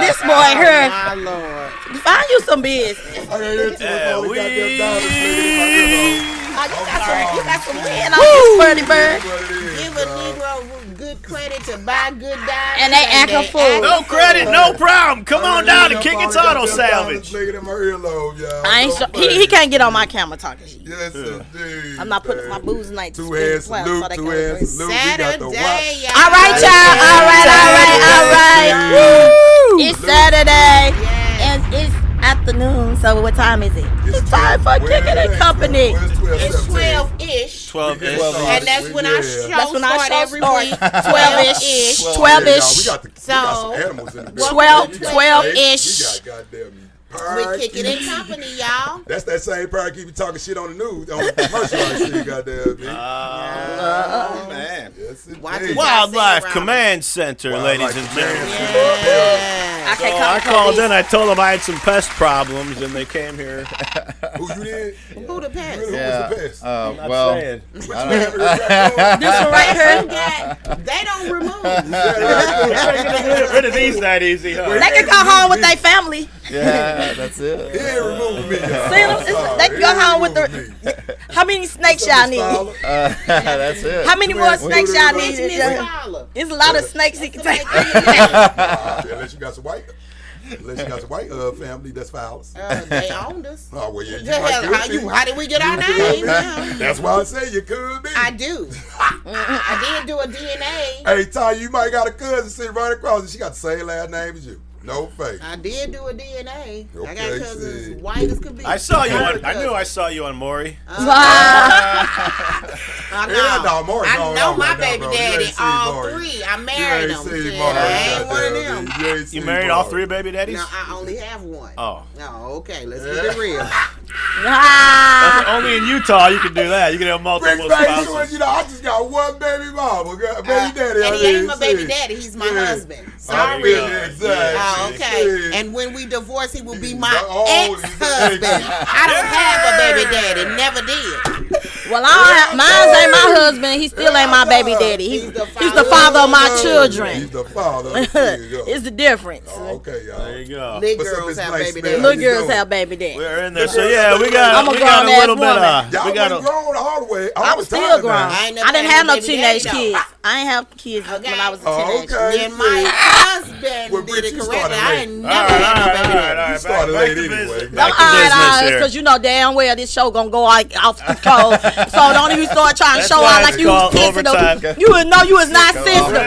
This boy here. My Lord. Find you some business. You got some win on this Birdie Bird. Give a Negro good credit to buy good diamonds. And they act a fool. No credit, no problem. Come on down to Kick It's Auto Salvage. I ain't he can't get on my camera talking shit. Yes, indeed. I'm not putting my booze night. Two hands salute, so two hands salute. Saturday, y'all. All right, y'all. All right. Woo! It's Saturday. And it's afternoon, so what time is it? It's time for Kicking It Company. It's 12-ish. 12-ish. And that's when our show starts every week. 12-ish. 12-ish. We got some animals in the building. 12-ish. We're Kicking It Company, y'all. That's that same part keep you talking shit on the news, on the commercial I see, goddamn me. Man. Yes, Wildlife Command Center, ladies and gentlemen. I So I called in. I told them I had some pest problems, and they came here. Who you did? Who the pest? Who was the pest? I'm not saying. This one right here. They don't remove. Get rid of these that easy, huh? They can go home with their family. Yeah, that's it. He ain't removing me. See them? They can go home with their. How many snakes y'all need? That's it. How many more snakes y'all need? There's a lot of snakes he can take. Unless you got some white. Family that's fouls. They owned us. Oh, well, yeah. How did we get our name? That's why I say you could be. I do. I did do a DNA. Hey, Ty, you might got a cousin sitting right across and she got the same last name as you. No fake. I did do a DNA. Okay, I got cousins white as could be. I saw you on. I knew I saw you on Maury. I know my baby daddy. All three. I married them. I ain't one of them. You married all three baby daddies? No, I only have one. Oh. No, okay. Let's keep it real. Only in Utah you can do that. You can have multiple spouses. You know, I just got one baby mama, baby daddy. And he ain't my baby daddy. He's my husband. Sorry. Exactly. Okay. And when we divorce, he will be my ex-husband. I don't have a baby daddy. Never did. Well, mine ain't my husband. He still ain't my baby daddy. He's the father of my children. He's the father. It's the difference. Oh, okay, y'all. There you go. Little girls have baby daddy. Little girls have baby daddy. We're in there. So yeah, we got a little bit of. Y'all wasn't grown all the way. I was still grown. I didn't have no teenage kids. I ain't have kids when I was a teenager. Okay. And my husband did it correctly. I ain't never had no baby daddy. You started late anyway. Back to business here. Because you know damn well this show gonna go off the coast. So don't even start trying to show out like you was sensitive. You would know you was not sensitive.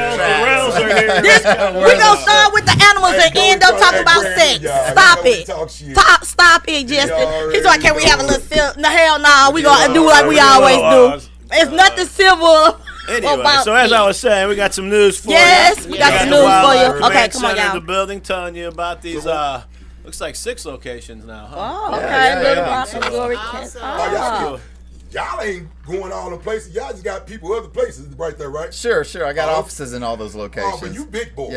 We gonna start with the animals and end up talking about sex. Stop it. Stop it, Justin. He's like, can we have a little no, hell no, we gonna do like we always do. It's nothing civil. Anyway, so as I was saying, we got some news for you. Yes, we got some news for you. Okay, come on, y'all. y'all. In the building telling you about these, looks like 6 locations now, huh? Oh, okay. Little Raptor Rescue. Y'all ain't going all the places. Y'all just got people other places right there, right? Sure. I got offices in all those locations. Oh, but you big boy.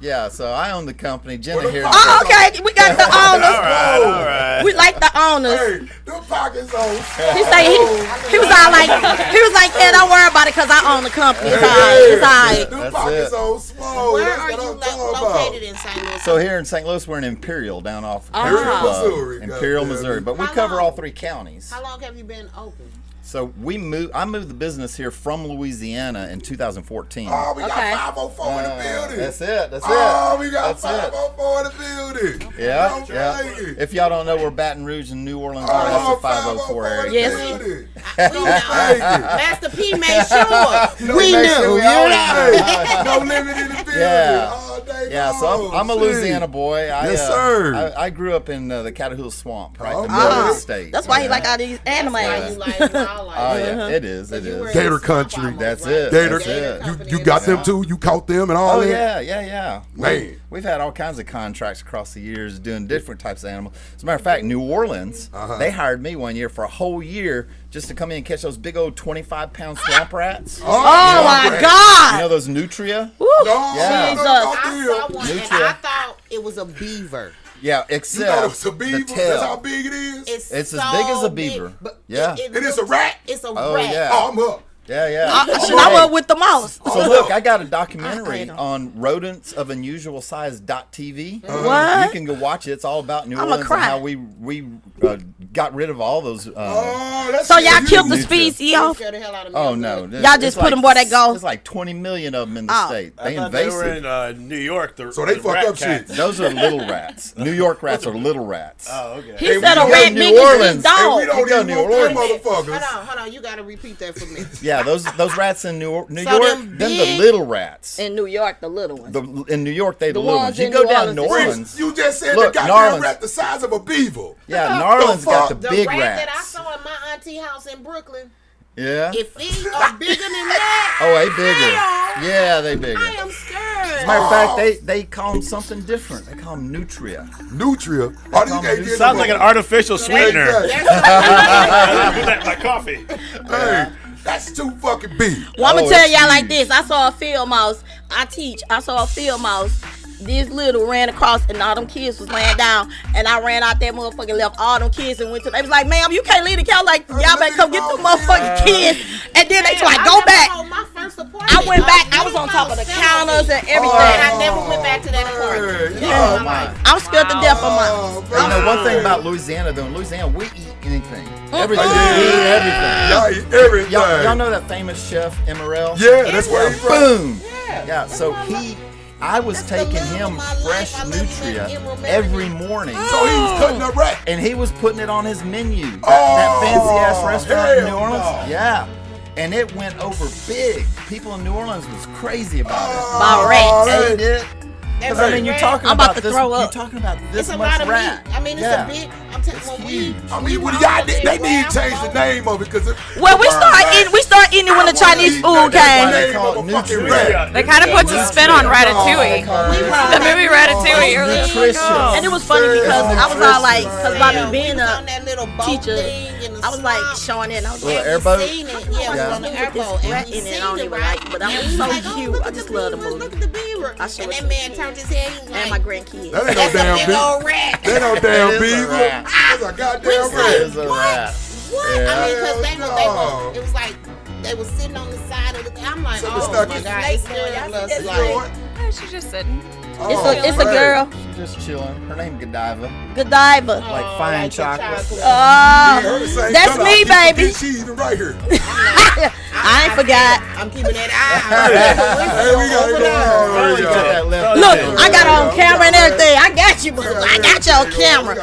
Yeah. So I own the company. Jenna here. Oh, okay. We got the owners. All right. We like the owners. Hey, them pockets on. He say he was like, yeah, don't worry about it because I own the company. It's all right. Them pockets on small. Where are you located in St. Louis? So here in St. Louis, we're in Imperial, down off Missouri. Imperial, Missouri. But we cover all 3 counties. How long have you been open? So I moved the business here from Louisiana in 2014. Oh, we got 504 in the building. That's it. Oh, we got 504 in the building. Yeah. If y'all don't know where Baton Rouge and New Orleans are, that's the 504 area. Yes. We know. Master P made sure. We knew. No limit in the building. Yeah, so I'm a Louisiana boy. Yes, sir. I grew up in the Catahoula Swamp, right in the middle of the state. That's why he like all these animals. Oh yeah, it is. Gator country. That's it. Gator. You got them too. You caught them and all that. Yeah. Man. We've had all kinds of contracts across the years doing different types of animals. As a matter of fact, New Orleans, they hired me one year for a whole year just to come in and catch those big old 25-pound swamp rats. Oh my God! You know those nutria? No, I saw one and I thought it was a beaver. Yeah, except it's a beaver. the tail. That's how big it is. It's as big as a beaver. And it's a rat. It's a Oh, rat. yeah. Oh, I'm up. Yeah. I was with the mouse. So look, I got a documentary on rodents of unusual size .tv. What? You can go watch it. It's all about New I'ma Orleans and cry. how we got rid of all those. So y'all killed the species off? Scared the hell out of me. Oh no! Y'all just put them where they go? There's like 20 million of them in the state. I They thought they were invasive. in New York. So they fuck rat up shit. cats. Those are little rats. New York rats are little rats. Oh, okay. He Hey, said we a go rat to New big as Orleans. his dog. We don't go even New want them Orleans. motherfuckers. Hold on. You gotta repeat that for me. Yeah, those rats in New York, them them the big- little rats. In New York, the little ones. In New York, they the The little ones ones. You in go New down New Orleans. Orleans. You just said Look, the New goddamn Orleans- rat the size of a beaver. Yeah, New Orleans got the The big rat that I rats. saw in my auntie house in Brooklyn, Yeah. if these are bigger than that, Oh, they bigger. Yeah, they bigger. I am scared. As a matter of fact, they call them something different. They call them nutria. Nutria. Oh, you can't get Sounds like an artificial sweetener. Exactly. I put that in my coffee. Hey, that's too fucking big. Well, I'm Oh, gonna tell it's y'all like huge. this. I saw a field mouse. I saw a field mouse. This little ran across and all them kids was laying down. And I ran out that motherfucker, left all them kids and went to. They was like, ma'am, you can't leave the cow. Like, y'all better come get them motherfucking kids. And then they like, go back. My first appointment, I went back. I was on top of the counters and everything. I never went back to that apartment. Oh, my. I'm scared to death of mine. You know, one thing about Louisiana, though, in Louisiana, we eat anything. Everything. Yeah. We eat everything. Y'all eat everything. Y'all know that famous chef, Emeril? Yeah, that's where he from. Boom. Yeah, so I was taking him fresh nutria every morning. So he was cutting up rat. And he was putting it on his menu. That fancy ass restaurant in New hell Orleans. no. Yeah. And it went over big. People in New Orleans was crazy about it. About rats. They did. Because I mean, you're talking I'm about about to this. throw up. You're talking about this It's a much lot of rat. meat. I mean, it's Yeah. a big. I'm telling you, huge. I mean, they need to change the name of it because Well, we start eating it when the Chinese food came. They call it nutria. They kind of puts a spin on Ratatouille. The movie Ratatouille. You're like, Nutritious. oh. And it was funny because I was all like, because by me being on a that little boat teacher, thing in the I was like swamp. showing it. And I was Little like, airboat. Seen it. Yeah, Yeah. we was on the airboat. rat And we in it. I seen don't it, even right? like, but I And was we so like, oh, cute. look I at just the love the beaver, movie. Look at the beaver. I showed And it that to man turned his head. He was And like, my grandkids. That ain't no that's a damn big beaver. old rat. That no damn It is a beaver. rat. That's a goddamn It rat. is a rat. What? Yeah. I mean, because they Hell were, it was like, they were sitting on the side of the thing. I'm like, So oh it's stuck my in- God. It's ridiculous. You know Like, what? Oh, she's just sitting. It's a girl, She's just chilling. Her name Godiva. Godiva. Like fine like your chocolate. Her the same That's color. me, I keep baby. the cheese right here. I ain't forgot. I'm keeping that eye. Hey, we got it going on. She got that left Look, hand. I got her on camera and everything. I got you, boo. I got you on camera.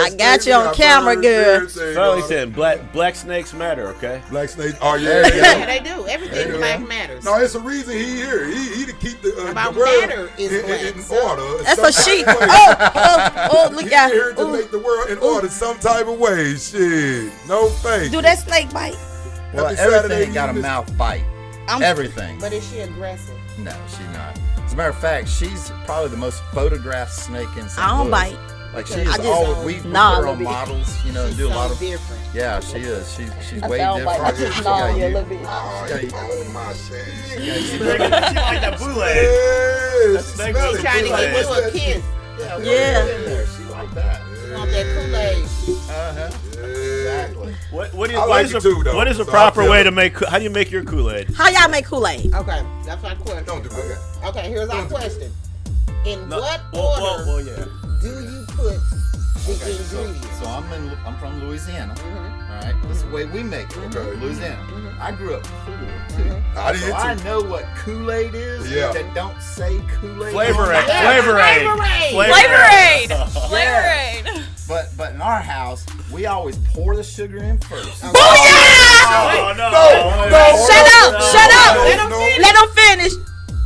I got you on camera, girl. Burlington, black snakes matter, okay? Black snakes. Oh There you yeah. go. Yeah, they do. Everything Yeah. black matters. No, it's a reason he here. He to keep the About world matter is in black. order. That's some a sheep. type of way. Oh, look He at here to Ooh. make the world in order some type of way. Shit, no thanks. Do that snake bite? Well, Happy Saturday, everything got a you mouth bite. I'm- Everything. But is she aggressive? No, she's not. As a matter of fact, she's probably the most photographed snake in St. I don't Louis. bite. Like she I is just all don't- we put Nah, her on baby. models, you know, She's do a so lot of. different. Yeah, she is. She's I way don't bite. I different. just She gnaw got you a you. little bit. Oh my shit. She like that bootleg. Yeah, snake smell was it. Trying to Kool-Aid. give you a kiss. Yeah. She like that. You want that Kool-Aid. Uh-huh. Exactly. I like it too, though. What is the So proper I feel way it. to make? How do you make your Kool-Aid? How y'all make Kool-Aid? Okay, that's my question. Don't do that. Okay, here's our question. In what Well, order yeah. do you put the ingredients? So I'm from Louisiana. All right, this is the way we make it. Okay. Louisiana. I grew up poor too. How do you So I know what Kool-Aid is. Yeah. That don't say Kool-Aid. Flavor Aid. Yeah, Flavor Aid. Flavor Aid. Flavor Aid. But in our house, we always pour the sugar in first. Oh, no. Shut up! No. Let them finish.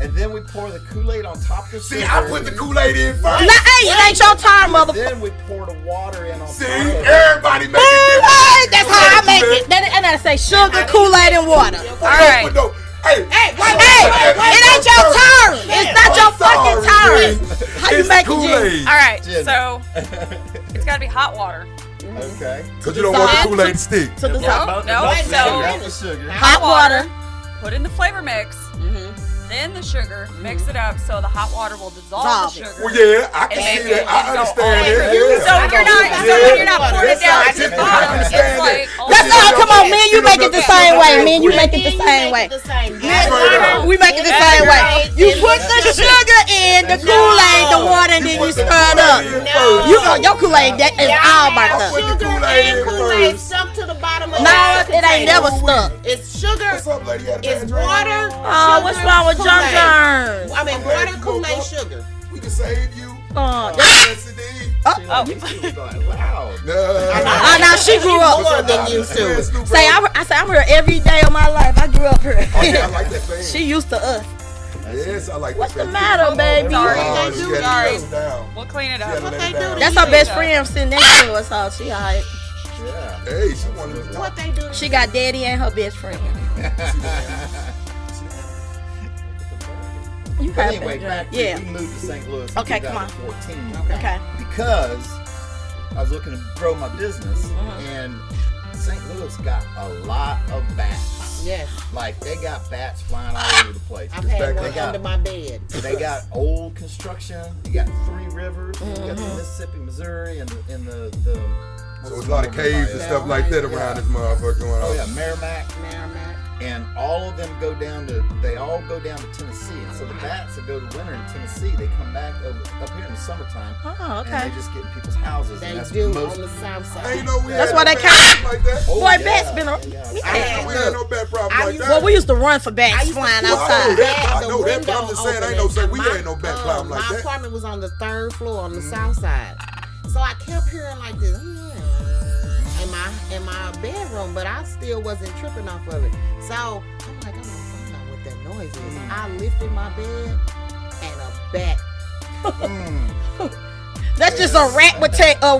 And then we pour the Kool-Aid on top of the See, sugar. I put the Kool-Aid in Nah, first. hey, it ain't your turn, motherfucker. Then we pour the water in on See, top of it. everybody make it Hey, different. that's how I make it. And I say sugar, Kool-Aid, and water. All right. Hey, Hey, it ain't your turn. It's not your fucking turn. How you make it, Jen? Kool-Aid. All right. Gin. So it's got to be hot water. Okay. Because you don't want the Kool-Aid to stick. To the No, top. no. Wait, So Drop the sugar. Hot water. put in the flavor mix. then the sugar, mix it up so the hot water will dissolve the sugar. Well, yeah, I can see that. I understand that. Yeah. So when you're not pouring it down to the bottom, it's like That's all. Come on, man. You make it the same way. Man, you make it the same way. We make it the same way. You put the sugar in, the Kool-Aid, the water, and then you stir it up. Your Kool-Aid, that is all by stuff. Sugar and Kool-Aid stuck to the bottom of the No, it ain't never stuck. It's sugar. What's up, lady? It's water. Oh, what's wrong with John John? I mean, water, Kool-Aid, sugar. We can save you. Oh, Yes, indeed. Wow. now she grew up. More than used to. Say I'm here every day of my life. I grew up here. Oh, yeah, I like that thing. She used to us. Yes, I like What's that the thing. matter, baby? Oh, she Sorry. had to let it down. we'll clean it She had to up. let it down. That's her best friend sitting next to us. So she alright. Yeah. Hey, she wanted to What they do? She got daddy and her best friend. You But have anyway, back to yeah. we moved to St. Louis in Okay, come on. 2014 Okay. because I was looking to grow my business, and St. Louis got a lot of bats. Yes. Like they got bats flying all over the place. I've had They one got- under my bed. They got old construction. You got 3 rivers. You got the Mississippi, Missouri, and the So there's a lot of caves and stuff like that around this motherfucker going on. oh yeah, Merrimack. Merrimack. And all of them they all go down to Tennessee. And so the bats that go to winter in Tennessee, they come back up here in the summertime. Oh, And okay. they just get in people's houses. They and that's do most. on the south I side. ain't know we That's had why no they bad like that. Oh, Boy, yeah. bats been around. Yeah. I ain't know we had no bad problem I like used that. Well, we used to run for bats used to flying keep- I know outside. that. I The know that, but I'm window just saying, I ain't open no say we and ain't no bad problem like my that. apartment was on the 3rd floor on the south side. So I kept hearing like this in my bedroom, but I still wasn't tripping off of it. So I'm like, I'm gonna find out what that noise is. I lifted my bed and a bat. That's just a rat with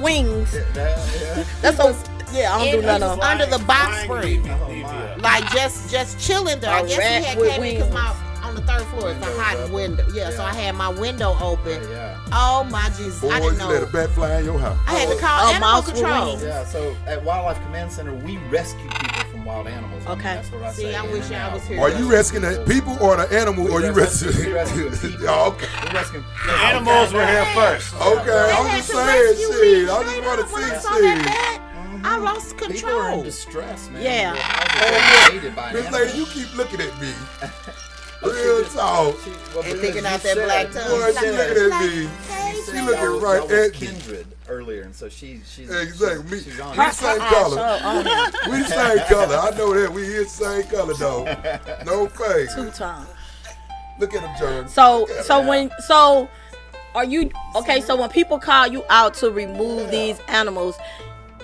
wings. Yeah. That's a yeah. I don't do It none was of them. under the box spring. Oh, my. Like just chilling there. I A guess rat he had with came in because wings. on the 3rd floor it's a hot window. Yeah, so I had my window open. Yeah. Oh my Jesus! Boy, I you didn't let a know. bat fly in your house. I had to call Oh, animal mouse with control. wings. Yeah, so at Wildlife Command Center, we rescue people from wild animals. I mean, Okay. that's what I See, say. I in wish and I out. was here. Are you rescuing the people or the animal, or you rescuing? We rescue people. Oh, okay. We rescue Animals were here first. Okay, They I'm had just to saying, rescue me shit. I straight just want up to when I see saw shit. that bat. I lost People are in control. distress, man. Yeah. Their houses are invaded by Miss animals. Lady, you keep looking at me. Real talk. And thinking out that black tongue. Boy, she looking at me. She looking right at me. Kindred earlier, and so she's Exactly. Me. she's on We it. the same color. We the same color. I know that. We is the same color, though. No fake. 2 times. Look at him, John. So are you okay? So when people call you out to remove these animals,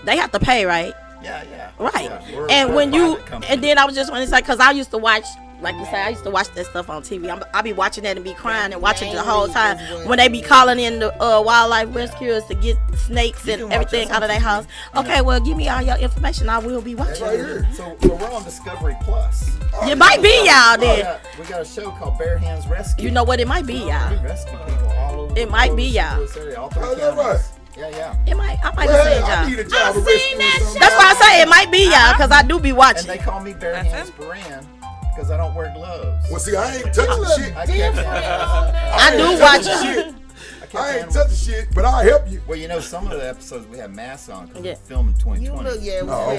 they have to pay, right? Yeah. Right. Yeah, we're And a when you private company. and then I was just want to say because I used to watch. Like you say, I used to watch that stuff on TV. I be watching that and be crying and watching it the whole time when they be calling in the wildlife rescuers to get snakes and can watch everything us out of on their TV. house. Okay, well, give me all your information. I will be Right watching. here. So we're on Discovery Plus. It might be y'all then. We got a show called Bare Hands Rescue. You know what? It might be We y'all. rescue people all over. It might be y'all. All 3 Oh, that counties. right? Yeah. It might. I might Well, be hey, I saying need y'all. a job to seen rescue that somebody. That's why I say it might be y'all because I do be And watching. they call me Bare That's Hands Baran because I don't wear gloves. Well, see, I ain't touching shit. I can't. I do ain't watch touching it. shit. I ain't touching shit, but I'll help you. Well, you know, some of the episodes we have masks on because Yeah. we're filming You 2020. look, yeah. Oh,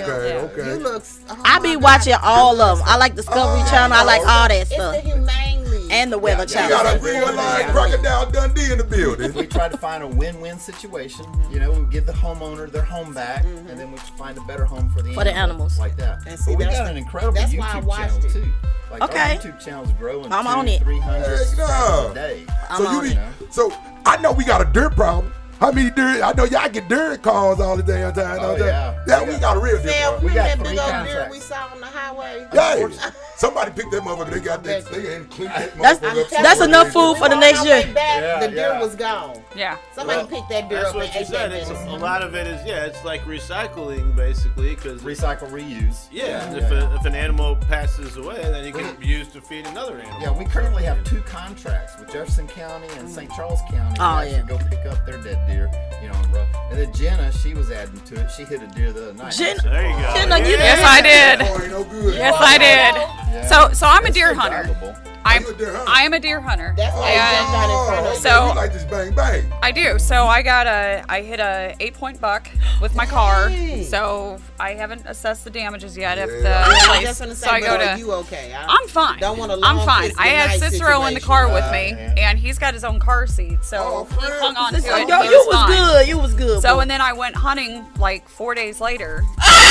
okay. You look. I be watching all of them. I like Discovery Channel. I like all that It's the stuff. Humane League. And the Weather You Channel. got a real line Crocodile Dundee in the building. We try to find a win-win situation. You know, we give the homeowner their home back, and then we find a better home for the animals. like that. And see, But we that's- got an incredible that's why I YouTube watched channel it. too. Like Okay. our YouTube channel's growing. I'm on it. 300 Heck subscribers no. a day. I'm So on you it. be, so I know we got a dirt problem. How many dirt? I know y'all get dirt calls all the damn time. Oh, don't you? yeah. Yeah, we got a real dirt Phil, problem. We got remember that 3 big old contracts. deer we saw on the highway? Yeah, somebody picked that motherfucker. They got that. They ain't cleaned that That's- motherfucker up. that's enough food for the On next our year. way back, Yeah, the deer yeah. was gone. Yeah. Somebody picked that deer That's up and what you ate said. that It's medicine. a lot of it is it's like recycling basically because Recycle, reuse. if an animal passes away, then you can use to feed another animal. Yeah, we currently have 2 contracts with Jefferson County and St. Charles County. Oh, to yeah. go pick up their dead deer, you know, on the road. And then Jenna, she was adding to it. She hit a deer the other night. Jenna- There you go. Jenna, you Yes, I did. Oh, ain't no good. Yes, I did. Yeah. So I'm a It's deer still hunter. valuable. you a deer hunter? I am a deer hunter. That's why you jumped out in front of okay. So- You like this bang bang. I do. So I hit a 8-point buck with my car. Dang. So I haven't assessed the damages yet. If Yeah. the I was place, just gonna say, so I but go are to. you okay? I'm fine. Don't want a I'm long fine. kiss I had goodnight Cicero in the situation. car with me, Yeah. and he's got his own car seat, so Oh, he friend. hung on to it. Yo, and you he was fine. good. You was good. So boy. and then I went hunting like 4 days later.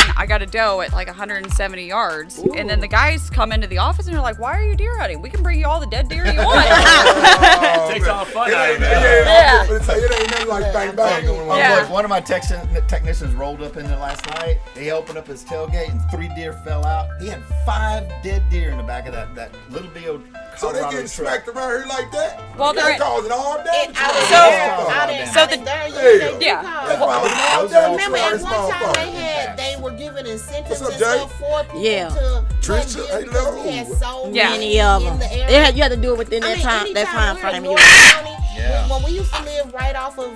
And I got a doe at like 170 yards, and then the guys come into the office and they're like, "Why are you deer hunting? We can bring you all the dead deer you want." Oh, Takes man. all the fun It out ain't- of it. Yeah, I'm gonna tell you, it ain't nothing like bang bang going on. Yeah. Look, one of my technicians rolled up in there last night. He opened up his tailgate and 3 deer fell out. He had 5 dead deer in the back of that little B.O. So they Colorado getting truck. smacked around here like that? Well, That they're- causing all damage. So the- yeah. That's why Those are all Remember, at smart one time motherfuckers. they were giving incentives What's up, and Jay? stuff for people Yeah. to Trisha, hunt hey, deer because no. we had so Yeah. Many of in them. the area. You had to do it within that time anytime frame. we're You in North County, Yeah. when we used to live right off of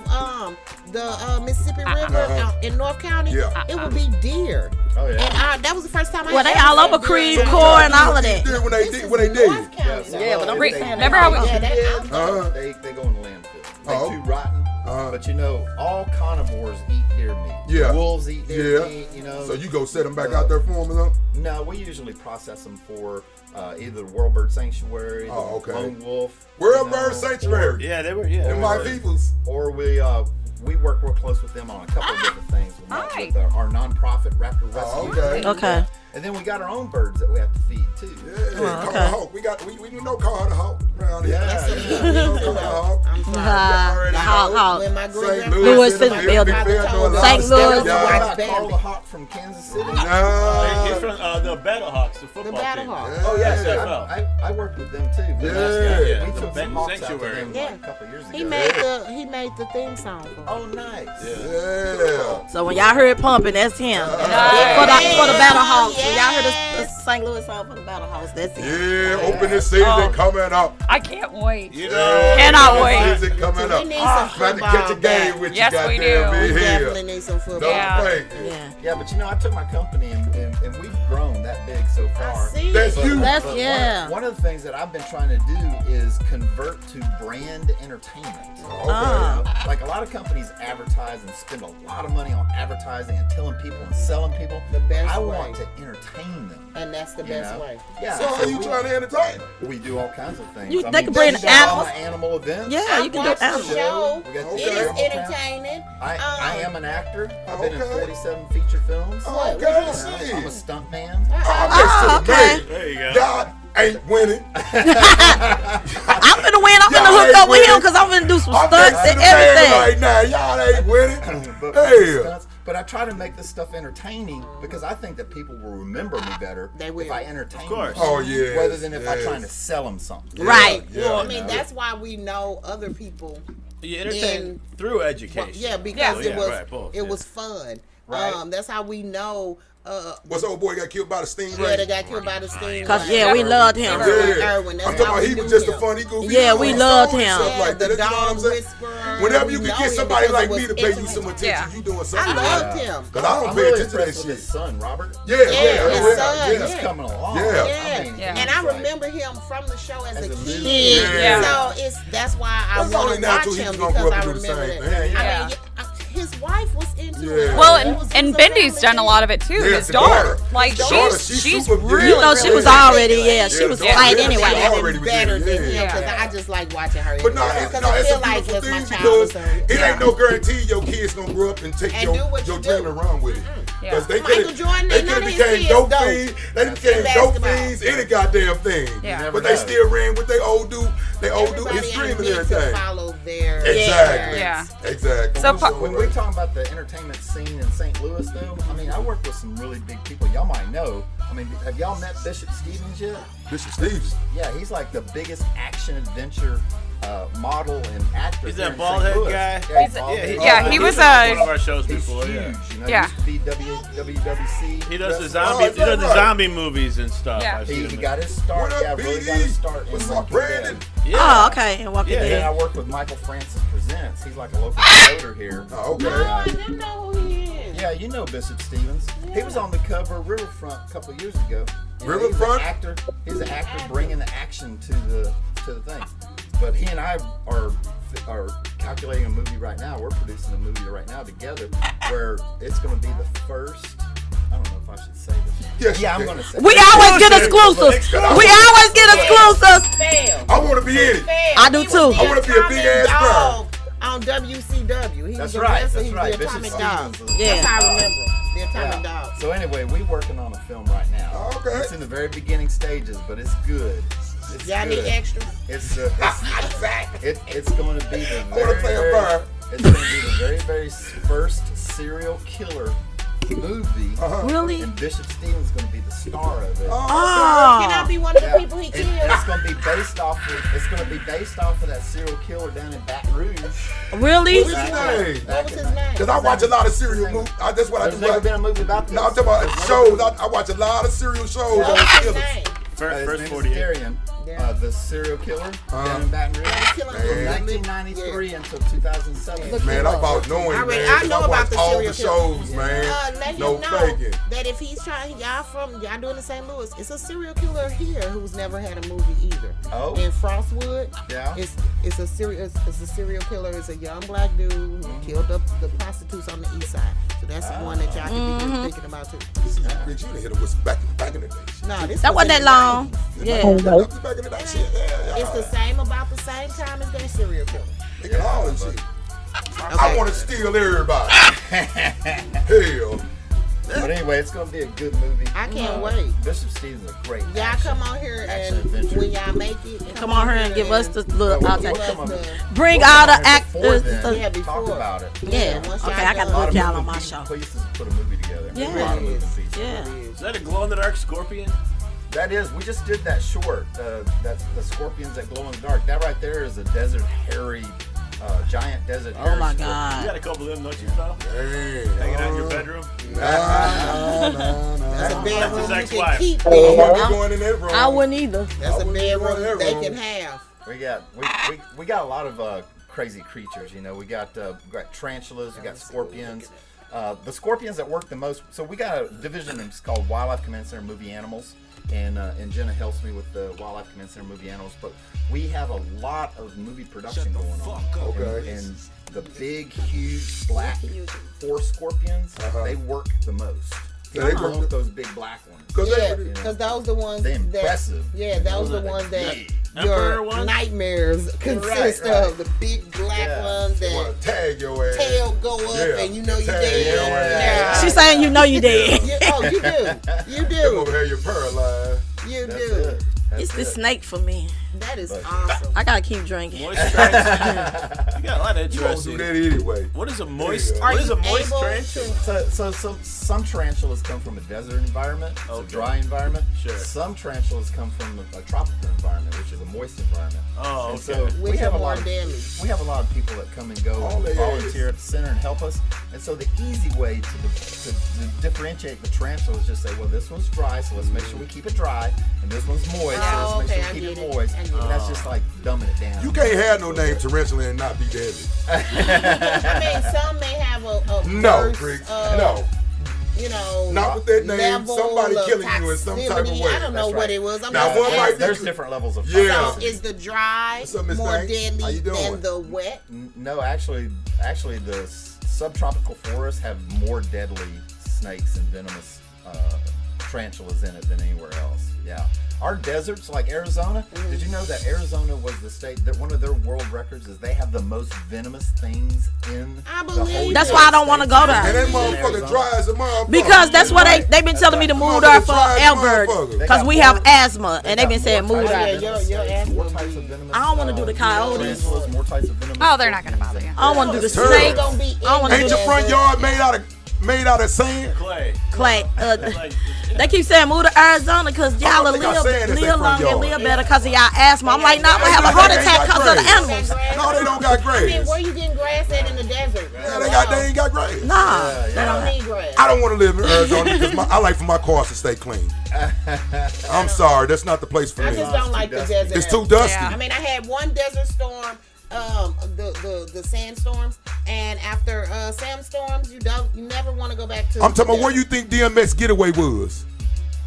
the Mississippi River in North County, Yeah. it would be deer. Oh, yeah. And that was the first time I Well, they ever all seen over deer. Creve Coeur and all of that. Did when they This did is what they did. North County. Yeah, but I'm They- saying remember how we- Yeah, that Uh-huh. They go in the landfill. They Oh. too rotten. But you know, all carnivores eat deer meat. Yeah. Wolves eat deer Yeah. meat. You know. So you go set them back out there for them or something? No, we usually process them for either the World Bird Sanctuary, the Oh, okay. Lone Wolf. World you know, Bird Sanctuary. Yeah, they were. And my peoples. Or we work real close with them on a couple of different things. We work Right. with our nonprofit Raptor Rescue. okay. Okay. And then we got our own birds that we have to feed too. Yeah, Oh, Carter okay. Hawk. We know Carter Hawk around here. Yeah, That's yeah. what We know we Carter Hawk. I'm sorry. already The hawk. When my St. great Louis, Louis grandfather in the building. told us St. that Louis. we How watched about Carl Bambi. the Hawk from Kansas City? He's Nah. from the Battlehawks, the football The Battle team. Hawk. Oh yes, Yeah. NFL. I worked with them too. Yeah. Yeah, We the took some Benton hawks out to Sanctuary. them Yeah. like a couple years ago. He made the theme song for us. Oh, nice. Yeah. So when y'all heard pumping, that's him. For the Battle Hawks. When y'all heard the St. Louis song for the Battle Hawks, that's it. Yeah, open this season coming up. I can't wait. You know, Cannot Open wait. Season coming We up. need some About to football catch a game back. with Yes, you, we goddamn do. me We here. definitely need some football. Don't Yeah. think. Yeah. Yeah, but you know, I took my company and we've grown that big so far. I see That's it. you. That's, But yeah. one of the things that I've been trying to do is convert to brand entertainment. Ah. Like a lot of companies advertise and spend a lot of money on advertising and telling people and selling people. The best I way. want to entertain them. And that's the you best know? way. Yeah. So how you we- trying to entertain them? We do all kinds of things. You- I they mean, can bring we do animals. all the animal events. Yeah, you can do Watch the animals. show. We got Okay. It is all kinds. entertaining. I am an actor. I've been in Okay. 47 feature films. Okay, What you let's doing? see. I'm a stunt man. Oh, okay. there you go. God ain't winning. I'm finna win. I'm finna Y'all hook ain't up with him winning. because I'm finna do some I'm stunts next to and the man everything. right now. Y'all ain't winning. But, Hey. but I try to make this stuff entertaining because I think that people will remember me better They will. if I entertain Of course. them. Oh, yes, Rather than if I'm yes. trying to sell them something. Right. Yeah, Well, I yeah. mean, that's why we know other people. You entertain In- through education. Yeah, because Yeah, it was right, both, it yeah. was fun. Right. That's how we know. What's old boy got killed by the stingray? Yeah, they got killed by the sting. Cause yeah, we loved him. Yeah. Irwin, that's I'm talking how about we he knew was just a him. funny goofy. Yeah, dude. we He loved sold him. stuff like that. The You know what I'm dog saying? whisperer. Whenever we you can know get him somebody because like it me was to pay you intimate. some attention, Yeah. you doing I something. loved him. Cause I don't I'm pay really attention to that impressed with his shit. son, Robert. Yeah, his yeah, son, He's yeah. coming along. Yeah. Yeah. I mean, Yeah. And he's I like- remember him from the show as a little kid. kid. Yeah. So that's why I That's want only to watch natural he's him gonna because grow up I and do the remember same that. thing. I Yeah. mean, his wife was into Yeah. it. Well, It was and a Bendy's family done a thing. lot of it too. Yeah, His the daughter, daughter. like The daughter, she's super- really, You know, she was Yeah. already, yeah, she was Yeah, fine yeah, anyway. she I've already been was better in, than yeah. him because I just like watching her. But no, because no, I it's feel a like beautiful it's my thing childhood. because it ain't no guarantee your kids gonna grow up and take And your do what you dream do. and run with it. Yeah. Because they Michael could Jordan, they none could of have his became kids dope dope. fiends. They became In dope basketball. fiends any goddamn thing. Yeah. never But they know. still ran with their old dude, Everybody his dream and needs to everything. follow their Exactly. Yeah. Exactly. So When we're talking about the entertainment scene in St. Louis, though, I mean, I work with some really big people. Y'all might know. I mean, have y'all met Bishop Stevens yet? Bishop Stevens. Yeah, he's like the biggest action adventure model and actor. He's here that in bald St. head Louis. guy? Yeah, he's bald Yeah, head. Yeah, he was, been on one of our shows He's before. huge. Yeah. You know, Yeah. He used to be WWC. He does the Oh, zombie. is He does that the right? zombie movies and stuff. Yeah. I've seen He him in. got his start. What up, Yeah, really BD? got his start in What's Walking up, Brandon? Dead. Oh, Yeah. okay. And Walking Yeah, And then Dead. I work with Michael Francis Presents. He's like a local promoter here. Oh, okay. No, I didn't know who he is. Yeah, you know Bishop Stevens. He was on the cover of Riverfront a couple of years ago. Riverfront? He's an actor bringing the action to the thing. But he and I are calculating a movie right now. We're producing a movie right now together where it's going to be the first. I don't know if I should say this. Yes, yeah, I'm going to say. We always get exclusives. We always get exclusives. I want to be in it. I do too. I want to be a big ass bird. On WCW. He That's was a right. wrestler. That's He right. was the Bishop Atomic Dog. Stevens. Yeah. That's how I remember. The Atomic Dog. So anyway, we working on a film right now. Okay. It's in the very beginning stages, but it's good. It's Y'all good. need extras? It's going to be the I want to play a bird. it's going to be the very first serial killer movie. Really? And Bishop Stevens is going to be the star of it. Can I be one of the Yeah. people he And killed? it's going to be based off of that serial killer down in Baton Rouge. Really? What's his name? What was his name? Because I watch a lot of serial movies. That's what I There's do. never been a movie about this. No, I'm talking about shows. I watch a lot of serial shows What on was his killers. name? First His 48. name is Darian, the serial killer down in Baton Rouge. Killing From people. 1993 until 2007. Look, Man, I'm about knowing, I man. know 'cause I about watch the all serial the shows, killer. man. Let No him know faking. that if he's trying, y'all doing in St. Louis, it's a serial killer here who's never had a movie either. Oh. In Frostwood, Yeah. it's a serial killer. It's a young black dude who killed up the prostitutes on the east side. So that's the one that y'all can be thinking about too. Bitch, you done hit him with back in the day. No, this That was wasn't that in the long. 90s. Yeah. Back in the day, shit. Yeah. It's the same about the same time as that serial killer. They can haul and shit. Okay. I want to steal everybody. Hell. But anyway, it's going to be a good movie. I can't wait. Bishop Stevens is a great Y'all action- come on here action and adventure. when y'all make it, Come on here and give us the look. give I'll us take the- Bring We'll all come the on here before actors. then, Yeah, talk before. about it. Yeah. once Okay, y'all I got done- to A lot book of y'all on moving my pieces show. to put a movie together. Yeah. A lot of moving pieces. Yeah. Is that a glow in the dark scorpion? That is, we just did that short. That's the scorpions that glow in the dark. That right there is a desert hairy, giant desert. Oh hairy my scorpion. You God. got a couple of them, don't you, pal? Hey, Hanging out in your bedroom? No. That's a bedroom his you ex-wife. can keep I there. wouldn't be going in that room. I wouldn't either. That's a I wouldn't go in bedroom that they room. can have. We got a lot of crazy creatures. You know, we got tarantulas, we got scorpions. The scorpions that work the most. So we got a division that's called Wildlife Command Center Movie Animals, and Jenna helps me with the Wildlife Command Center Movie Animals. But we have a lot of movie production going on. Okay. And the big, huge black forest scorpions, they work the most. Yeah, they I work love those big black ones. Yeah, because those the ones They're that, impressive. yeah, those the ones that Emperor your ones? nightmares consist right. of. The big black Yeah. ones They want that to tag your ass. tail go up Yeah, and you know you tag dead. your ass. Yeah. She's saying you know you dead. You do. You Them over do. here, you're paralyzed. You That's do. it. That's It's the it. snake for me. That is But- awesome. I gotta keep drinking. Moist trench. You got a lot of You won't do interesting. that anyway. What is a moist? Yeah. Are What is you a moist able trench? to? So some tarantulas come from a desert environment, it's Okay. a dry environment. Sure. Some tarantulas come from a tropical environment, which is a moist environment. Oh, And okay. so Which we have are a more lot of deadly? we have a lot of people that come and go All and they volunteer is. at the center and help us. And so the easy way to differentiate the tarantula is just say, well, this one's dry, so let's make sure we keep it dry, and this one's moist, Oh, so let's make okay, sure I we keep get it it. moist. I get it. And that's just like dumbing it down. You can't have no name tarantula and not be deadly. I mean, some may have a No, burst Briggs. of, No. you know, Not with that name. level Somebody of killing you in some type of toxicity. way. I don't know That's what right. it was. I'm Now, just one might asking. be- There's different levels of Yeah. So toxicity. is the dry What's up, Miss more Banks? How you deadly doing? than the wet? No, actually, the subtropical forests have more deadly snakes and venomous tarantulas in it than anywhere else. Yeah. Our deserts, like Arizona, did you know that Arizona was the state that one of their world records is they have the most venomous things in I the whole believe That's it. why I don't want to go And there. that motherfucker dry as a motherfucker. Because that's what they've been telling me to move there forever. Motherfucker. Because we have asthma, and they've been saying move Oh, yeah, there. your More asthma types of be- venomous. I don't wanna do the coyotes. tarantulas, more types of venomous. Oh, they're not gonna bother you. I don't want to do the That's terrible. They snakes. gonna be I don't wanna in do Ain't the your front desert. yard made out of sand? Clay. Clay. Like, They keep saying move to Arizona because y'all will think I said live it's their front longer and yard. live better because of y'all asthma. I'm like, no, I'm gonna have a heart attack because of the animals. No, they don't got I mean, grass. where you getting grass at in the desert? Yeah, they ain't got grass. Nah. They don't need grass. I don't want to live in Arizona because I like for my cars to stay clean. I'm sorry, that's not the place for I me. just don't like the desert. It's too dusty. Yeah. I mean, I had one desert storm, the sandstorms, and after sandstorms, you never want to go back to. I'm talking about the where you think DMX Getaway was.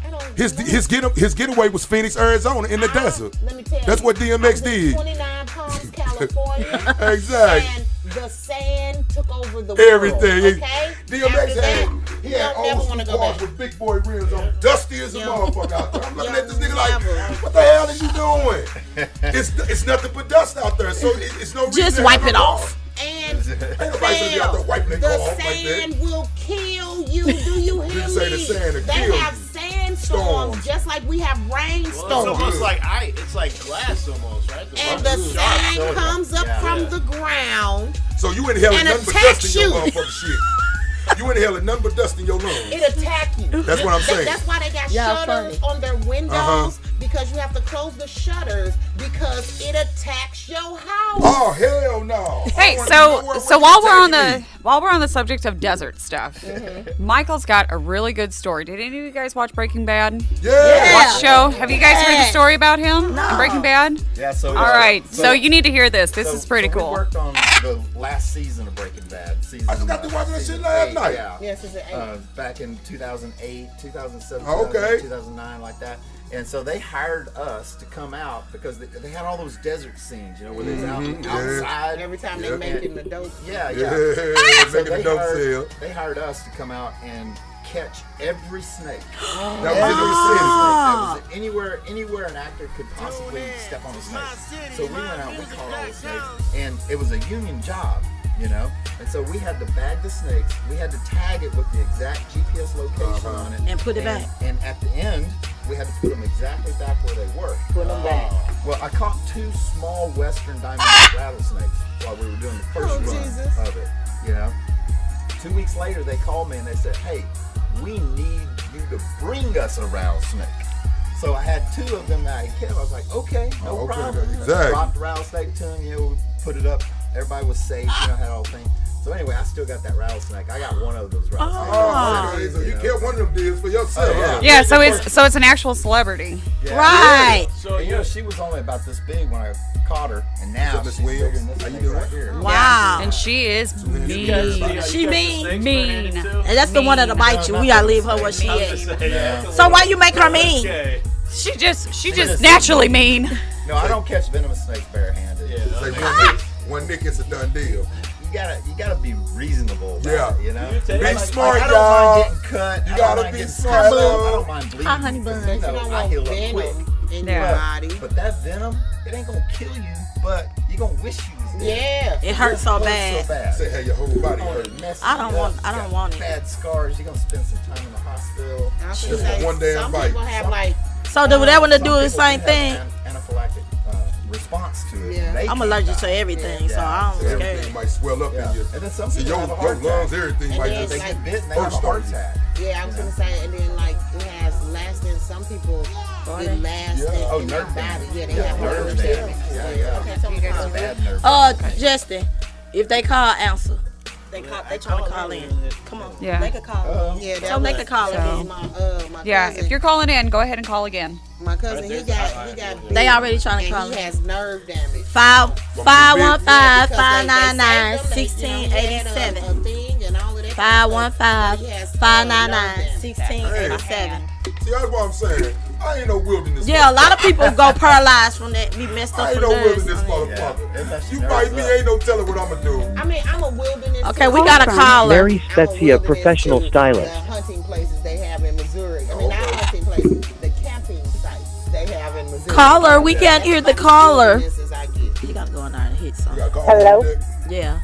I don't his getaway was Phoenix, Arizona, in the desert. Let me tell you. That's what DMX did. 29 Palms, California. Exactly. And the sand took over the Everything. world. Okay. DMX had never old want to school go cars back. with big boy rims on, dusty as a Yeah. motherfucker out there. I'm looking Yeah, at this nigga like, never. what the hell are you doing? It's nothing but dust out there, so it's no reason Just to wipe have it no off. car. And Ain't nobody gonna be out there wiping their car the off like that. sand will kill you. Do you hear Didn't me? say the sand will They kill have you. sandstorms Storms. just like we have Well, it's rainstorms. almost like ice. It's like glass almost, right? And the sand Silica. comes up Yeah. from the ground. So you inhaling And nothing but attacks dust in your you. motherfucking shit. You inhaling nothing but dust in your lungs. It attack you. That's what I'm saying. That's why they got Yeah, shutters funny. on their windows Uh-huh. because you have to close the shutters because it attacks your house. Oh hell no! Hey, so while we're on the subject of desert stuff, Michael's got a really good story. Did any of you guys watch Breaking Bad? Yeah. Watch the show? Have you guys heard the story about him in Breaking Bad? Yeah, so All right, so you need to hear this. This is pretty We cool. worked on the last season of Breaking Bad. Season, I just got to watch that shit last 8, night. Yeah. Yes, it's an 8. Back in 2008, 2007, Oh, okay. 2009, like that. And so they hired us to come out because they had all those desert scenes, you know, where they're outside. Every time they Yeah. make it in the dope. Yeah, Yeah, yeah. So making a dope sale. they hired us to come out and catch every snake. That Every was in the city. snake that was anywhere an actor could possibly step on a snake. So we went out, we caught all the snakes, and it was a union job, you know. And so we had to bag the snakes. We had to tag it with the exact GPS location on it, And put it back. And at the end, we had to put them exactly back where they were. Put them back. Well, I caught 2 small western diamond rattlesnakes while we were doing the first Oh, run Jesus. of it. You know, 2 weeks later they called me and they said, "Hey, we need you to bring us a rattlesnake." So I had 2 of them that I kept. I was like, "Okay, no Okay, problem." exactly. Brought the rattlesnake to him. You know, we put it up. Everybody was safe. You know, had all the things. So anyway, I still got that rattlesnake. I got one of those rattlesnakes. Oh, okay, so you know. kept one of them deals for yourself. Oh, yeah. huh? Yeah, so it's an actual celebrity. Yeah. Right. So And, you know, she was only about this big when I caught her, and now What's up, Miss she's bigger Williams? than this How you thing doing? right here. Wow. And she is mean. She mean. Mean. And that's the one that'll bite you. We gotta leave her where she at. Yeah. So why you make her mean? Okay. She just naturally mean. No, I don't catch venomous snakes barehanded. Yeah, Say no. one nick, it's a done deal. You gotta be reasonable about Yeah. it, you know. You take- Be Like, smart, I don't y'all. mind getting cut. You I gotta don't mind be getting smart, stabbed. though. I don't mind bleeding. Hi, honey bun. because, You don't I want heal up quick. venom in Yeah. your body. But that venom, it ain't gonna kill you, but you gonna wish you was dead. Yeah. It hurts so It bad. bad. Say, hey, your whole body Oh, hurt. it messes I don't you want- up. I You don't got want it. bad scars. You're gonna spend some time in the hospital. I was Just gonna say, one damn some bite. people have like, So do that one to Some do the people same have thing? Anaphylactic response to it. Yeah. They I'm can't allergic die. to everything, so Yeah. I'm scared. Everything might swell up Yeah. in you. And then some See, people your have a heart lungs, attack. everything And might then, just They like, get bit and they have a burst heart on you. attack. yeah, I was gonna say, and then like it has lasting. Some people it lasts Yeah. Oh, in their nerve body. damage. Yeah, they Yeah, have nerve nerve damage. damage. Yeah, yeah. Okay, so It's bad nerve. Justin, if they call, answer. They trying to call in. Come on. Yeah. Make a call. Yeah, So make a call that again. was my Yeah, cousin. if you're calling in, go ahead and call again. My cousin, he got They already trying to and call he in. has nerve damage. 515-599-1687. 515-599-1687. See, that's what I'm saying. I ain't no wilderness. Yeah, a lot of people go paralyzed from that. Be messed up I ain't from no nerves. wilderness I mean. motherfucker. It messes You nerves bite me, up. ain't no telling what I'ma do. I mean, I'm a wilderness. Okay, we got a caller. Mary Spezia, professional stylist. The hunting places they have in Missouri. I mean, not hunting places, the camping sites they have in Missouri. Caller, we can't hear the caller. Wilderness as I get. You gotta go in there and hit You something. gotta call Hello? me. Yeah.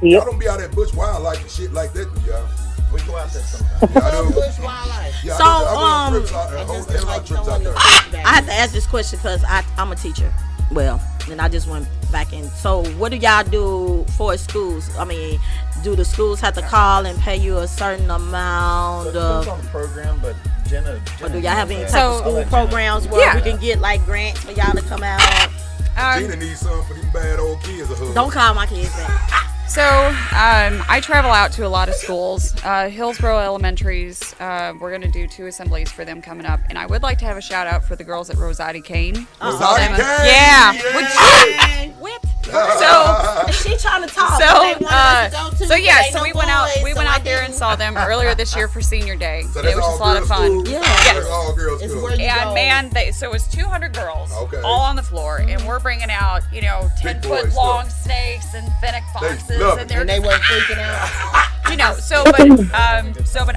Y'all don't be out at bush wildlife and shit like that, do y'all? We go out there sometimes. Yeah, I do. Bush wildlife. Yeah, So, I go on trips out there, I whole just hell of like trips out throwing there. the fish back. I had to ask this question because I'm a teacher. Well, and I just went back in. So, what do y'all do for schools? I mean, do the schools have to call and pay you a certain amount It depends of? on the program, but Jenna Or do y'all have any type So- of school programs where Yeah. we can get like grants for y'all to come out? Gina needs something for them bad old kids. Don't call my kids back. So, I travel out to a lot of schools. Hillsborough Elementaries, we're going to do 2 assemblies for them coming up. And I would like to have a shout out for the girls at Rosati Kane. Rosati Them- Kane, Yeah. yeah. Whip. So, She trying to talk. so, So yeah, Ain't so no we went out. boys, We so went I out there and didn't. saw them earlier this year for Senior Day. So It that's was all just a lot of girls fun. school? Yeah. That's all girls It's school. where you And go. man, so it was 200 girls, Okay. all on the floor, and we're bringing out, 10-foot boy long stuff. snakes and fennec foxes, love it. and they're And they weren't freaking out. but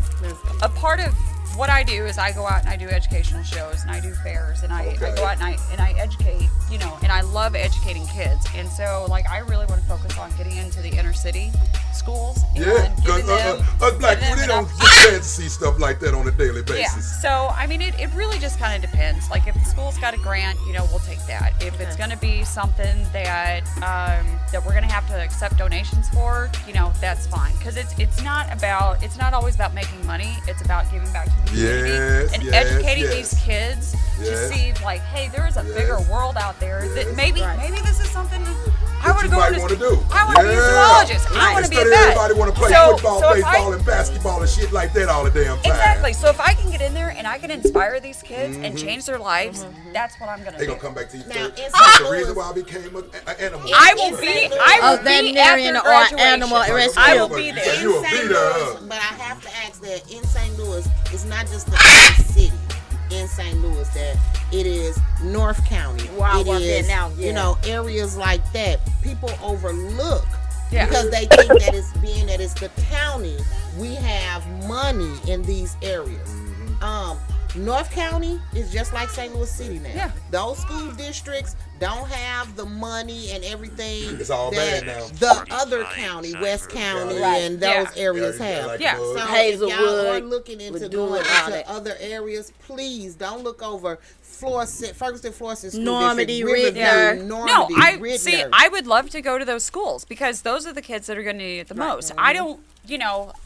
a part of what I do is I go out and I do educational shows and I do fairs and I go out and I educate, and I love educating kids. And so I really want to focus on getting into the inner city schools and Yeah, giving because them us black giving people, they them don't an get a chance to see stuff like that on a daily Yeah. basis. So, it really just kind of depends. If the school's got a grant, we'll take that. If it's going to be something that that we're going to have to accept donations for, that's fine. Because it's not always about making money. It's about giving back to the community and educating these kids to see, hey, there's a bigger world out there that maybe this is something I want to go want to do. I want to be a zoologist. I want to be a vet. Everybody want to play football, baseball, and basketball and shit like that all the damn time. Exactly. So if I can get in there and I can inspire these kids and change their lives, that's what I'm gonna do. They gonna come back to you. Now, That's the reason why I became an animal. I will be veterinarian after or graduation. animal rescue. I will be there. You will In be St. there. Louis, but I have to ask that in St. Louis, it's not just the inner city in St. Louis, that it is North County. Wow, it well, is, now, yeah. areas like that. People overlook Yeah. because they think that it's the county. We have money in these areas. North County is just like St. Louis City now. Yeah. Those school districts don't have the money and everything It's all that bad now. the other county, West County, and those areas have. Yeah. So Hazelwood, if y'all are looking into we're going doing all into that. other areas, please don't look over Ferguson Florissant School Normandy, District, Ridner. Riverview, No, Normandy, I Ridner. see. I would love to go to those schools because those are the kids that are going to need it the most. I don't.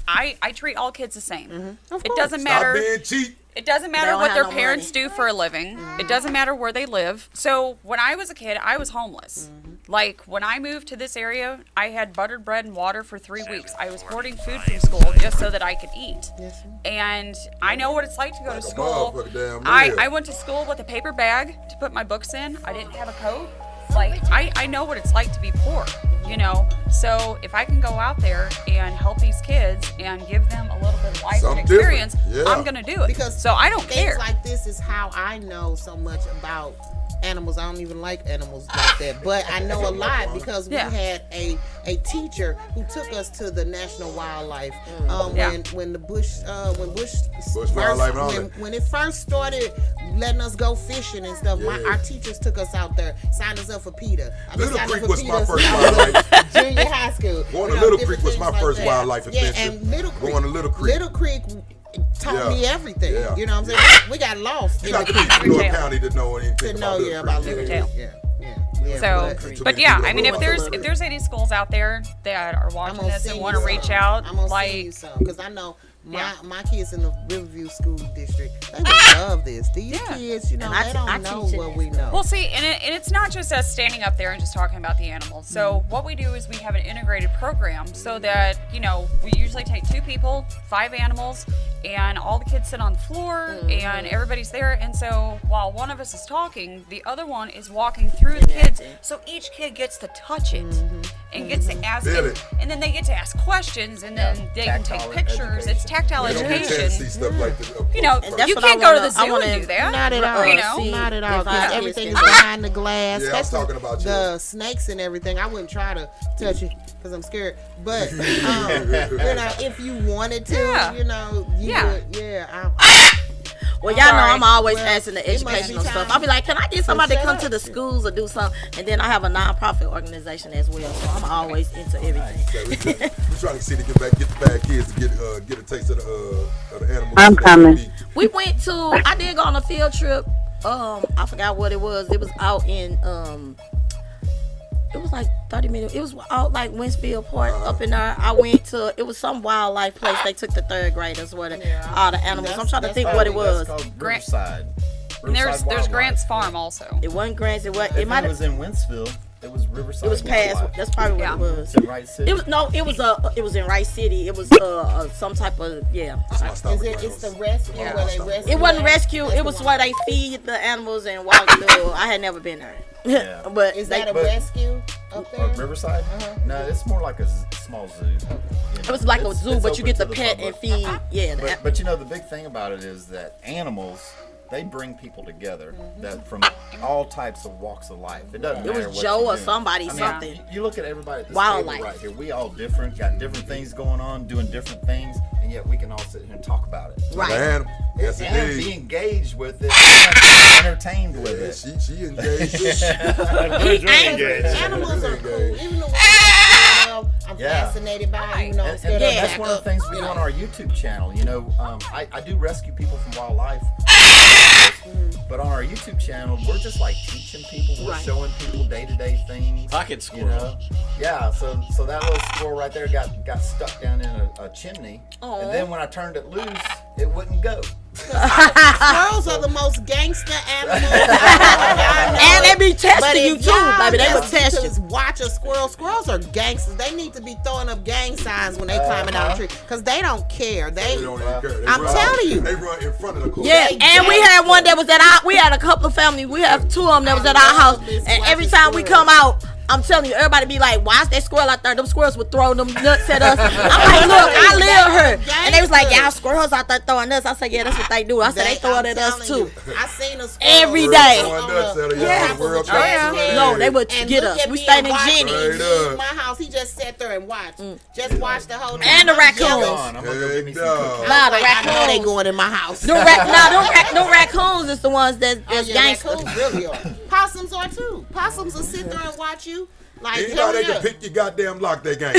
I treat all kids the same. It doesn't Stop matter. being cheap. It doesn't matter don't what have their no parents money. do for a living. It doesn't matter where they live. So when I was a kid, I was homeless. When I moved to this area, I had buttered bread and water for 3 weeks. I was hoarding food from school just so that I could eat. And I know what it's like to go to school. motherfucker, damn I real. went to school with a paper bag to put my books in. I didn't have a coat. I know what it's like to be poor, So if I can go out there and help these kids and give them a little bit of life Something and experience, different. Yeah. I'm gonna do it. Because so I don't things care. like this is how I know so much about animals. I don't even like animals like that, but I know a lot because we had a teacher who took us to the National Wildlife when the Bush Wildlife and all that. when it first started letting us go fishing and stuff. Our teachers took us out there, signed us up for PETA. Little Creek was my first wildlife. Junior high school. Going to Little Creek was my first wildlife adventure. Yeah, and Little Creek. Going to Little Creek. Little Creek taught me everything. Yeah. You know what I'm saying? We got lost. You in got the to be creek. from North County to know anything To know, about Little Creek. Creek. Yeah. Yeah. So, but yeah, I mean, if there's any schools out there that are watching this and want to reach out, I'm gonna send you some because I know my kids in the Riverview School District, they would love this. These kids, they don't know what we know. Well, see, and it's not just us standing up there and just talking about the animals. So what we do is we have an integrated program so that, we usually take 2 people, 5 animals, and all the kids sit on the floor and everybody's there. And so while one of us is talking, the other one is walking through the kids. So each kid gets to touch it and gets to ask it. And then they get to ask questions and then they can take pictures. It's tactile They don't get a chance to education. see stuff like this. You can't go to the zoo and do that. Not at all. Not at all. Because everything is behind the glass. Yeah, I was talking about the snakes and everything. I wouldn't try to touch it because I'm scared. But if you wanted to, you would. Yeah. Well, y'all know I'm always asking the it must be educational stuff. time I'll be like, can I get somebody to shut come up. to the schools or do something? And then I have a non-profit organization as well, so I'm always into everything. We're trying to see to get the bad kids to get a taste of the animals. I'm coming. We went to, I did go on a field trip. I forgot what it was. It was out in, it was like 30 minutes. It was out like Winsfield Park up in there. I went to, it was some wildlife place. They took the 3rd graders with all the animals. I'm trying to think what it was. That's called Riverside. And there's Wildlife. Grant's Farm also. It wasn't Grants. It was. If It might it was have. in Winsfield, it was Riverside. It was past. Wildlife. That's probably what it was. It's in Wright City. It was no. It was in Rice City. It was some type of It's the rescue where they rescue. It wasn't rescue. It was where they feed the animals and walk. I had never been there. Yeah. But Is that a rescue up there? Riverside? No, it's more like a small zoo. You know, it was like a zoo, it's but you open get to the pet public. and feed. Yeah. But you know, the big thing about it is that animals, they bring people together that from all types of walks of life. It doesn't It matter was what Joe you're or doing. somebody, I mean, something. You look at everybody at this Wildlife. table right here. We all different, got different things going on, doing different things, and yet we can all sit here and talk about it. Right. Man, yes, And indeed. be engaged with it, and entertained with it. She engaged. Animals are cool. Even the ones I'm scared of, I'm Yeah. fascinated by. Right. You know, I'm And scared that's of one of the things we do on our YouTube channel. You know, I do rescue people from wildlife, but on our YouTube channel, we're just like teaching people. We're Right. showing people day-to-day things. Pocket You squirrel. know, yeah. So that little squirrel right there got stuck down in a chimney, and then when I turned it loose, it wouldn't go. Squirrels are the most gangster animals. And they be But testing you if too, y'all baby. They will just test you. to watch a squirrel. Squirrels are gangsters. They need to be throwing up gang signs when they climbing down a tree, because they don't care. They don't even care. They I'm run- telling you. They run in front of the car. Yeah, and we had one that was at our. We had a couple of families. We have two of them that was at our house, and every time we come out, I'm telling you, everybody be like, "Why is that squirrel out there?" Them squirrels would throw them nuts at us. I'm like, "Look, I live here," and they was like, "Y'all squirrels out there throwing nuts." I said, "Yeah, that's what they do." I said, "They throw it at us too." I seen a squirrel Every day. on Nuts the at her, Yeah. y'all. World Oh, Cup. yeah. No, they would And get look us. at We me stayed and in watch Jenny. me Straight leave up. my house. He just sat there and watched. Just watched the whole time. And the I'm raccoons. jealous. Come on, I'm gonna go get me some Hey, cookies. I was Nah, the like, I know they raccoons. going in my house. Them raccoons is the ones that's Oh, yeah, gangster. raccoons really are. Possums are too. Possums will sit there and watch you. Like, Anybody hurry can up. pick your goddamn lock, they gang.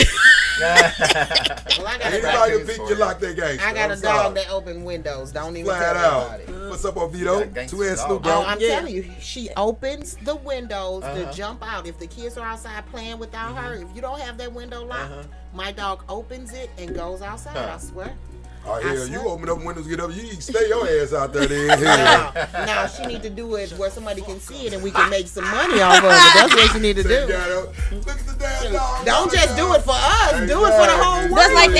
Well, I got a Anybody dog. can pick your lock, they gang. I got a I'm dog sorry. that open windows. Don't even Flat tell out. anybody. What's up, Oviedo? Yeah, gangster Two and dog. Snoop Oh, Dogg. I'm Yeah. telling you, she opens the windows to jump out. If the kids are outside playing without her, if you don't have that window locked, my dog opens it and goes outside. I swear. Oh, hell, you swear. open up windows, get up, you can stay your ass out there then. Hell. Now she need to do it where somebody can see it and we can make some money off of it. That's what she need to Say, do. look at the damn dog. Don't just do it for us. Do it for the whole world. That's like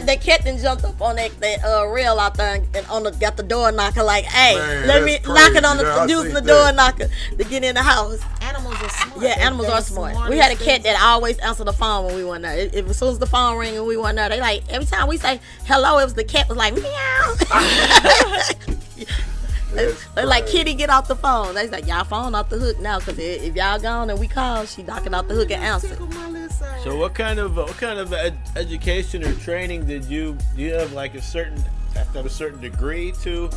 that cat that jumped up on that rail out there and on the got the door knocker like, "Hey, Man, let me that's knock it on crazy. Yeah, I using seen the that. door knocker to get in the house." Animals are smart. Yeah, animals They're are smart. the We had a smartest cat things. that always answered the phone when we went there. If as soon as the phone ring and we went there, they like every time we say hello, it was the cat was like meow. They like, "Kitty, get off the phone." They like, "Y'all phone off the hook now, cause if y'all gone and we call, she knocking off the hook and answer." Tickle my little side. So what kind of education or training do you have, like have to have a certain degree to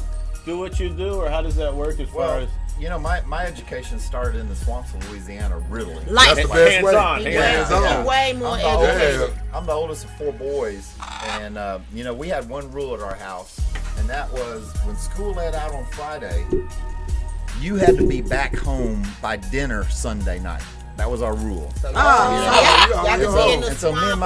do what you do, or how does that work as far Well, as you know, my education started in the swamps of Louisiana, really. Like That's the best hands way. on? He Hands way, on. he way more I'm the oldest- educated. I'm the oldest of 4 boys, and you know, we had one rule at our house, and that was when school let out on Friday, you had to be back home by dinner Sunday night. That was our rule. So, yeah. y'all can be in the And so me and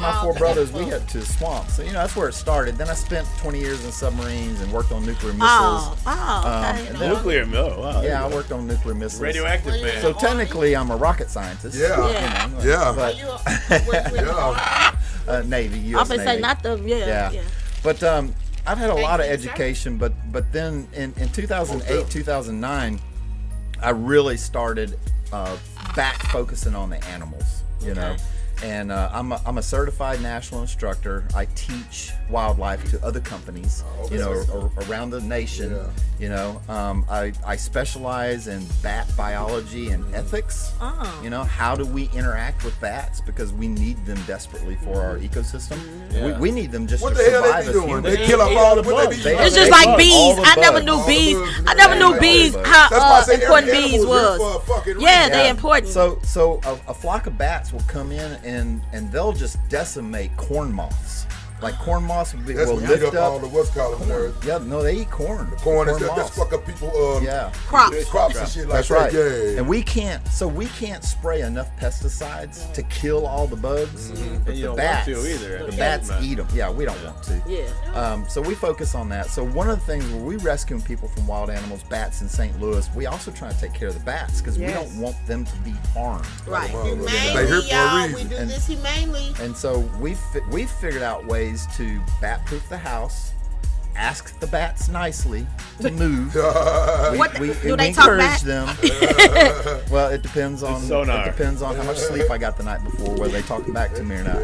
my 4 brothers, we head to the swamp. So you know, that's where it started. Then I spent 20 years in submarines and worked on nuclear missiles. Okay. and then- nuclear mill? Wow, Yeah, I worked on nuclear missiles. radioactive man. So technically, I'm a rocket scientist. Yeah. Yeah. Yeah. But You were in the Army? Navy, I'm U.S. gonna Navy. say not the yeah. But I've had a lot of Thank you, sir. education, but then in 2008, 2009, I really started back focusing on the animals, you know. And I'm a certified national instructor. I teach wildlife to other companies, you know, around the nation. Yeah. You know, I specialize in bat biology and ethics. You know, how do we interact with bats, because we need them desperately for our ecosystem. Yeah. We need them just What to the hell survive they as be doing? humans. They kill off eat all all the the what they bugs. be They- It's they just like bug bees. all the I never bugs. knew All the bees. bugs and I never knew everything. bees That's how That's why I say every important animal bees is here was. for a fucking reason. Yeah, they important. So a flock of bats will come in and they'll just decimate corn moths. Like corn moths will That's when you lift eat up all up. the what's called there. Yeah, no, they eat corn. Corn and stuff. moths. That's fuck up people. Yeah. Crops. And shit like That's that. right. Yeah. And we can't spray enough pesticides to kill all the bugs. But And you the don't bats, want to either. the bats eat them. Yeah, we don't want to. Yeah. So we focus on that. So one of the things where we rescuing people from wild animals, bats in St. Louis, we also try to take care of the bats because we Yes. don't want them to be harmed. Right. They here Humanely, for a y'all. We reason. do And- this humanely. And so we've figured out ways to bat-proof the house, ask the bats nicely to move. Do they talk encourage back? them. Well, it depends on how much sleep I got the night before, whether they talk back to me or not.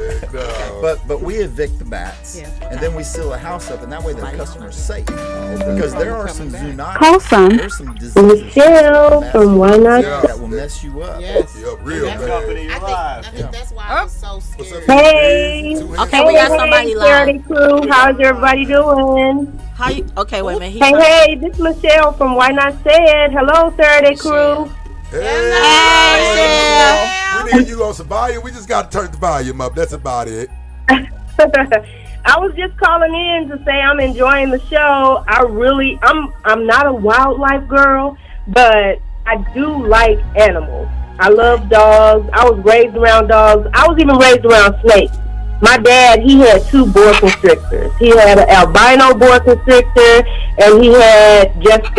But we evict the bats, and then we seal the house up, and that way the customer's safe. Because there are some zoonotic, there's some diseases Michelle from Why Not that will mess you up. Yes. Real Company I think that's why I was so scared. Hey, Okay, we got somebody live. Saturday crew. How's everybody doing? How you? Okay, wait a minute. Hey, this is Michelle from Why Not Said. Hello, Saturday crew. Hey, we need you on some volume. We just got to turn the volume up. That's about it. I was just calling in to say I'm enjoying the show. I'm not a wildlife girl, but I do like animals. I love dogs. I was raised around dogs. I was even raised around snakes. My dad, he had 2 boa constrictors. He had an albino boa constrictor, and he had just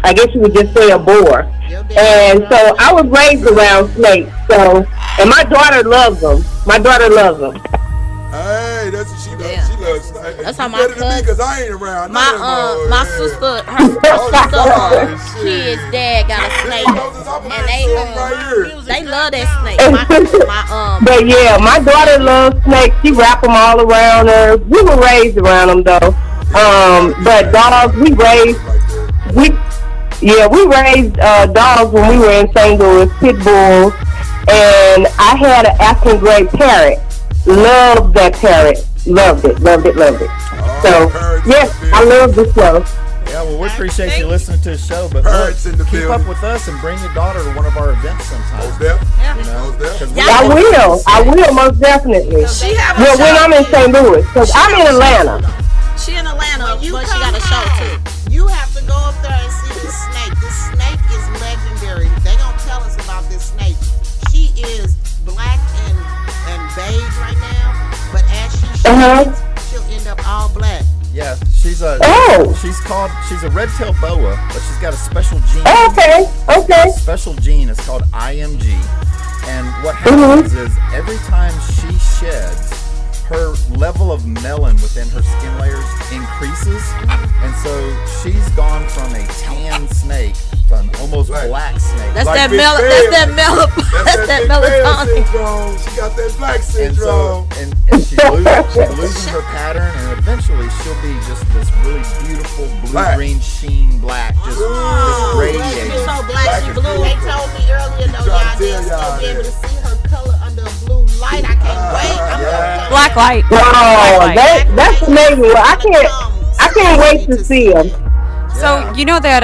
I guess you would just say a boar. And so I was raised around snakes. So, and my daughter loves them. Hey, that's what she does. She loves snakes. That's how my better than me cousin- because I ain't around. My sister, her kid's dad got a snake, and they love that snake. But yeah, my daughter loves snakes. She wrap them all around her. We were raised around them though. But dogs, we raised dogs when we were in St. Louis, pit bulls, and I had an African gray parrot. Loved that parrot. Loved it. So, yes, I love the show. Yeah, well, we appreciate you listening to the show, but look, keep up with us and bring your daughter to one of our events sometime. You know, I will most definitely. When I'm in St. Louis, because I'm in Atlanta. She in Atlanta, but she got a show too. You have to go up there and see this snake. This snake is legendary. They gonna tell us about this snake. She is black and beige right now, but as she sheds, she'll end up all black. Yeah, she's a red-tailed boa, but she's got a special gene. Okay. Special gene is called IMG, and what happens is every time she sheds, her level of melanin within her skin layers increases, and so she's gone from a tan snake to an almost black snake. That's Like that melatonin. She got that black syndrome. And she's losing her pattern, and eventually she'll be just this really beautiful blue-green sheen black, just radiating. She's so black, she blue. They told me earlier though, y'all didn't still be able to see her color under a blue light. I can't wait. Black light. Wow, that's amazing. Well, I can't wait to see them. So you know that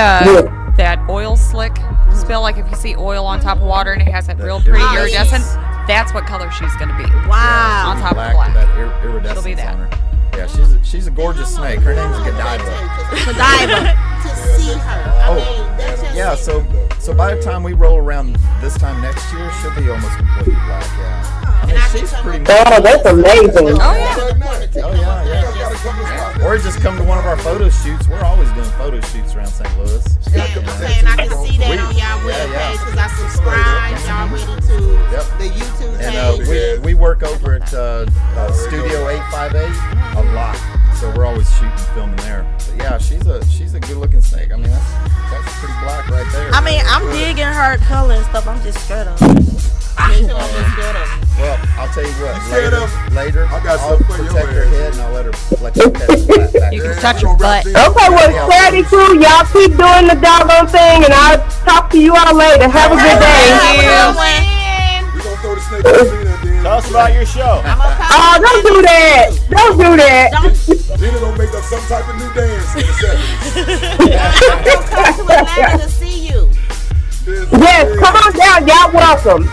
that oil slick spill, like if you see oil on top of water and it has that real pretty iridescent, that's what color she's gonna be. Wow. On top of Black black. with that iridescence She'll be that. on her. Yeah, she's a gorgeous snake. Her name's Godiva. To see her. Yeah, so by the time we roll around this time next year, she'll be almost completely black. Yeah. I mean, she's pretty much. Oh, that's amazing. Oh yeah. Or just come to one of our photo shoots. We're always doing photo shoots around St. Louis. And I can see that on y'all web page because I subscribe already to the YouTube page. And we work over at Studio 858 a lot, so we're always shooting, filming there. But yeah, she's a good-looking snake. I mean, that's pretty black right there. I mean, I'm digging her color and stuff. I'm just scared of her. Well, I'll tell you what. Later, I got I'll something for your protect her head and I'll let you pet the back. You can touch her butt. Okay, well, Saturday crew, y'all keep doing the doggone thing, and I'll talk to you all later. Have a good day. We're gonna throw the snake in the then. Tell us about your show. Oh, don't do that. Don't do that. Then they're gonna make up some type of new dance in a second. I'm gonna come to Atlanta to see you. Yes, come on down. Y'all welcome.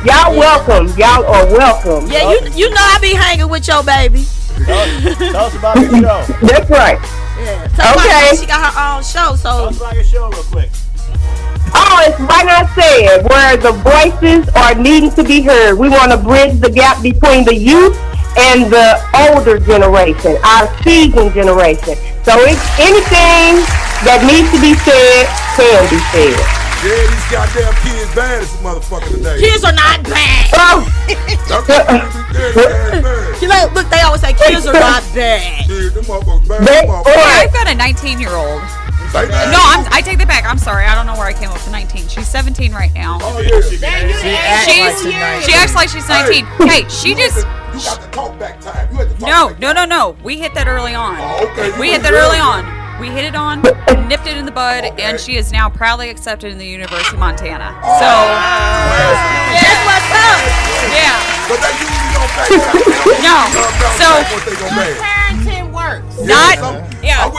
Y'all are welcome. Yeah, you know I be hanging with your baby. Tell us about your show. That's right. Yeah. Tell Okay. her she got her own show, so. Tell us about your show real quick. Oh, it's Why Not Said, where the voices are needing to be heard. We want to bridge the gap between the youth and the older generation, our seasoned generation. So it's anything that needs to be said can be said. Yeah, these goddamn kids bad as a motherfucker today. Kids are not bad. Look, they always say kids are not bad. Kids, them motherfuckers bad. Them motherfuckers. I've got a 19-year-old. No, I take that back. I'm sorry. I don't know where I came up with 19. She's 17 right now. Oh, yeah. She acts like she's 19. Hey, she just... You got the talk back time. You had to talk back time. No. We hit that early on. Oh, okay. We hit that early on. We hit it on, nipped it in the bud, and she is now proudly accepted in the University of Montana. So, That's what's up. yeah. But they usually don't back No. So, Parenting works.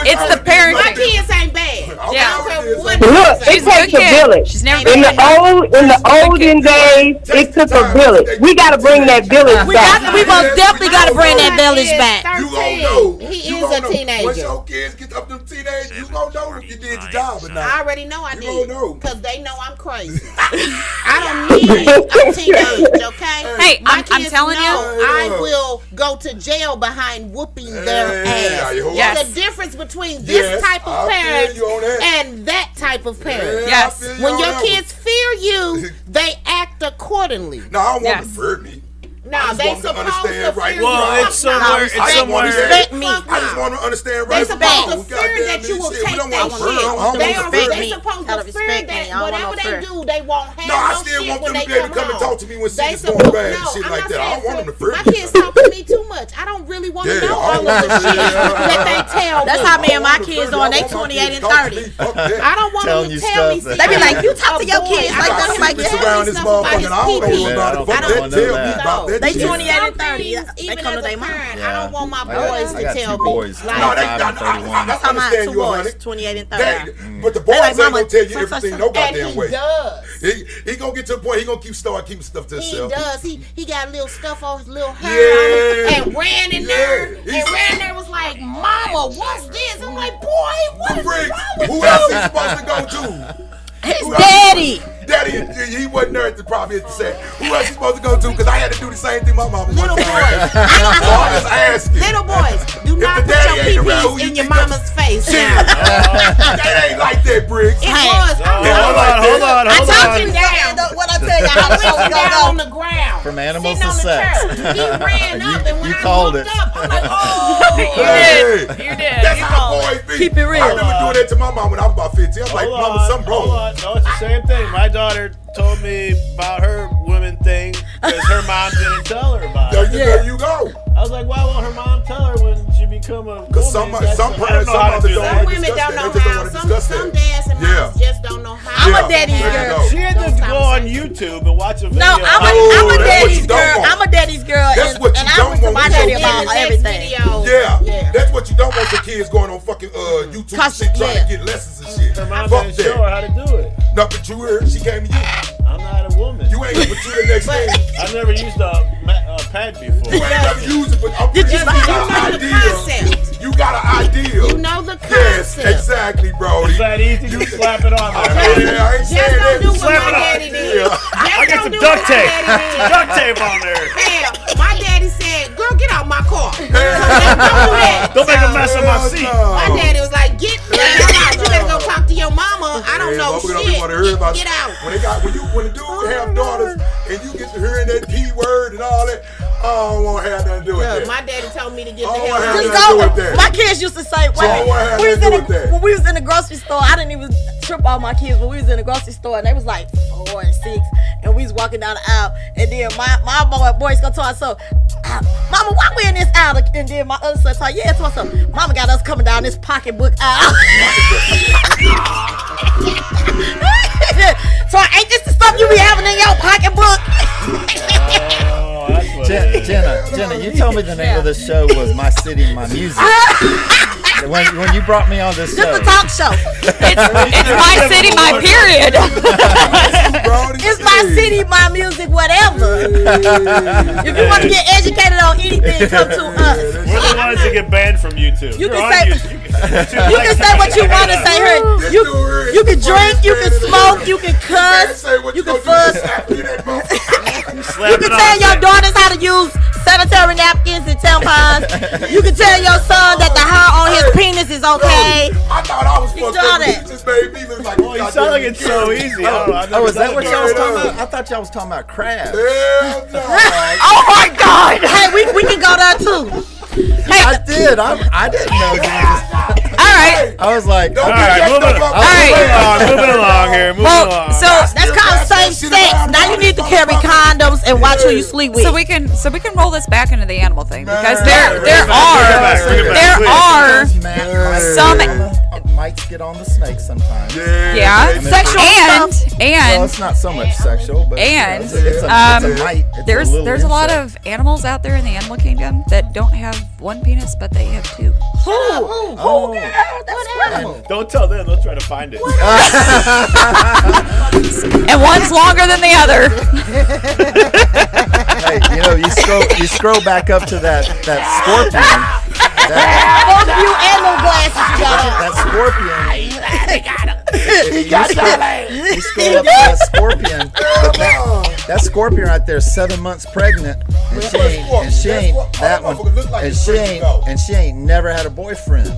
it's the parenting. My kids ain't bad. Yeah. Look, it She's a takes good a kid. village. She's never In been the olden days, it took a village. We got to bring that village back. We most definitely got to bring that village back. You gon' know. He is a teenager. Once your kids get up to teenage, you gon' know if you did your job or not. I already know I You did. gon' know. Because they know I'm crazy. I don't need a teenage, okay? Hey, My I'm kids telling you. know I will go to jail behind whooping their ass. Yes. There's a difference between this type of parent and that type of parent. Yes. When your kids fear you, they act accordingly. No, I don't want to fear me. No, I just they want them to supposed to understand right fear now. Well, it's somewhere. It's somewhere. Respect me. I just want to understand They right supposed now. to fear that you will take that shit. They supposed to fear that whatever they do, they won't have No, I no still shit want when them they to be able to come come and home. talk to me when They shit is going supposed- bad and no, shit I'm like not that. I don't saying want them to fear my me. kids talk to me too much. I don't really want to know all of the shit that they tell me. That's how me and my kids are. They 28 and 30. I don't want them to tell me. They be like, you talk to your kids like that. I'm like, It's around this motherfucker and I don't know about it. Fuck that. Tell me about that They shit. 28 and 30. They Even come to as a their mom. parent, I don't want my boys I to got tell two me. boys. Like, No, they I'm not. 31. That's how my understand two you, boys, honey. 28 and 30. But the They boys like, ain't gonna mama, tell you such, everything such, no such. goddamn and way. he does. He gonna get to the point he gonna start keeping stuff to He himself. does. He got little stuff on his little hair Yeah. and ran in there. Yeah. And ran there was like, Mama, what's this? I'm like, boy, what is Briggs, wrong with who you? else he supposed to go to? His daddy. Daddy, he wasn't there at the probably at the set. Who else he supposed to go to? Because I had to do the same thing my mama was Little doing. boys. So I'm just asking. Little boys, do not the put daddy your ain't around, who pee-pees you in your think that- mama's face Shit. now. That ain't like that, Briggs. It was. Hold on. I'm talking down. What I tell you, how the show Sitting gonna down on go. the ground. From animals sitting to on the sex. chair. He ran up, and when you I called looked it. up, I'm like, oh. You did. That's You how called it. boys be. Keep it real. I remember doing that to my mom when I was about 15. I was like, Mama, something Hold wrong. on. No, it's the same thing. My daughter told me about her women thing because her mom didn't tell her about it. There you go. I was like, why won't her mom tell her when she become a woman? Because some parents, some others don't Some want to women discuss don't that. know They just don't how. want to discuss Some that. dads and moms just don't know how. I'm Yeah. a daddy's There you girl. go. She had to go on YouTube and watch a video. No, I'm Oh, a that's what daddy's you don't girl. want. I'm a daddy's girl, That's what you and I don't went to want my with daddy your about kids. everything. Yeah, that's what you don't want your kids going on fucking YouTube and Cause- shit trying yeah. to get lessons and shit. Her mom Fuck didn't show her how to do it. No, but you heard she came to you. I'm not a woman. You ain't gonna put you the next thing. I've never used a pad before. You ain't never used it, but I'm Did you- got an You know the idea. concept. You got an idea. You know the Yes, concept. exactly, Brody. Is that easy? You slap it on there. Yeah, I ain't Just saying don't do that. what Slap my it on. daddy did. I got some duct tape. Duct tape on there. Damn, my daddy said, girl, get out my car. Don't do that. Don't make a mess of my seat. My daddy was like, get the hell out. You better go talk to your mama. I don't know motherfucker don't shit. wanna hear about Get out. When the dude have daughters and you get to hearing that P word and all that, I don't want to have nothing to do with Look, that. my daddy told me to get the Oh, hell I out. have Just to do go. with that. My kids used to say, what had we was to do in with that? when we was in the grocery store, I didn't even trip all my kids, but we was in the grocery store and they was like 4 and 6, and we was walking down the aisle, and then my boys go to us, so, Mama, why we in this aisle? And then my other son told, yeah, to us, so, Mama got us coming down this pocketbook aisle. So ain't this the stuff you be having in your pocketbook? Oh, that's what it is. Jenna, you told me the name of this show was My City, My Music. when you brought me on this Just show. a talk show. It's my city, my period. It's my city, my music, whatever. If you want to get educated on anything, come to us. We're the ones that get banned from YouTube. You You're can on say- YouTube. You can say what you want to say. Here, you can drink, you can smoke, you can cuss, you can fuss. You can tell your daughters how to use sanitary napkins and tampons. You can tell your son that the hair on his penis is okay. I thought I was He fucked done up. it. He just made me look like. Oh, you sound like it's so easy. Oh, is that what y'all was talking about? I thought y'all was talking about crabs. Hell no. Oh my God! Hey, we can go there too. Hey, I did. I didn't know. all right. I was like, Don't All get right, jacked moving up. moving along here. Moving along. So that's called safe sex. Now you need to carry condoms and watch who you sleep with. So we can roll this back into the animal thing because Man. there are some mites get on the snake sometimes. yeah Sexual and Well, it's not so much sexual, but and, it's a mite. It's there's little a lot insect. of animals out there in the animal kingdom that don't have one penis but they have two. Oh. Don't tell them. They'll try to find it. And one's longer than the other. Hey, you know, you scroll back up to that scorpion. Fuck you and no glasses you got on. That scorpion. He got it. You scroll up to that scorpion. But that scorpion right there is 7 months pregnant, and she ain't never had a boyfriend.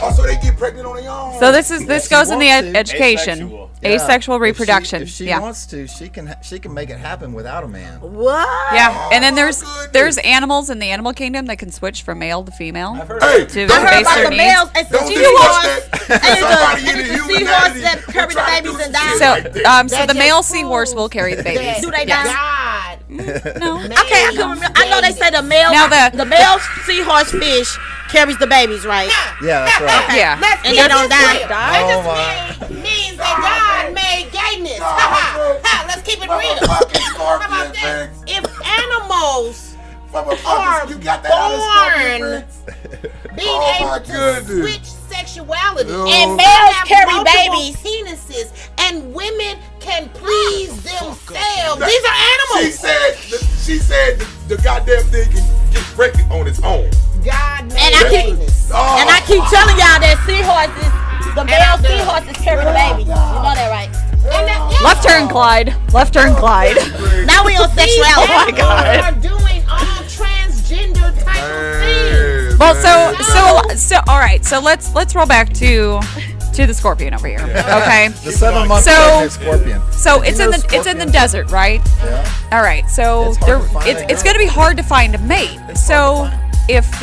Also, they get pregnant on their own. So this goes in the education. Asexual. Asexual reproduction. If she yeah. wants to, she can make it happen without a man. What? Yeah, and then goodness. there's animals in the animal kingdom that can switch from male to female Hey, to I heard base about their the needs. males. It's the Don't seahorse. discuss And that. it's the seahorse that carry the babies and die. So the male seahorse will carry the babies. Do they Yes. die? No. I can't remember. I know they say the male. Now the male seahorse fish carries the babies, right? Yeah, that's right. Yeah. And they don't die. Oh my. means that God made gayness. Let's keep it real. How about that? If animals are You got that out of Scorpion, born Prince? being Oh, my able to goodness. switch sexuality No. And they males have carry multiple babies. penises, and women can please themselves. That- These are animals. She said the goddamn thing can get pregnant on its own. God made And I keep- gayness. Oh. And I keep telling y'all that seahorses, the male seahorses carry the babies. You know that, right? And that- Left turn, Clyde. Left turn, Clyde. Now we on These sexuality. animals are doing all transgender type of things. Well, so all right. So let's roll back to the scorpion over here. Okay. The 7 month So- pregnant scorpion. So You it's know in the scorpions? desert, right? Yeah. All right. So It's hard to find a it's girl. going to be hard to find a mate. It's So hard to find. if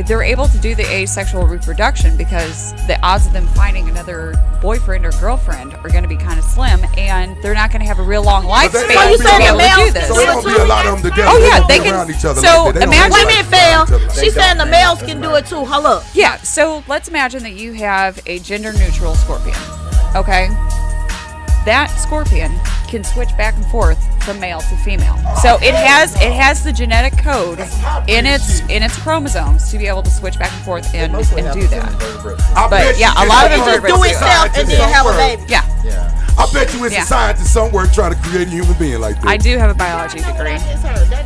they're able to do the asexual reproduction, because the odds of them finding another boyfriend or girlfriend are going to be kind of slim, and they're not going to have a real long But they- lifespan So you to saying be the able to do males- this. So it don't be a lot of them together. Oh, yeah, don't they be can- around each other so like that. They don't imagine- like Wait a minute, around Phil. each other like She's that. saying the males can do it too. Hold up. Yeah, so let's imagine that you have a gender neutral scorpion. Okay? That scorpion can switch back and forth from male to female. So it has the genetic code in its chromosomes to be able to switch back and forth and Mostly do happens in that. invertebrates. I But, bet yeah, you a lot of it's them Just do It's itself and then have a baby. Yeah, Yeah. I bet you it's Yeah. a scientist somewhere trying to create a human being like that. I do have a biology degree.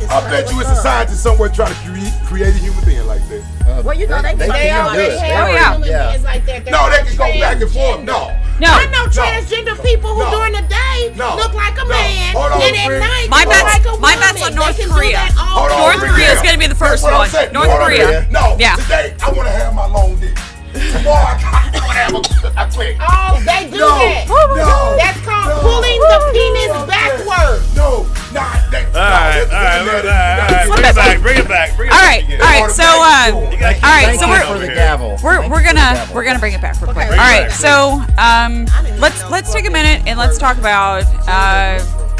I bet you it's a scientist somewhere trying to create a human being like that. Well, you know, they can They do already it. have Oh, yeah. human Yeah. beings like that. No, they can go back and forth. No. No, I know transgender people who No. during the day No. look like a No. man, Hold on, and at friend. night My look bet's- like a my woman. bet's on North They can Korea. do that all Hold on, day. North friend. Korea is gonna be the first That's what I'm one. saying. North Hold on, Korea. friend. No, Yeah. today I want to have my long dick. Tomorrow I want to have a quick. Oh, they do that. No. That's called No. pulling the penis backward. No, not that. All right. Bring it back. All right. So all right. Thank So you we're for the gavel. we're gonna bring it back real quick. All right. So let's take a minute and let's talk about.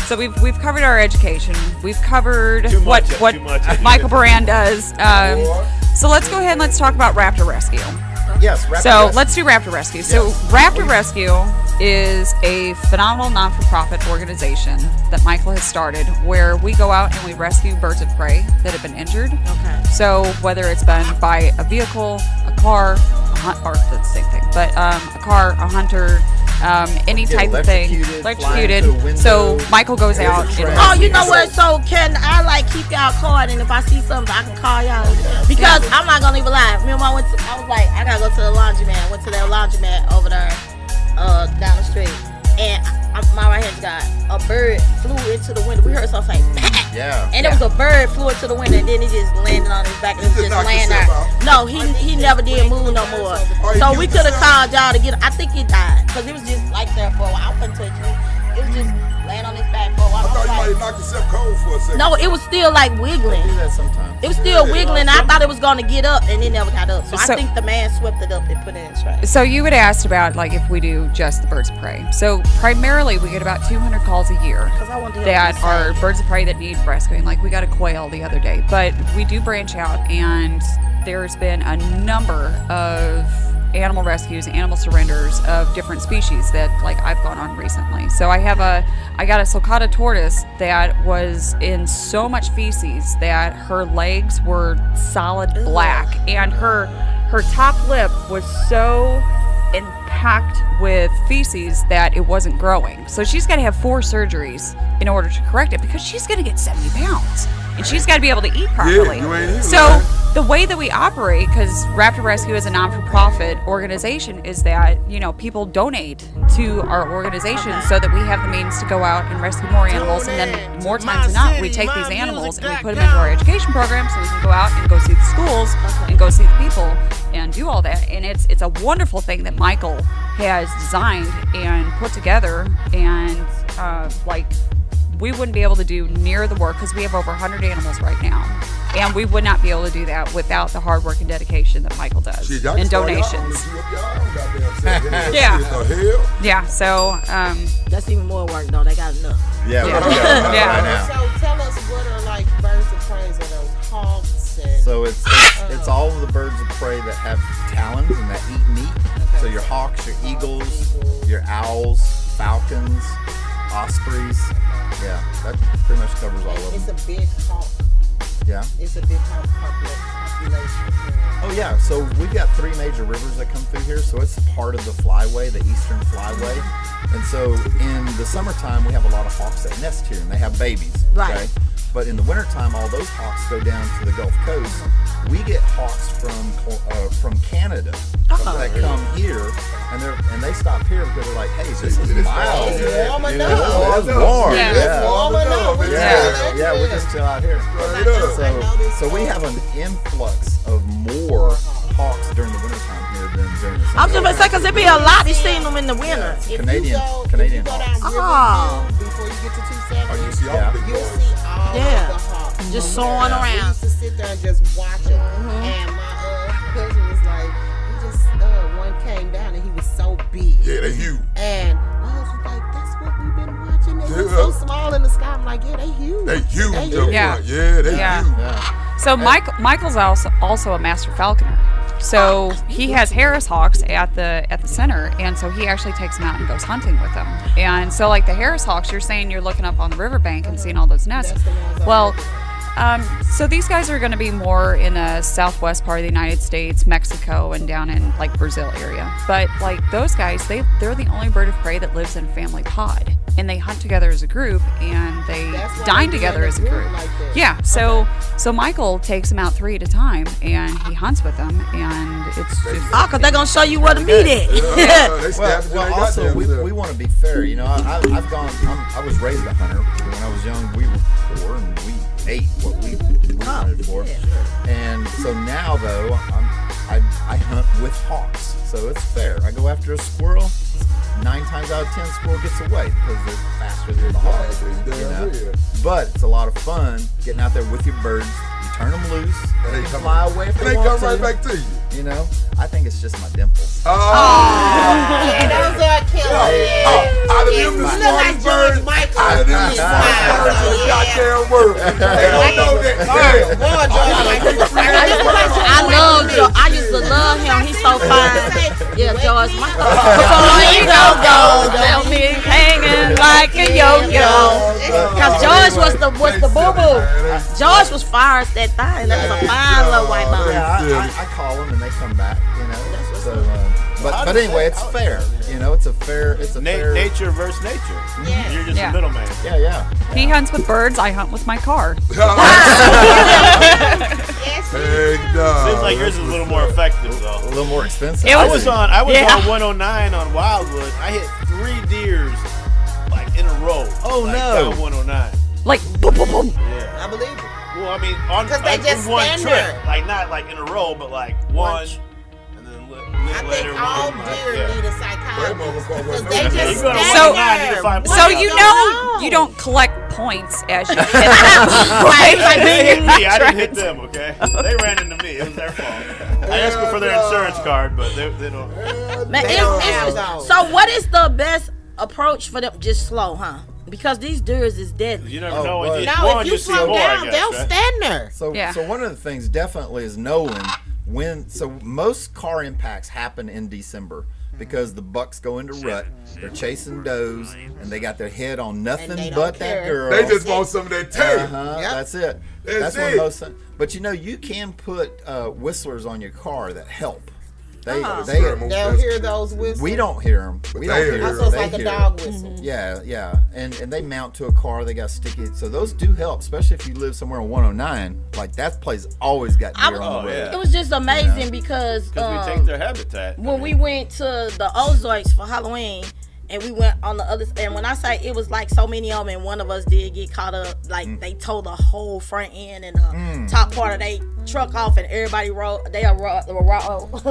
So we've covered our education. We've covered Too what much. Michael Baran does. So let's go ahead and let's talk about Raptor Rescue. Yes. Raptor So Rescue. let's do Raptor Rescue. So Raptor Rescue is a phenomenal non-for-profit organization that Michael has started, where we go out and we rescue birds of prey that have been injured. Okay. So whether it's been by a vehicle, a car, or the same thing, but a car, a hunter, any Get type of thing, electrocuted, fly into a window. So Michael goes out. And Oh, you know what? So can I like keep y'all card, and if I see something, I can call y'all? Because I'm not gonna even lie. Remember, I was like, I gotta go to the laundromat. Went to that laundromat over there, down the street, and my right hand got a bird flew into the window. We heard something like, Yeah. and it was a bird flew into the window, and then he just landed on his back and he just just knocked laying there. himself out? No, he never did move no more. So we could have called y'all to get him. I think he died because it was just like there for a while. I couldn't touch it. It was just laying on his back for a while. I thought you might have knocked yourself cold for a second. No, it was still like wiggling. Do that sometimes. It was still wiggling. I thought it was going to get up, and it never got up. So I think the man swept it up and put it in trash. So you had asked about like if we do just the birds of prey. So primarily we get about 200 calls a year that are birds of prey that need rescuing. Like we got a quail the other day, but we do branch out, and there's been a number of animal rescues, animal surrenders of different species that like I've gone on recently. So I got a sulcata tortoise that was in so much feces that her legs were solid black, and her top lip was so packed with feces that it wasn't growing. So she's got to have 4 surgeries in order to correct it because she's going to get 70 pounds. And she's got to be able to eat properly. So the way that we operate, because Raptor Rescue is a non-for-profit organization, is that, you know, people donate to our organization so that we have the means to go out and rescue more animals. And then more times than not, we take these animals and we put them into our education program so we can go out and go see the schools and go see the people and do all that. And it's a wonderful thing that Michael has designed and put together, and like we wouldn't be able to do near the work because we have over 100 animals right now, and we would not be able to do that without the hard work and dedication that Michael does and donations. Yeah. So that's even more work though. They got enough. Yeah. So tell us what are like birds of prey? Are those hawks? And, so it's all of the birds of prey that have talons and that eat meat. Okay. So your hawks, your eagles, your owls, falcons, ospreys. Yeah, that pretty much covers all of them. It's a big hawk. Yeah. It's a big hawk population. Oh yeah, so we've got 3 major rivers that come through here, so it's part of the flyway, the eastern flyway. And so in the summertime, we have a lot of hawks that nest here, and they have babies. Right. Okay? But in the wintertime, all those hawks go down to the Gulf Coast. We get hawks from Canada that come here, and they stop here because they're like, hey, this is mild. It's warm enough. It's warm. It's warm enough. Yeah, we just chill out here. So we have an influx of more hawks during the wintertime here than during the summer. I was just going to say, because there be a lot of seeing them in the winter. Canadian hawks. Before you get to 270, you'll see all the you'll see all the hawks. Just soaring around. We used to sit there and just watch them. And my cousin was like, he just, one came down and he was so big. Yeah, they huge. And I was like, that's what we've been watching. They were so small in the sky. I'm like, yeah, they huge. They huge. They huge. Yeah, they huge. Yeah. So Michael's also a master falconer. So he has Harris hawks at the center, and so he actually takes them out and goes hunting with them. And so like the Harris hawks, you're saying you're looking up on the riverbank and seeing all those nests. Well, so these guys are going to be more in the southwest part of the United States, Mexico, and down in like Brazil area. But like those guys, they're the only bird of prey that lives in a family pod, and they hunt together as a group, and they dine together as a group. Yeah. So Michael takes them out 3 at a time, and he hunts with them, and it's just because they're gonna show you where to meet it. Well, also we want to be fair. You know, I was raised a hunter. When I was young, we were poor and we ate what we hunted for. And so now though, I hunt with hawks, so it's fair. I go after a squirrel. 9 times out of 10, squirrel gets away because they're faster than the hawks. You know? But it's a lot of fun getting out there with your birds. You turn them loose, and they fly away if they want to. They come right back to you. You know, I think it's just my dimples. And those are killers. Out of them, the smartest birds. Out of them, the smartest birds in the goddamn world. They don't know that. I love George. I used to love him. He's so fine. Yeah, George. Before you go, tell me hanging like a yo-yo. Because George was the boo-boo. George was fire as that thing. That was a fine little white boy. Yeah, I call them and they come back. You know. So, but anyway, it's fair. You know, it's a fair. Nature versus nature. Yeah. You're just a middleman. Yeah. He hunts with birds. I hunt with my car. Seems like yours is a little more effective though. A little more expensive. I was on 109 on Wildwood. I hit 3 deers like in a row. Oh like, no! Down 109. Like boom, boom, boom. Yeah. I believe it. Well, I mean, on Because they just one stand trip, there. like not like in a row, but like one, I think all deer need a psychologist because they just so you don't collect points as you hit them. Right? They hit me. I didn't hit them. Okay, they ran into me. It was their fault. I asked them for their insurance card, but they don't. So what is the best approach for them? Just slow, huh? Because these deers is deadly. You never know. If you slow down, they'll stand there. So one of the things definitely is knowing when. So most car impacts happen in December because the bucks go into rut. They're chasing does, and they got their head on nothing but that girl. They just want some of that tail. That's it. That's when most. But you can put whistlers on your car that help. They'll hear those whistles. We don't hear them. We don't hear them. So it's like a dog whistle. Yeah. And they mount to a car. They got sticky. So those do help, especially if you live somewhere on 109. Like that place always got deer on the road. It was just amazing because we take their habitat. When we went to the Ozarks for Halloween, and we went on the other side, and when I say it was like so many of them, and one of us did get caught up, like they towed the whole front end and the top part of their truck off, and everybody were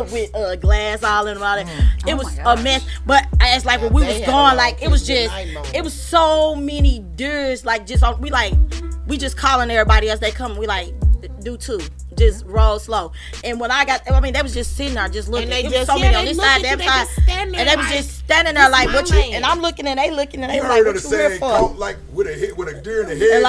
with glass all in about it. It was a mess, but it's like when we was going, like it was so many deers, like we just calling everybody as they come. We like do too. Just roll slow. And when they was just sitting there, just looking. And it was so many on this side, that side, and they was just standing there like, "What you?" And I'm looking, and they looking, and they like, "What you here for?" Like with a deer in the head.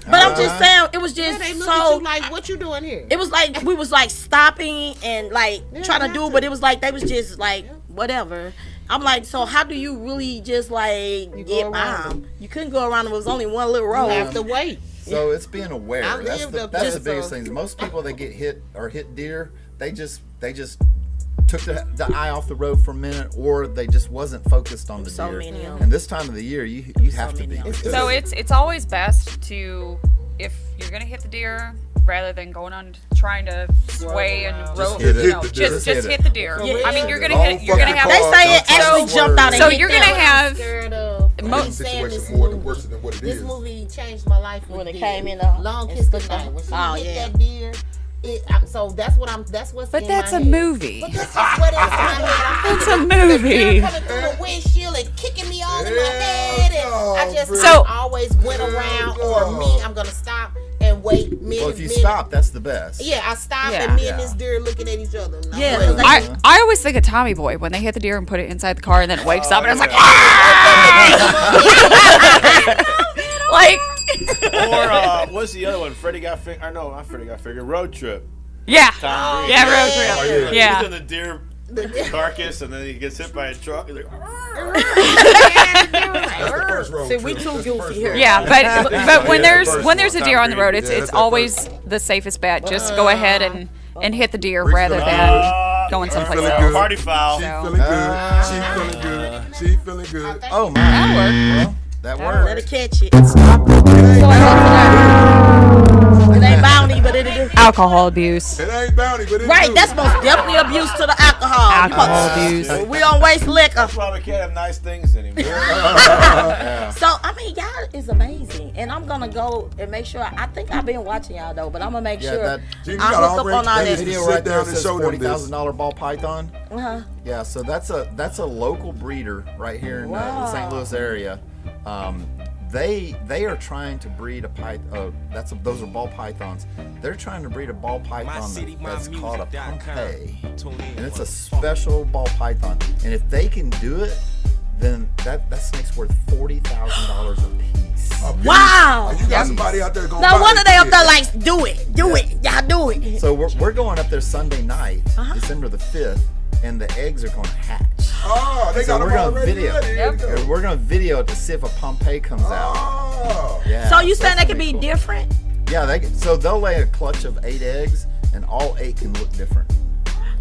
But I'm just saying, it was just so. Like, what you doing here? It was like we was like stopping and like trying to do, but it was like they was just like whatever. I'm like, so how do you really just like get by them? You couldn't go around them. It was only one little road. You have to wait. So it's being aware. That's the biggest thing. Most people that get hit or hit deer, they just took the eye off the road for a minute, or they just wasn't focused on the deer. And this time of the year, you have to be. So it's always best to, if you're gonna hit the deer, rather than going on trying to sway and rope, just hit the deer. I mean, you're gonna have. They say it actually jumped out. So you're gonna have. This movie changed my life when it came in Long Kiss Goodnight. When she hit that deer, so that's what's. But that's a movie. But that's just what it's in my head. It's a movie. Coming through the windshield and kicking me all in my head, and I always went around. Or I'm gonna stop and wait. Well, if you stop, that's the best. Yeah, I stopped and me and this deer looking at each other. I always think of Tommy Boy when they hit the deer and put it inside the car, and then it wakes up, and it's like, like. Or what's the other one? Freddie got fingered. No, not Freddie got fingered. Road Trip. Yeah. Road Trip. He's in the deer carcass, and then he gets hit by a truck. He's like, see, we too guilty here. Yeah, but when there's a deer on the road, it's always the safest bet. Just go ahead and hit the deer rather than going someplace else. Party foul. She's feeling good. She's feeling good. Oh my. That worked. That worked. Let her catch it. It ain't bounty, but it is alcohol abuse. It ain't bounty, but it right. That's most definitely abuse to the alcohol. Alcohol abuse. We don't waste liquor. That's why we can't have nice things anymore. So I mean, y'all is amazing, and I'm gonna go and make sure. I think I've been watching y'all though, but I'm gonna make sure I hook up on all that. Video right there says $40,000 ball python. Yeah, so that's a local breeder right here in the St. Louis area. They are trying to breed a python. Those are ball pythons. They're trying to breed a ball python that's called a Pompeii, and it's a special ball python. And if they can do it, then that snake's worth $40,000 a piece. Wow! You got somebody out there going. No wonder they up there like, do it, y'all do it. So we're going up there Sunday night, December the 5th. And the eggs are going to hatch. Oh, they got them already ready. We're going to video it to see if a Pompeii comes out. Yeah. So you saying they could be different? Yeah, so they'll lay a clutch of 8 eggs, and all 8 can look different.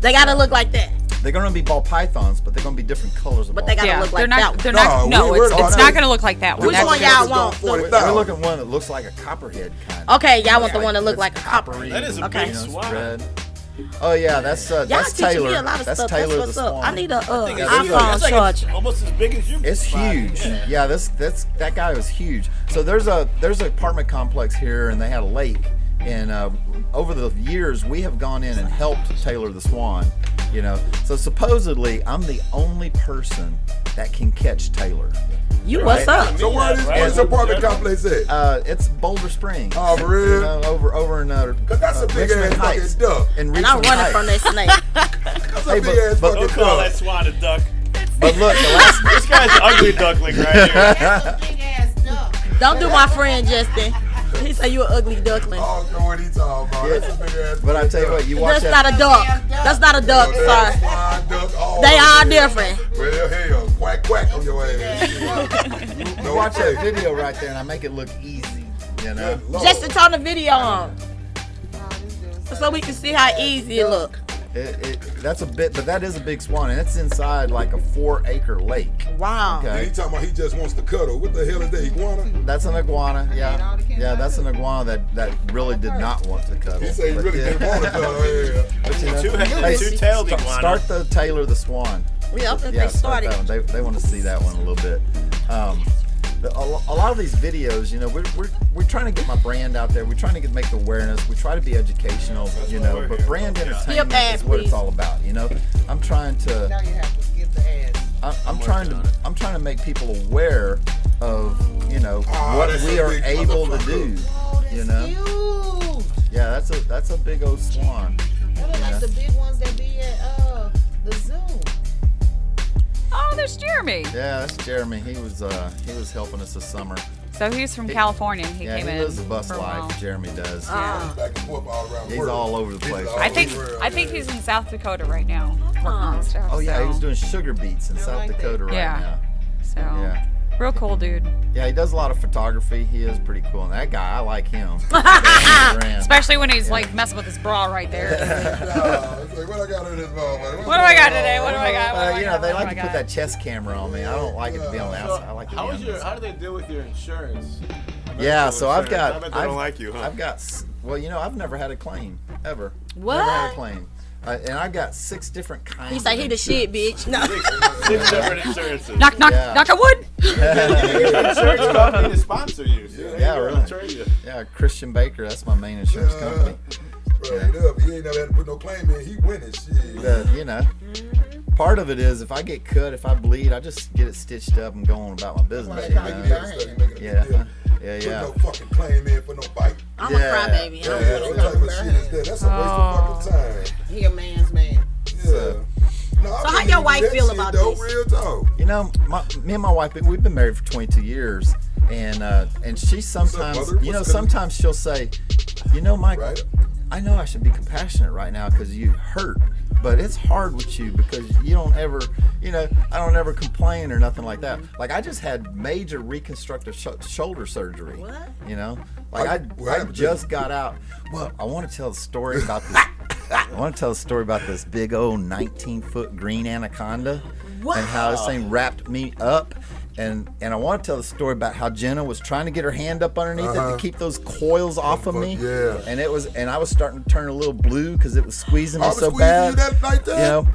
They got to look like that. They're going to be ball pythons, but they're going to be different colors of But they got to look like that. They're not. No, it's not going to look like that one. Which one y'all want? We're looking one that looks like a copperhead kind. Okay, y'all want the one that look like a copperhead. That is a big swat. Oh yeah, that's Taylor. Me a lot of That's stuff. Taylor That's the Swan. I need a iPhone charge. Almost as big as you. It's huge. Yeah, that guy was huge. So there's an apartment complex here, and they had a lake. And over the years, we have gone in and helped Taylor the Swan. You know, so supposedly I'm the only person that can catch Taylor. You what's up? So where is this apartment complex at? It's Boulder Springs. Oh, for real? You know, over in Cause that's a big ass fucking duck. And I'm running from that snake. That's a big ass fucking Don't call that swan a duck. But look, this guy's an ugly duckling right here. That's a big ass duck. Don't do my friend Justin. He said you an ugly duckling. Oh, know what he's talking about. Yeah. That's a big ass. but I tell you what, you watch That's not a duck. That's not a duck, sir. They are different. Well, hell, quack quack on your ass. You watch that video right there, and I make it look easy. You know. Justin, turn the video on so we can see how easy it look. That's a bit, but that is a big swan, and it's inside like a 4-acre lake. Wow. Okay. He talking about he just wants to cuddle. What the hell is that, iguana? That's an iguana, yeah. Yeah, that's an iguana that really did not want to cuddle. He said he really didn't want to cuddle. Yeah. But you know, Two-tailed iguana. Start the Taylor the Swan. Yeah, I think Yeah, they start started. that one. They want to see that one a little bit. A lot of these videos, you know, we're trying to get my brand out there. We're trying to make awareness. We try to be educational, you know, but brand entertainment is what it's all about. You know, I'm trying to. Now you have to skip the ads. I'm trying to make people aware of, you know, what we are able to do. You know. Huge. Yeah, that's a big old swan. That look like the big ones that be at the zoo. Oh, there's Jeremy. Yeah, that's Jeremy. He was helping us this summer. So he's from California. He Yeah, came he in lives the bus for a while. life. Jeremy does. Ah. Back and forth all around the He's world. all over the place. I think he's in South Dakota right now working on stuff. Oh yeah, so. he was doing sugar beets in South Dakota right Yeah. now. So Yeah. real cool dude. Yeah, he does a lot of photography. He is pretty cool. And that guy, I like him. Especially when he's like messing with his bra right there. It's like, what I got in this motherfucker? What do I got today? What do I got? What do I You know, got? they What do like I to put got? that chest camera on me. I don't like it to be on the outside. I like to be on the How do they deal with your insurance? Yeah, so I've got. I bet they don't like you, huh? I've got. Well, you know, I've never had a claim ever. What? Never had a claim. And I've got 6 different kinds. He said he the shit, bitch. No. 6 different insurances. Knock, knock, Yeah. knock a wood. Insurance company to sponsor you. Yeah, really. Trade you. Yeah, Christian Baker. That's my main insurance company. Straight up. He ain't never had to put no claim in. He winning shit. You know, part of it is if I get cut, if I bleed, I just get it stitched up and go on about my business. You know? Yeah. Yeah. Put no fucking claim in for no bite. I'm a crybaby. Yeah, what type of shit is that? That's a waste of fucking time. He a man's man. Yeah. No, So how your wife feel about this? Real talk. You know, me and my wife, we've been married for 22 years, and she sometimes, mother? you know, What's sometimes she'll say, you know, Mike, Right. I know I should be compassionate right now because you hurt, but it's hard with you because you don't ever, you know, I don't ever complain or nothing like that. Like I just had major reconstructive shoulder surgery. What? You know, like What I happened to just got out. Well, I want to tell the story about this. I want to tell a story about this big old 19-foot green anaconda and how this thing wrapped me up. And I want to tell the story about how Jenna was trying to get her hand up underneath it to keep those coils off of me. Yeah. And I was starting to turn a little blue because it was squeezing me I was so squeezing bad. you that like that? You know.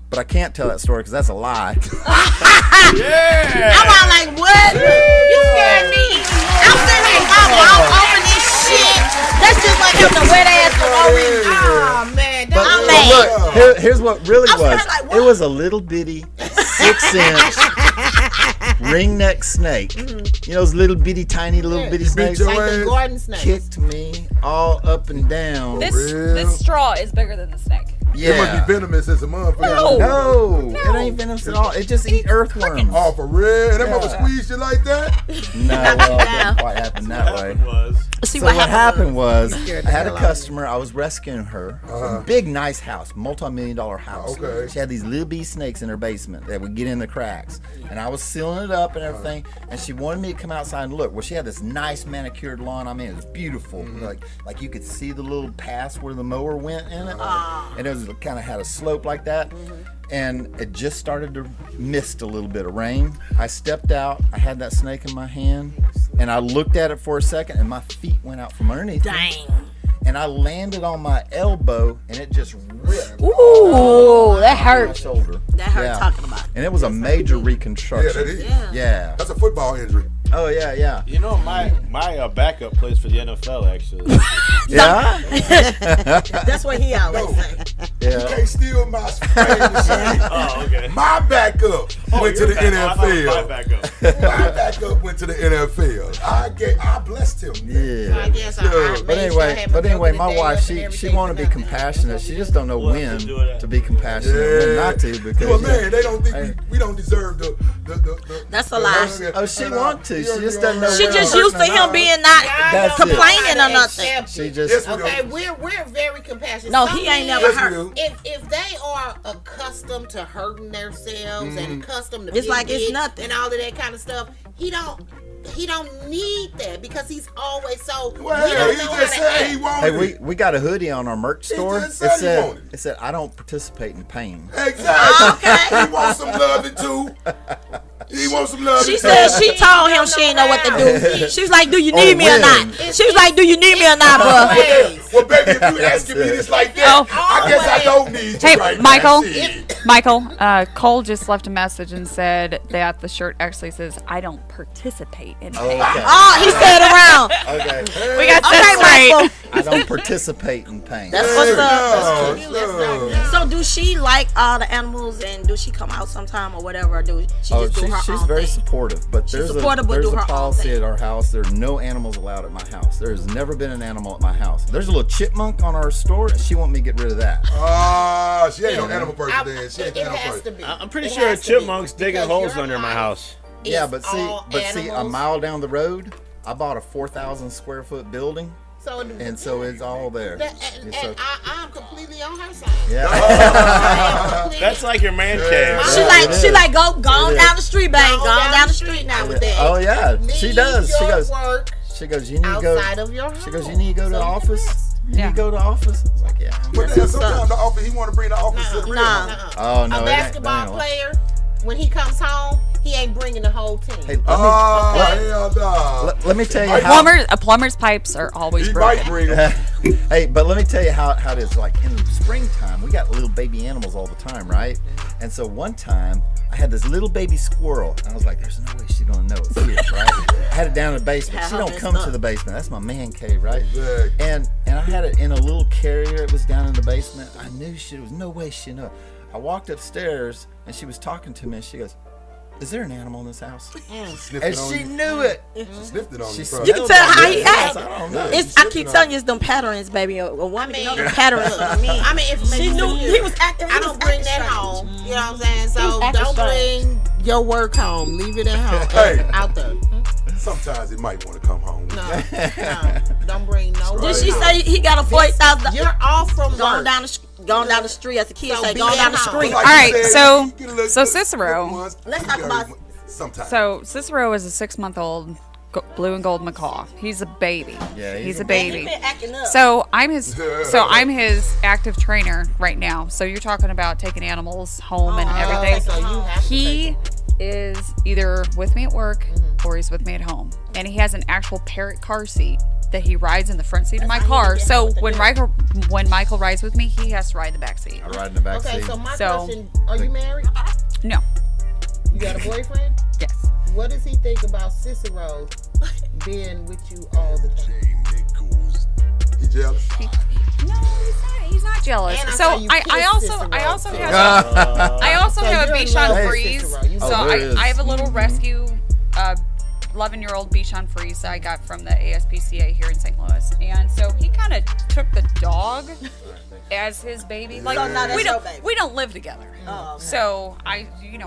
But I can't tell that story because that's a lie. Yeah. I'm all like, what? You scared me. I'm sitting here all over this shit. That's just like having a wet ass for no reason. Oh man, But, I'm but mad. look, here's what really I'm was. like, what? It was a little bitty 6-inch ring neck snake. You know those little bitty, tiny little bitty snakes? like the garden snakes. Kicked me all up and down. This straw is bigger than the snake. It must Yeah. be venomous as a motherfucker. No, it ain't venomous at all. It just eat earthworms. Oh, for real? And that Yeah. mother squeezed you like that? No, well, it didn't quite happen that way. See So what what happened was, scared I the had hell a out of me. customer. I was rescuing her. A big, nice house, multi-million-dollar house. Okay. She had these little bee snakes in her basement that would get in the cracks, and I was sealing it up and everything. And she wanted me to come outside and look. Well, she had this nice manicured lawn. I mean, it was beautiful. Like you could see the little path where the mower went in it, and it was kind of had a slope like that. And it just started to mist a little bit of rain. I stepped out. I had that snake in my hand, and I looked at it for a second, and my feet went out from underneath. Dang. And I landed on my elbow, and it just ripped Ooh, that my hurt. shoulder. That hurt Yeah. talking about. And it was a major Yeah, reconstruction. that is. Yeah. That's a football injury. Oh yeah, yeah. You know, my backup plays for the NFL, actually. Yeah. That's what he always say. You can't steal my spraying machine. Oh, okay. My backup went to the NFL. My backup went to the NFL. I blessed him. Yeah. I guess But anyway, my wife, she want to be compassionate. She just don't know when to be compassionate, when not to, because well, man, they don't think we don't deserve the That's a lie. Oh, she want to. She just doesn't know. She when just to used to him being not That's complaining or nothing. She just Okay, we're very compassionate. No, Some he ain't men, never hurt. If they are accustomed to hurting themselves and accustomed to It's like it's getting nothing. and all of that kind of stuff, he don't need that because he's always so. Well, we don't he know just how said to he act. wanted Hey, it. we got a hoodie on our merch store. just said he wanted it. It said I don't participate in pain. Exactly. Okay. He wants some loving too. He wants some loving She too. said she told him she didn't know what to do. She was like, "Do you need me or not?" She was like, "Do you need me or not, bro?" Well, baby, if you asking me this like that, I guess I don't need you Hey, right Michael. now. Shit. Michael, Cole just left a message and said that the shirt actually says, "I don't participate in pain." Okay. Oh, he said it wrong. Okay. We got Okay, that right. Michael. I don't participate in pain. That's what's up. No. So, do she like all the animals, and do she come out sometime or whatever? Or do she just do her she's own very thing? supportive, but She's there's supportive, but there's do a her own policy thing. at our house. There are no animals allowed at my house. There's never been an animal at my house. There's a little chipmunk on our store, and she want me to get rid of that. She ain't no animal person then. She ain't the It animal has person. to be. I'm pretty It sure has to be, chipmunks digging because holes your under my house. Yeah, is but all see, a animals. mile down the road, I bought a 4,000 square foot building, So and so it's all there. and So- I'm completely on her side. yeah. I am completely- That's like your man cave. She like go on It down the street, bang, Go go down the street now with that. Oh yeah, she Leave does. She your goes. work She goes. You need to go. outside of your home. She goes. You need to go to the So you can office. rest. You need to go to the office. It's like yeah. But then sometimes the office, he want to bring the office to the real Nah. home. Oh no, A it ain't- basketball it ain't player, when he comes home, he ain't bringing the whole team. Hey, Hell no. let me tell you how. A plumber's pipes are always He might broken. bring him. Hey, but let me tell you how it is. Like in the springtime, we got little baby animals all the time, right? And so one time, I had this little baby squirrel, and I was like, "There's no way she's gonna know it's here, right?" I had it down in the basement. She don't come to the basement. That's my man cave, right? Exactly. And I had it in a little carrier. It was down in the basement. I knew there was no way she'd know. I walked upstairs, and she was talking to me, and she goes, "Is there an animal in this house?" Sniffed And it on she you. knew it. She sniffed it on you. She probably. You can tell how he Yes, act. I don't know. I keep telling you, it's them patterns, baby. A woman, you know the patterns of me. I mean, if She knew he was acting. I don't bring that home. You know what I'm saying? So acting don't bring your work home. Leave it at home. Hey. Out there. Sometimes it might want to come home. No. Don't bring no Did work she home. say he got a $40,000? You're off from Going work. down the street, as the kids So say, be going at down the home. street. Like All you right, said, so- you get a little- so Cicero. Let's talk about- sometimes. So Cicero is a 6-month-old blue and gold macaw. He's a baby. Yeah, he's a He baby. been acting up. So I'm his active trainer right now. So you're talking about taking animals home and everything. So you have to He is either with me at work or he's with me at home, and he has an actual parrot car seat that he rides in the front seat of my car. So when Michael rides with me, he has to ride in the back seat. I ride in the back Okay, seat. so my So- question, are you married? No. You got a boyfriend? Yes. What does he think about Cicero being with you all the time? He jealous? No, he's not jealous. And I So saw you I kiss also Cicero, have too. I also So have a you're in Bichon love with Frise. Cicero. You So love there is. I have a little rescue 11-year-old Bichon Frise that I got from the ASPCA here in St. Louis. And so he kind of took the dog as his baby. Like So now that's we your don't baby. we don't live together. Oh, okay. So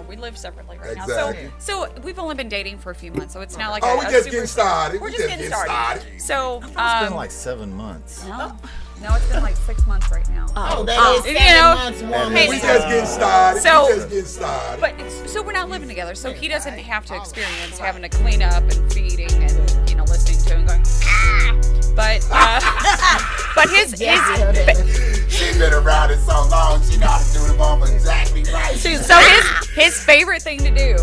we live separately right Exactly. now. So we've only been dating for a few months. So it's not like Oh, a we just super- getting started. We're We just getting started. So It's been like 7 months. no, it's been like 6 months right now. Oh, that is you 7 know, months, Hey, woman. We just getting started. So- we just getting started. But so we're not living together, so he doesn't have to experience having to clean up and feeding and listening to him going ah. But his She's been around it so long, she know how to do the mama exactly right. so his favorite thing to do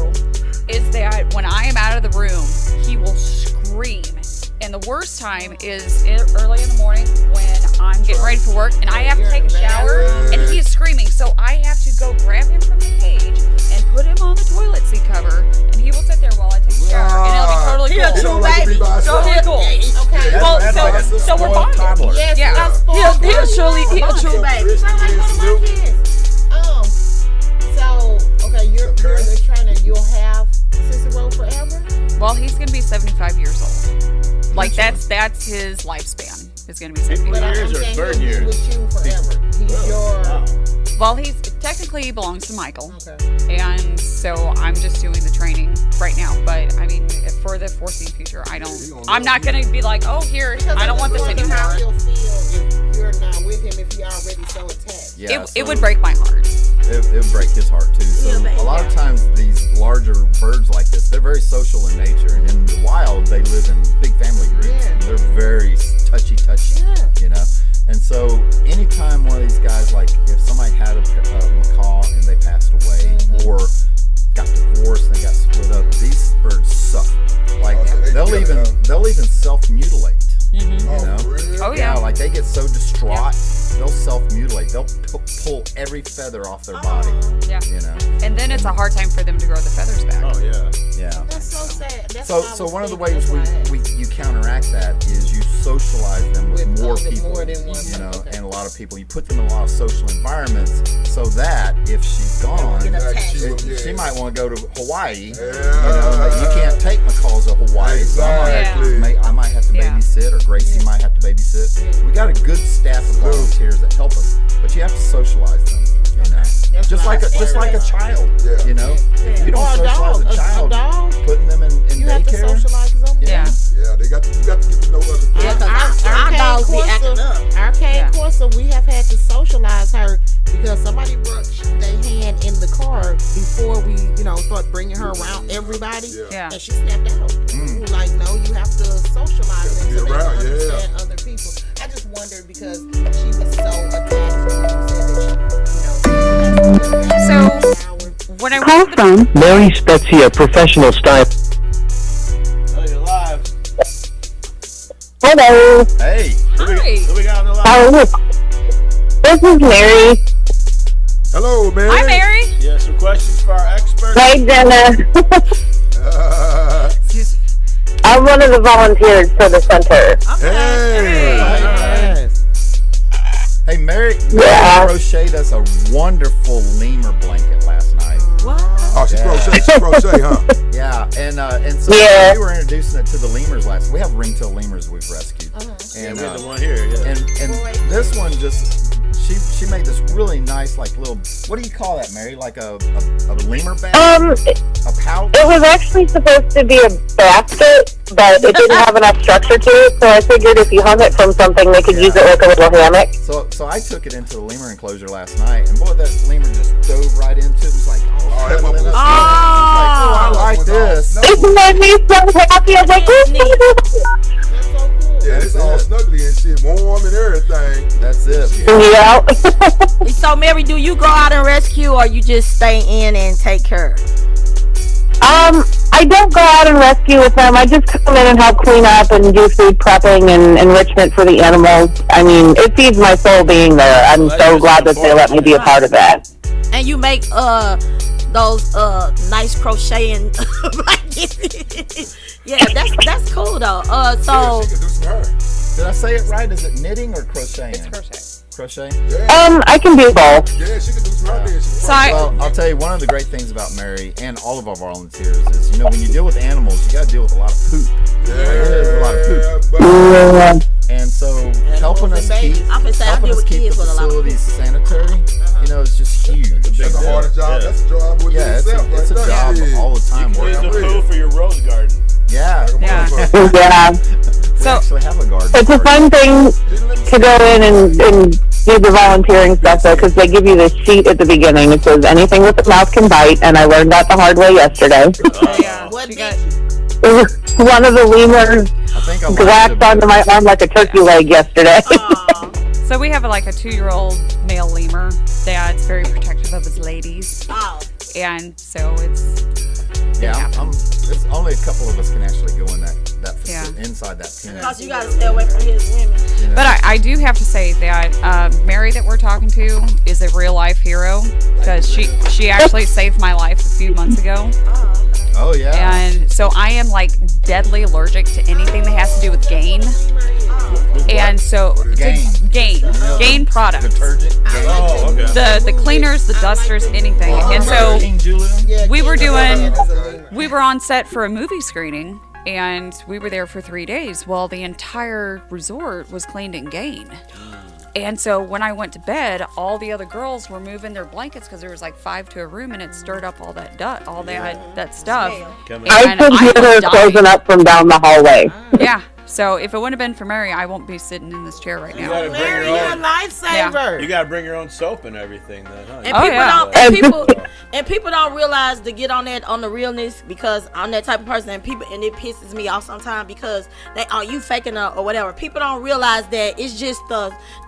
is that when I am out of the room, he will scream. And the worst time is early in the morning when I'm getting ready for work and I have to take a shower and he is screaming. So I have to go grab him from the cage and put him on the toilet seat cover, and he will sit there while I take a shower, and it'll be totally He cool. don't like to be by himself. Totally cool. Okay. Well, So we're bonded. Toddler. Yes, Yeah. He'll a true baby. Sound like one of my kids. So okay, you're the trainer. You'll have Cicero forever. Well, he's gonna be 75 years old. Like that's his lifespan. Is gonna be 75 But I'm years or saying bird he'll be years? with you forever. He's your. Well, he belongs to Michael. Okay. And so I'm just doing the training right now. But I mean, for the foreseen future, I'm not gonna be like, oh, here, I don't want this anymore. How he'll feel if you're not with him, if you're already so attached. Yeah, It would break my heart. It would break his heart too. So a lot of times these larger birds like this, they're very social in nature, and in the wild they live in big family groups. Yeah. And they're very touchy, you know. And so anytime one of these guys, like if somebody had a macaw and they passed away, or got divorced and they got split up, these birds suffer. Like they'll even self-mutilate. You know? Oh yeah. Like they get so distraught, they'll self-mutilate. They'll pull every feather off their body. Yeah. You know. And then it's a hard time for them to grow the feathers back. Oh yeah. Yeah. That's so sad. That's So one of the ways you counteract that is you socialize them with more people. More than one. You know, and a lot of people. You put them in a lot of social environments so that if she's gone, she might want to go to Hawaii. Yeah. You know, but you can't take macaws to Hawaii. So I might have to babysit, or Gracie might have to babysit. We got a good staff of volunteers that help us, but you have to socialize them. You know, just like a child. Yeah. You know, if you don't socialize a child, putting them in You have to daycare. socialize them. Yeah. Yeah, you got to get to know other people. Our dogs be acting up. Our cane Corsa, we have had to socialize her because somebody rushed their hand in the car before we, start bringing her around everybody. Yeah. And she snapped out. We were like, no, you have to socialize them so they can understand other people. I just wondered because she was so attached. So when I Call from Mary Spezia, professional style. Oh, you're live. Hello. Hey. Who we got on the line? How are you? This is Mary. Hello, Mary. Hi, Mary. Yeah, some questions for our expert. Hey, Jenna. I'm one of the volunteers for the center. Hey, Mary crocheted us a wonderful lemur blanket last night. What? Oh, she crochet, huh? Yeah, and so we were introducing it to the lemurs last night. We have ringtail lemurs we've rescued. And we have the one here, and this one she made this really nice, like, little, what do you call that, Mary? Like a lemur bag? A pouch? It was actually supposed to be a basket, but it didn't have enough structure to it, so I figured if you hung it from something, they could use it like a little hammock. So I took it into the lemur enclosure last night, and boy, that lemur just dove right into it. It was like, I like this. It made me so happy. I was like, Yeah, it's all snuggly and shit, warm and everything. That's it. Yeah. So, Mary, do you go out and rescue, or you just stay in and take care? I don't go out and rescue with them. I just come in and help clean up and do food prepping and enrichment for the animals. I mean, it feeds my soul being there. I'm so glad that they let me be a part of that. And you make those nice crocheting blankets. Yeah, that's cool though. So she can do some hair. Did I say it right? Is it knitting or crocheting? It's crochet. Crochet? Yeah. I can do both. Yeah, she can do some hair. Well, I'll tell you, one of the great things about Mary and all of our volunteers is, when you deal with animals, you got to deal with a lot of poop. There's a lot of poop. And so helping us keep the facilities sanitary, it's just huge. That's a hard job. That's a job with yourself. It's a job all the time. You can use the poo for your rose garden. Yeah. Yeah. We actually have a garden. It's a fun thing to go in and do the volunteering stuff, though, because they give you this sheet at the beginning. It says anything with a mouth can bite, and I learned that the hard way yesterday. One of the lemurs whacked onto my arm like a turkey leg yesterday. So we have a 2-year-old male lemur that's very protective of his ladies. And so it's it's only a couple of us can actually go in that inside that pen. Because you got to stay away from his women. Yeah. But I do have to say that Mary that we're talking to is a real life hero, because she actually saved my life a few months ago. Oh yeah. And so I am deadly allergic to anything that has to do with game. And so Gain products. Detergent. Oh, okay. The cleaners, the dusters, anything. And so we were on set for a movie screening, and we were there for 3 days. Well, the entire resort was cleaned in Gain. And so when I went to bed, all the other girls were moving their blankets because there was like 5 to a room, and it stirred up all that that stuff. I could hear her closing up from down the hallway. Yeah. So if it wouldn't have been for Mary, I won't be sitting in this chair right now. Mary, you're a lifesaver. You gotta bring your own soap and everything, then, huh? And people don't realize to get on the realness, because I'm that type of person, and it pisses me off sometimes because you faking or whatever. People don't realize that it's just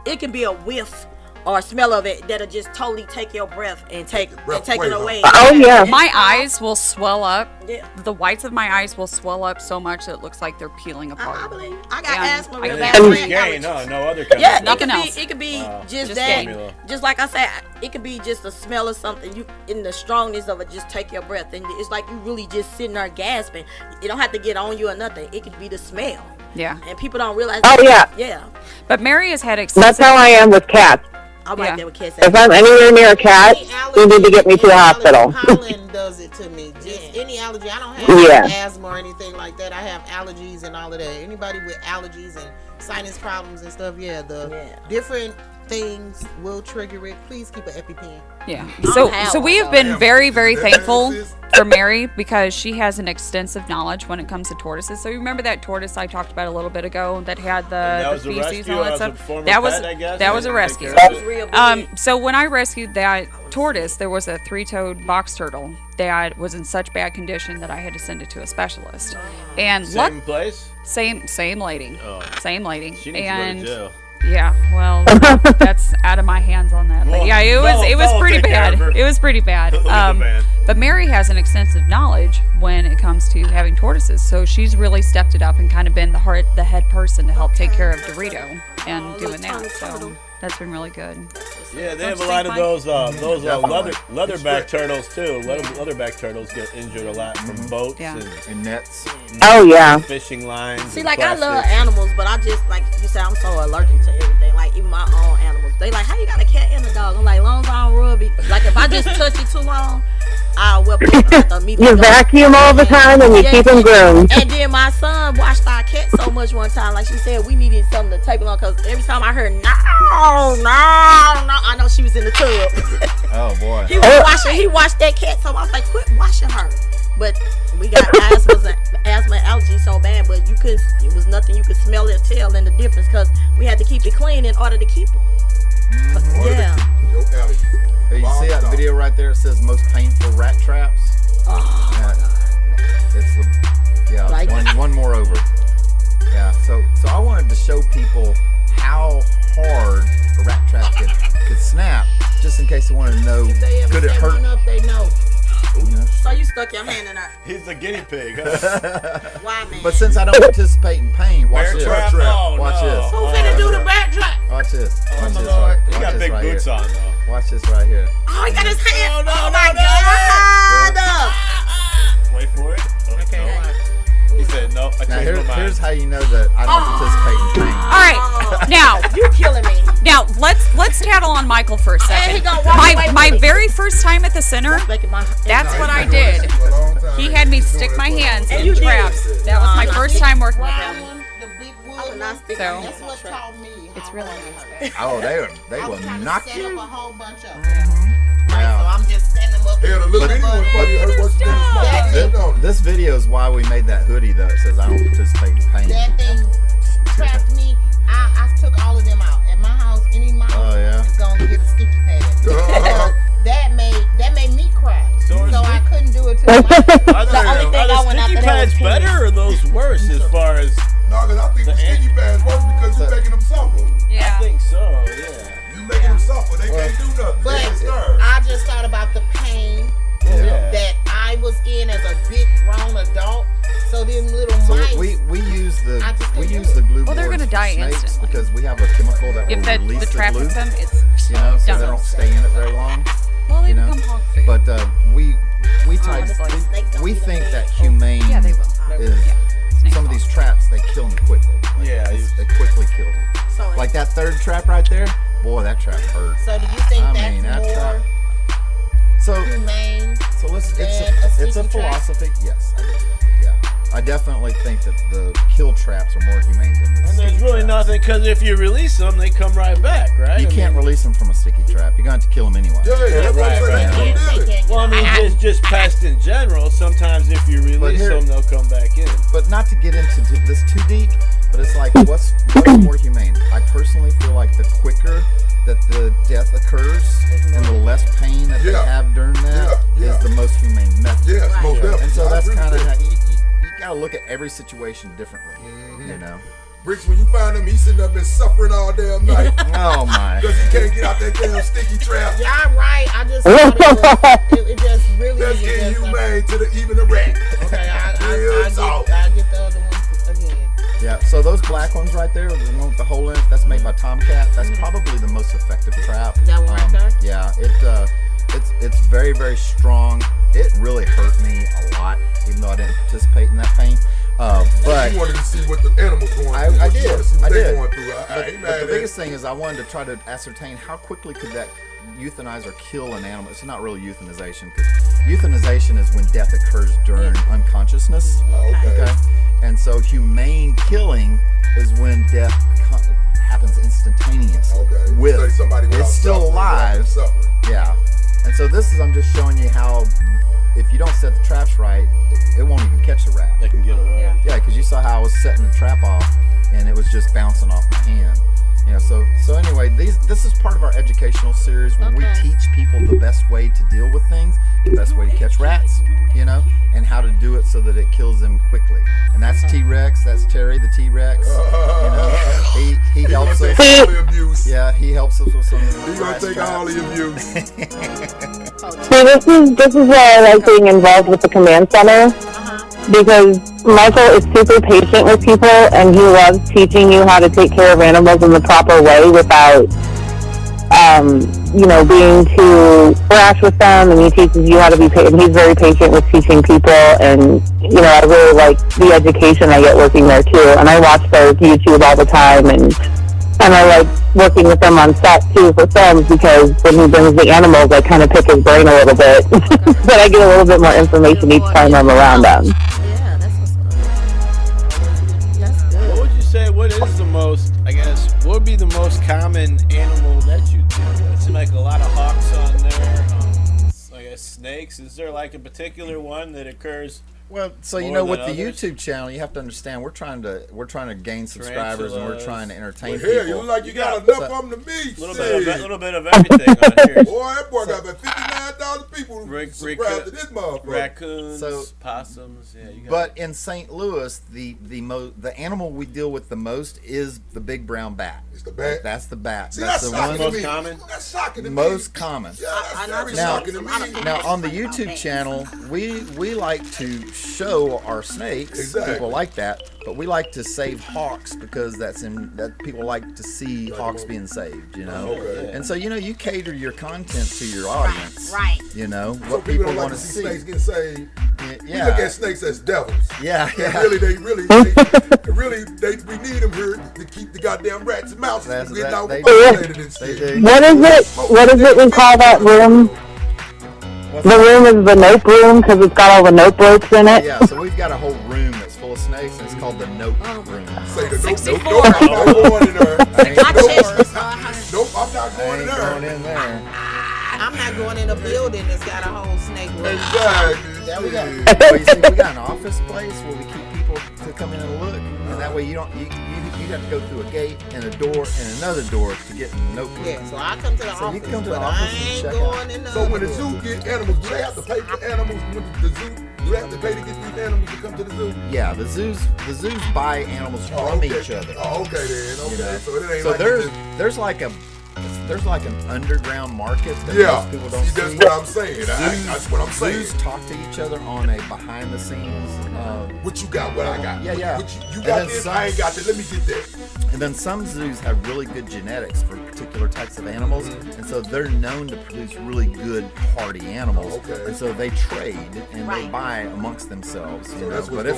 it can be a whiff or smell of it that'll just totally take your breath and take it away. Oh yeah. My eyes will swell up. Yeah. The whites of my eyes will swell up so much that it looks like they're peeling apart. I believe I got asthma. And Real it's bad. no other kind Yeah, of nothing else. It could be just Just that. formula. Just like I said, it could be just the smell of something. You in the strongness of it, just take your breath, and it's like you really just sitting there gasping. It don't have to get on you or nothing. It could be the smell. Yeah. And people don't realize. Oh yeah. Yeah. But Mary has had That's extensive. how I am with cats. I'm Yeah. like that with kids. If I'm anywhere near a cat, you need to get me to the hospital. Pollen does it to me. Just any allergy. I don't have Yeah. asthma or anything like that. I have allergies and all of that. Anybody with allergies and sinus problems and stuff, different things will trigger it. Please keep an EpiPen. Yeah. So we have been very, very thankful for Mary because she has an extensive knowledge when it comes to tortoises. So you remember that tortoise I talked about a little bit ago that had the feces and all that stuff? That was a rescue. So when I rescued that tortoise, there was a 3-toed box turtle that was in such bad condition that I had to send it to a specialist. And Same place? Same lady. Same lady. She needs to go to jail. Yeah, well, that's out of my hands on that. But yeah, it was pretty bad. It was pretty bad. But Mary has an extensive knowledge when it comes to having tortoises, so she's really stepped it up and kind of been the head person to help take care of Dorito and doing that. So that's been really good. Yeah, they have a lot of those leatherback turtles too. Leatherback turtles get injured a lot from boats and nets. Oh yeah. Fishing lines. See, like I love animals, but I just like you said, I'm so allergic to everything. Like even my own animals, they like, how you got a cat and a dog? I'm like, long as I don't rub it. Like if I just touch it too long, I'll whip it. You vacuum all the time and you keep them groomed. And then my son watched our cat so much one time. Like she said, we needed something to take along because every time I heard no, I know she was in the tub. Oh boy. He watched that cat, so I was like, quit washing her. But we got asthma and allergy so bad, but it was nothing you could smell or tell in the difference because we had to keep it clean in order to keep them. Yeah. Hey, you see that video right there? It says most painful rat traps. It's one more over. Yeah. So I wanted to show people how hard a rat trap could snap, just in case they wanted to know, could it hurt? They know. So you stuck your hand in her. He's a guinea pig, huh? Why, man? But since I don't participate in pain, watch this. Watch this. Who's finna do the back trap? Watch this. Watch this. He got big boots on though. Watch this right here. Oh, he got his hand. Oh my God. Wait for it. Okay. He said no. I Now changed my mind. here's how you know that I don't participate in pain. All right, now You killing me. Now let's tattle on Michael for a And second. he gonna walk away My with it. very first time at the center, that's what I did. He had me stick my hands And in you did. traps. That was my first time working with him. The big wood I would not stick So- my That's what taught me. It's really nice. Oh, they I will was trying to knock set you. up a whole bunch of them. Right, so I'm just setting them up. Hey, the little bitty one probably hurt worse than the small one, don't it? This video is why we made that hoodie though. It says I don't participate in pain. That thing trapped me. I took all of them out. At my house, any mouse is gonna get a sticky pad. that made me cry. So I couldn't do it to Are The only thing I the went sticky after that pads was better or those worse as far as? No, because I think the sticky pads work because you're making them suffer. Yeah. I think so. Yeah. You making them suffer. They can't do nothing. But They can't stir. I just thought about the pain that I was in as a big grown adult. So them little So mice. we use the glue Well, they're boards gonna for die snakes instantly. because we have a chemical that If will release the the trap glue. hits them, it's You know, so done. they don't stay in it very long. Well, they you know? become hog food. But we honestly. we think that humane Yeah, they will. is Yeah. Snake some of hog. these traps they kill them quickly. Like, Yeah, they quickly kill third trap right there, boy, that trap hurt. So do you think that's more trap. So humane? So it's a philosophy. Yes, I do. Yeah, I definitely think that the kill traps are more humane than the. And there's really nothing, because if you release them, they come right back, right? You can't release them from a sticky trap. You're going to have to kill them anyway. Yeah, right. Well, I mean, just pests in general. Sometimes if you release them, they'll come back in. But not to get into this too deep, but it's like what's more humane? I personally feel like the quicker that the death occurs and the less pain that they have during that is the most humane method. Yes, most definitely. And so that's kind of how you gotta look at every situation differently. You know. Bricks, when you find him, he's sitting up and suffering all damn night. Oh my! Because he can't get out that damn sticky trap. Y'all right. I just thought it just really that's inhumane to even the rat. Okay, I get the other one again. Yeah, so those black ones right there, the one with the hole in it, that's made by Tomcat. That's probably the most effective trap. That one right there? Yeah, it's very, very strong. It really hurt me a lot, even though I didn't participate in that pain. But you wanted to see what the animals going through. I did. I did. Going through. But the biggest thing is I wanted to try to ascertain how quickly could that euthanize or kill an animal. It's not really euthanization, because euthanization is when death occurs during unconsciousness. Okay. And so humane killing is when death happens instantaneously. Okay. With somebody it's still alive. Yeah. And so this is, I'm just showing you how if you don't set the traps right, it won't even catch the rat. They can get away. Yeah, because you saw how I was setting the trap off and it was just bouncing off my hand. You know, so anyway, this is part of our educational series where we teach people the best way to deal with things, the best way to catch rats, you know, and how to do it so that it kills them quickly. And that's T-Rex, that's Terry the T-Rex. You know, he helps us. All the abuse. Yeah, he helps us with some of the He's gonna take all the abuse. See, this is why I like being involved with the command center. Because Michael is super patient with people, and he loves teaching you how to take care of animals in the proper way without, you know, being too brash with them. And he teaches you how to be patient. He's very patient with teaching people, and you know, I really like the education I get working there too. And I watch their YouTube all the time, and I like working with them on set too for films, because when he brings the animals, I kind of pick his brain a little bit, but I get a little bit more information each time I'm around them. Yeah, that's what's good. That's good. What would you say? What is the most? I guess what would be the most common animal that you deal with? It seems like a lot of hawks on there. I guess snakes. Is there like a particular one that occurs? Well, so you know, with the YouTube channel, you have to understand we're trying to gain subscribers, and we're trying to entertain people. Hell, you look like you got enough of them to me. A little bit of everything on here. Boy, that boy got about 59,000 people subscribed to this motherfucker. Raccoons, possums. Yeah, you got but in St. Louis, the animal we deal with the most is the big brown bat. It's the bat. That's the bat. See, that's the one most common. That's shocking to me. Most common. Yeah, that's very shocking to me. Now on the YouTube channel, we like to show our snakes. Exactly. People like that, but we like to save hawks because that people like to see hawks being saved, you know. Okay. And so you know, you cater your content to your audience. Right. You know So what people people don't like want to to see see. snakes getting saved. Yeah. We look at snakes as devils. Yeah. And we need them here to keep the goddamn rats and mouse from getting out they populated and shit. do. What is it we call that room? The room is the note room because it's got all the notebooks in it. Yeah, so we've got a whole room that's full of snakes, and it's called the note room. Say the 64. nope, I'm not going in there. Nope, I'm not going in there. Going in there. I'm not going in a building that's got a whole snake room. Exactly. Yeah, well, you see, we got an office place where we keep people to come in and look, and that way you have to go through a gate and a door and another door to get in the notebook. Yeah, so I come to the So you office, come to the but office I and ain't check going out. in the So when the other zoo room. get animals, do they have to pay for animals with the zoo? Do they have to pay to get these animals to come to the zoo? Yeah, the zoos buy animals from each other. Oh, okay then. Okay. You know? So it ain't So like there's like there's like an underground market that most people don't see. That's what I'm saying. That's what I'm saying. Zoos talk to each other on a behind the scenes. What you got? What I got? Yeah. You got this? I ain't got this. Let me get that. And then some zoos have really good genetics for particular types of animals, and so they're known to produce really good hardy animals. Okay. And so they trade and they buy amongst themselves. You know, that's but what's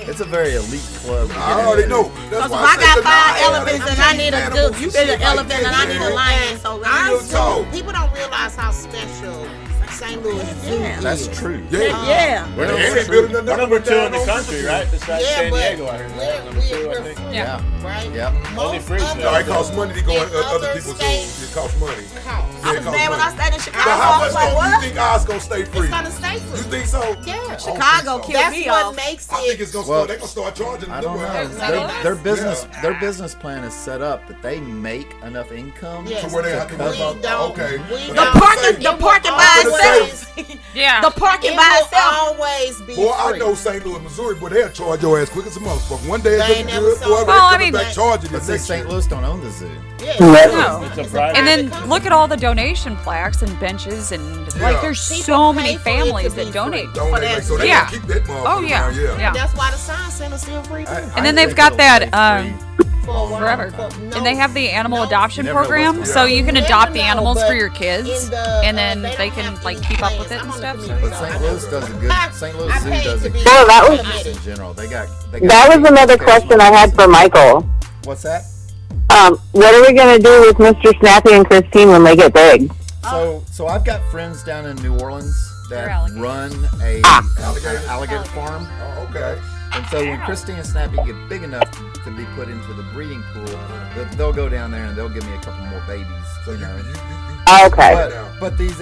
it's a very elite club. I already know. Because if I got 5 elephants and I need a dude, you get an elephant and I need a lion. So people don't realize how special St. Louis Zoo is. That's true. Yeah. We're number 2 in the country, right? Besides San Diego, I heard. Number 2, I think. Yeah. Right? Yeah. Only free. It costs money to go in other people's zoos. It costs money. I was mad when I stayed in Chicago. But how I was much like, do you what? think ours gonna stay free? It's gonna stay free. You think so? Yeah. Chicago killed me That's off. what makes I think it. it's gonna start. They're gonna start charging. I don't know. Their business plan is set up that they make enough income Yes. to where they have to We don't. Okay. We The don't. parking by itself. Yeah. The parking It by will itself. always be Boy, I free. know St. Louis, Missouri, but they'll charge your ass quick as a motherfucker. One day They it's ain't looking never good, sold boy, it. they Well, I coming mean- back charging But you see, next St. year. Louis don't own the zoo. Yeah. No. It's a private. And then look at all the donation plaques and benches and like there's People so pay many for it to families be that donate. free. Don't they? Like, so they Yeah. gonna keep that motherfucker Oh yeah. around, Yeah. That's why the Science Center's still free too. And then they've got that Forever. and they have the animal adoption You never know what's program, going so on. you can You never adopt the know, animals but for your kids, in the, and then they they don't can have like any keep up with plans. it I'm and on stuff. the So. committee. But St. Louis does a good. St. Louis I Zoo paid does to a be good Well, that job was- in general. They got That was another question I had for Michael. What's that? What are we going to do with Mr. Snappy and Christine when they get big? So I've got friends down in New Orleans that They're alligators. run a alligator farm. Oh, okay. And so when Christine and Snappy get big enough to be put into the breeding pool, they'll go down there and they'll give me a couple more babies. So You know. Okay. But these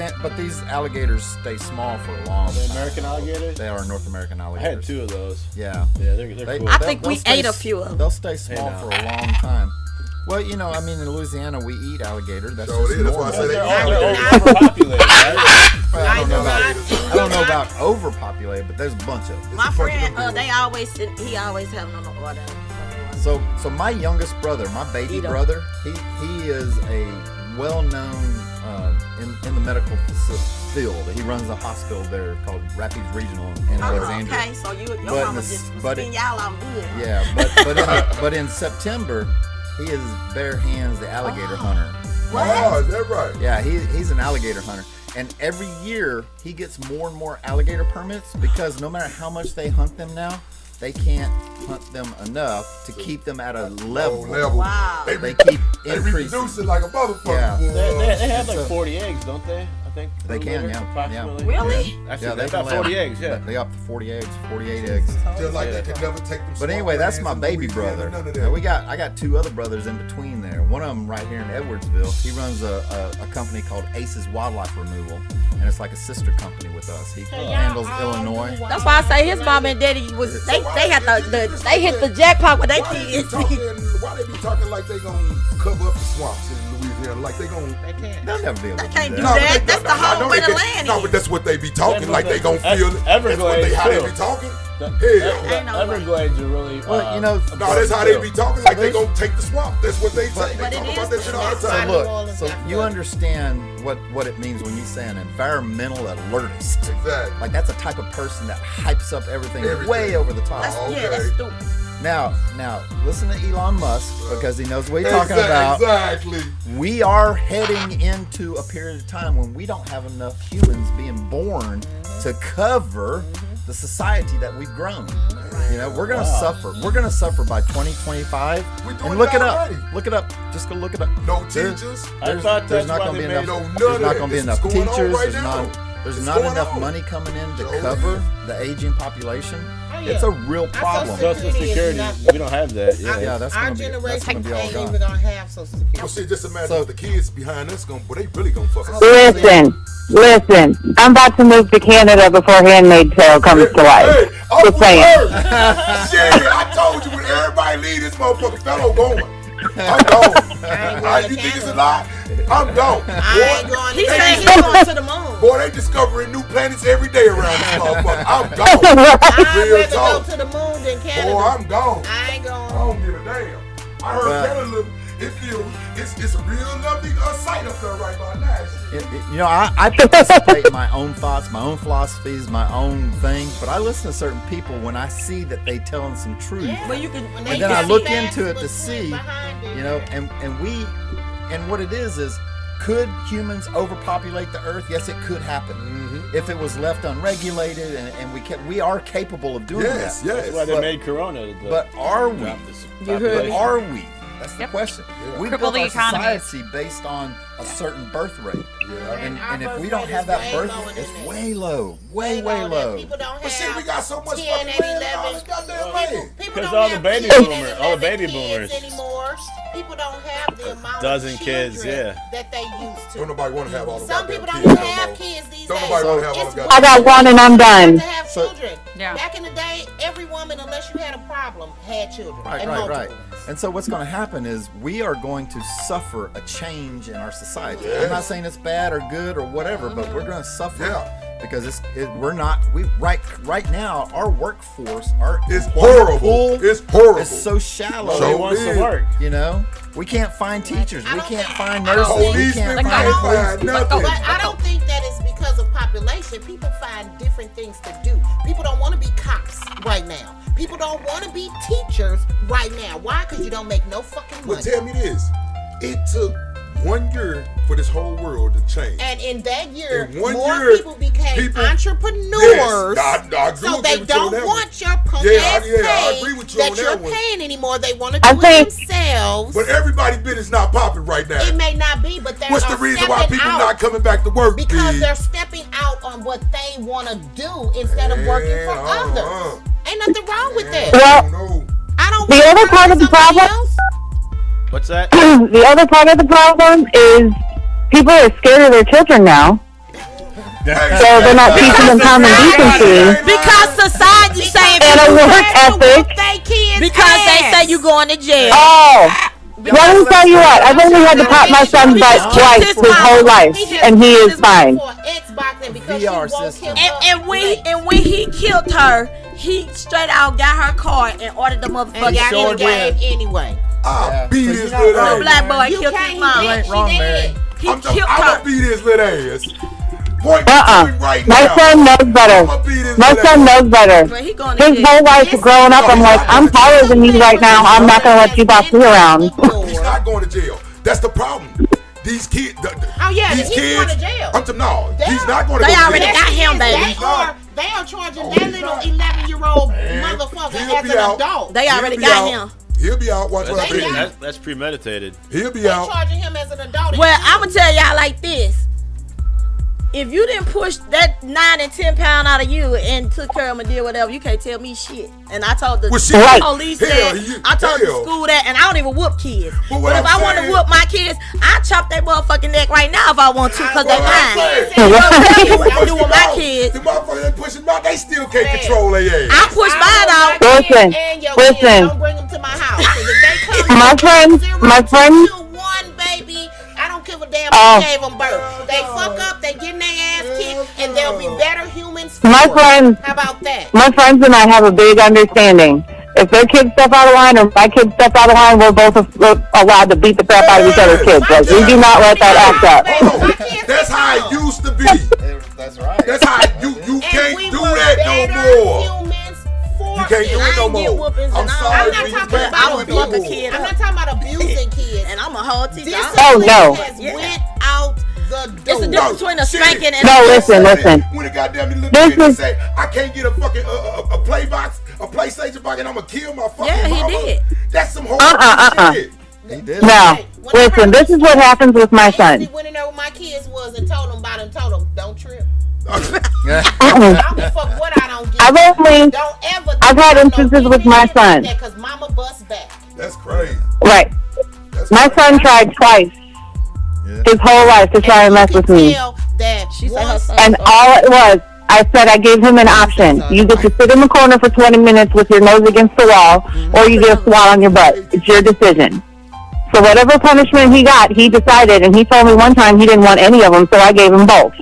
alligators stay small for a long The time. American alligators? They are North American I alligators. had 2 of those. Yeah. Yeah, they're They- cool. I they'll- think we they'll stay ate a few of them. They'll stay small now. for a long time. Well, you know, I mean, in Louisiana we eat alligator. That's So just it is. That's why I normal. said They're they overpopulated, right? I don't know about overpopulated, but there's a bunch of them. My friend, he always having on the order. So my youngest brother, my baby Ito. brother, he is a well-known in the medical field. He runs a hospital there called Rapids Regional in Alexandria. Okay, so your But mama in the- just was but spin it- y'all out good. Yeah, but in September, he is bare hands the alligator hunter. Oh, is that right? Yeah, he's an alligator hunter. And every year he gets more and more alligator permits because no matter how much they hunt them now, they can't hunt them enough to keep them at a level. Wow. They keep They increasing. reproducing like a motherfucker. Yeah. boy. They have It's like a- 40 eggs, don't they? I think. They can, yeah. Approximately. Really? Actually, Yeah, they they got can 40 lay- eggs, yeah. They got 40 eggs, 48 eggs. Just like they can never take them. But anyway, that's my baby Louisiana, brother. None of Now that. I got 2 other brothers in between there. One of them right here in Edwardsville. He runs a company called Ace's Wildlife Removal, and it's like a sister company with us. He handles Illinois. That's why I say his mom and daddy was they had they hit the jackpot with their Why they be kids. talking? Why they be talking like they gonna cover up the swamps in Louisiana? Like they gonna? They can't. They'll never be able to can't do do that. that. That's the home no, where they the can't. land No, is. but that's what they be talking. Like they gonna feel it. That's what Everglades, they how they too. be talking. The Hell. no way. Everglades are really. Well, you know, No, that's how they be talking. Like they gonna take the swamp. That's what they say. They But it talk is about that shit all the So time. look, so you understand what it means when you say an environmental alertist. Exactly. Like that's a type of person that hypes up everything Everything. way over the top. That's, Okay. yeah, that's stupid. Now, listen to Elon Musk because he knows what he's talking about. Exactly. We are heading into a period of time when we don't have enough humans being born to cover the society that we've grown. You know, we're gonna suffer. We're gonna suffer by 2025. We're doing And look it it up. already. Look it up. Just go look it up. No There- teachers. I There's, thought there's that's not why going to they be made enough. no none There's of not that. going to be This enough is going on teachers. right There's now. there's It's not going enough on. money coming in to Sure cover is. the aging population. Oh, yeah. It's a real problem. Social Security, we don't have that. Yeah. Yeah, that's Our going to be generation all ain't gone. even gonna have Social Security. Well, see, just imagine So- if the kids behind us gonna, but they really gonna fuck us. Listen. I'm about to move to Canada before Handmaid's Tale comes to life. Hey, Just saying. Shit, I told you when everybody leave this motherfucking fellow going. I'm gone. You think it's a lie? I'm gone. I ain't going. He said he's going to the moon. Boy, they discovering new planets every day around this motherfucker. I'm gone. I'd Real rather go talk. to the moon than Canada. Boy, I'm gone. I ain't I going. don't give a damn. I heard But- Canada, It's a real lovely sight up there right by now. I participate in my own thoughts, my own philosophies, my own things, but I listen to certain people when I see that they telling some truth. Yeah. Well, you can. And then I look into it to see, and what it is could humans overpopulate the earth? Yes, it could happen. Mm-hmm. If it was left unregulated, and we are capable of doing that. Yes. That's why they made Corona. But are we? Are we? That's the question. Yeah. We built our society based on a certain birth rate. Yeah. And if we don't have that birth rate, it's way low. Way low. People don't but shit, we got so much 10 and 11. Because all the baby boomers anymore. People don't have the amount of kids, that they used to. Don't nobody want to have all the Some people don't kids have kids these days. Don't nobody want to have all the I got one and I'm done. To have children. Back in the day, every woman, unless you had a problem, had children. Right. And so what's going to happen is we are going to suffer a change in our society. Yes. I'm not saying it's bad or good or whatever, but we're going to suffer. Yeah. Because right now our workforce is horrible. It's horrible. It's so shallow. Nobody wants to work. We can't find teachers. We can't find nurses. We can't find nothing. But I don't think that it's because of population. People find different things to do. People don't want to be cops right now. People don't want to be teachers right now. Why? Because you don't make no fucking money. Well, tell me this. It took 1 year for this whole world to change. And in that year, more people became entrepreneurs. Yes, so they don't want your punk ass pay I agree with you that on you're that one. paying anymore. They want to do it themselves. But everybody's business not popping right now. It may not be, but they're What's the reason why people not coming back to work? Because they're stepping out on what they want to do instead of working for others. Ain't nothing wrong with that. Well, the other part of the problem. What's that? The other part of the problem is people are scared of their children now. So they're not teaching them common decency. Because society saying and a work ethic. Because they say you going to jail. Oh. Let me tell you what, I've only had to pop my son's butt twice his whole life, and he is fine. VR system. And when he killed her, he straight out got her car and ordered the motherfucking anyway. I'll beat his little ass. The black boy killed his mom. You ain't wrong, Mary. He killed her. I'm gonna beat his little ass. My son knows better. My son knows better. His whole life growing up, I'm like, I'm taller than you right now. I'm not gonna let you boss me around. He's not going to jail. That's the problem. These kids. He's going to jail. He's not going to. They already got him, baby. They are charging that little 11-year-old motherfucker as an adult. They already got him. He'll be out. Watch what I do. That's premeditated. He'll be out. They're charging him as an adult. Well, I'm gonna tell y'all like this. If you didn't push that 9 and 10 pound out of you and took care of him and did whatever, you can't tell me shit. And I told the police that, I told the school that, and I don't even whoop kids. But if I want to whoop my kids, I chop their motherfucking neck right now if I want to, because they mine. You what I do with my kids. The motherfuckers that push them out, they still can't control their ass. I push mine out. Listen. Don't bring them to my house. If they come my friend. Baby, I don't give a damn who gave them birth. They fuck up, they getting their ass kicked, and they'll be better humans for my friends. How about that? My friends and I have a big understanding. If their kids step out of line or my kids step out of line, we're both allowed to beat the crap out of each other's kids. Like, we do not let that act up. That's how it used to be. That's right. That's how you can't do that no more. You can't do it no more. I'm sorry. I'm not talking about abusing. I'm not talking about abusing kids. And I'm a whole teacher. Oh no. Went out the door. It's the difference between a spanking and no. Listen. When a goddamn little kid say, I can't get a fucking a play box, a PlayStation box, and I'm gonna kill my fucking mama. He did. That's some horrible shit. He did. No. Listen, this is what happens with my son. I went in there with my kids and told them about it and told them, don't trip. I've had instances with my son. Because mama bust back. That's crazy. Right. My son tried twice his whole life to try and mess with me. And all it was, I said I gave him an option. You get to sit in the corner for 20 minutes with your nose against the wall, or you get a swat on your butt. It's your decision. So whatever punishment he got, he decided, and he told me one time he didn't want any of them, so I gave him both.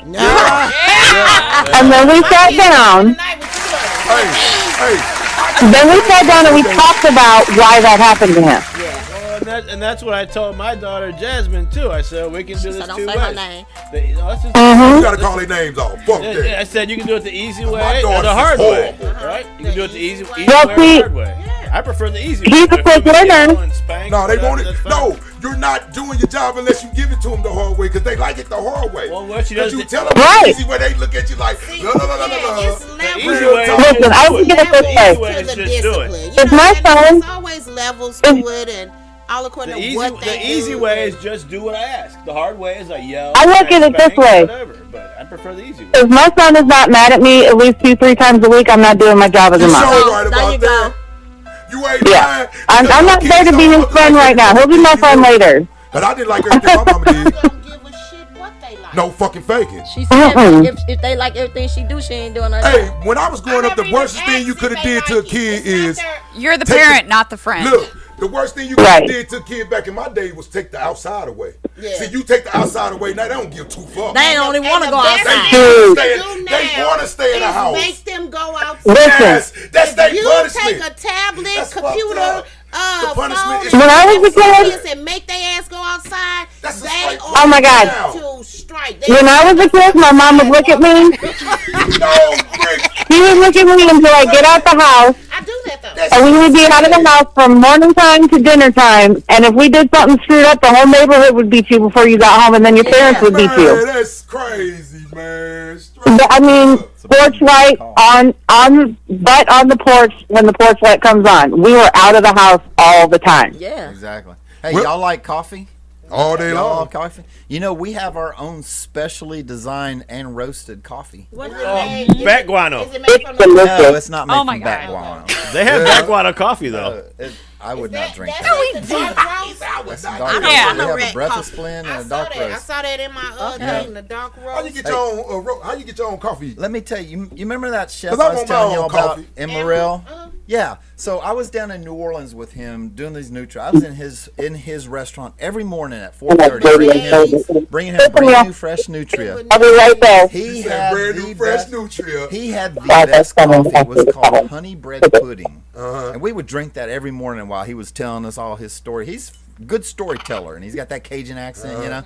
And then we sat down. Then we sat down and we talked about why that happened to him. and that's what I told my daughter Jasmine too. I said we can do this don't two say ways. her name. You gotta call their names off. Fuck that. I said you can do it the easy way My or daughter's the hard way. horrible. Right? You can do it the easy way or Well, the see, hard way. I prefer the easy way. he's a quick learner. No, they want it. No, you're not doing your job unless you give it to them the hard way, because they like it the hard way. Well, what she does, you tell them Right. the easy way, they look at you like, no. It's easy levels. way. Listen, I would get it this Easy way. way To is the just do it. discipline. If my son- There's always levels to it, and all according to what they do. The easy way is just do what I ask. The hard way is I yell. I look at it this spank, way. Whatever, but I prefer the easy way. If my son is not mad at me at least 2-3 times a week, I'm not doing my job as a You mom. so right There about you that. go. You ain't Yeah. lying. I'm not there to be his friend right now. He'll be my friend later. But I didn't like everything my mama did. Don't give a shit what they like. No fucking faking. She said if they like everything she do, she ain't doing nothing. Hey, when I was growing up, the worst thing you could have did to a kid is You're the Take parent, not the friend. look. The worst thing you could Right. have did to a kid back in my day was take the outside away. Yeah. See, you take the outside away, now they don't give two fucks. They don't even want to go outside. Dude. They want to stay in the house. Make them go outside. Listen, Yes, that's If their you punishment. take a tablet, That's fucked computer, up. The punishment phone, is- When I was a kid- kids and make their ass go outside, That's a they straight are Oh my God. to strike. They when I was a kid, my mom would look at me. No, Rick. She would look at me until I get out the house. I do that though. That's- And we would be out of the house from morning time to dinner time. And if we did something screwed up, the whole neighborhood would beat you before you got home, and then your parents would beat Man, you. that's crazy, man. Straight I mean, up. porch light on the porch when the porch light comes on. We were out of the house all the time. Yeah. Exactly. Hey, Well- y'all like coffee? all day Y'all long. love coffee? You know, we have our own specially designed and roasted coffee. What is Oh, it made? bat guano. Is it made from It's the delicious. No, it's not made Oh my from God. bat guano. They have bat guano coffee though. I would not drink That's that. the dark roast? That's some I dark don't roast. want We no have red a breakfast coffee. blend I and a saw dark that. I roast. saw that in my thing, the dark roast. How you get your own? How you get your own coffee? Let me tell you, you remember that chef 'Cause I I was want my telling you own about, coffee. Emeril? Yeah. So I was down in New Orleans with him doing these Nutri. I was in his restaurant every morning at 4:30, bringing him brand new fresh Nutria. I'll be right there. He Said had brand the new fresh best. Nutria. He had the Yeah, best that's coming. coffee. It was called honey bread pudding, Uh-huh. and we would drink that every morning while he was telling us all his story. He's a good storyteller, and he's got that Cajun accent, you know.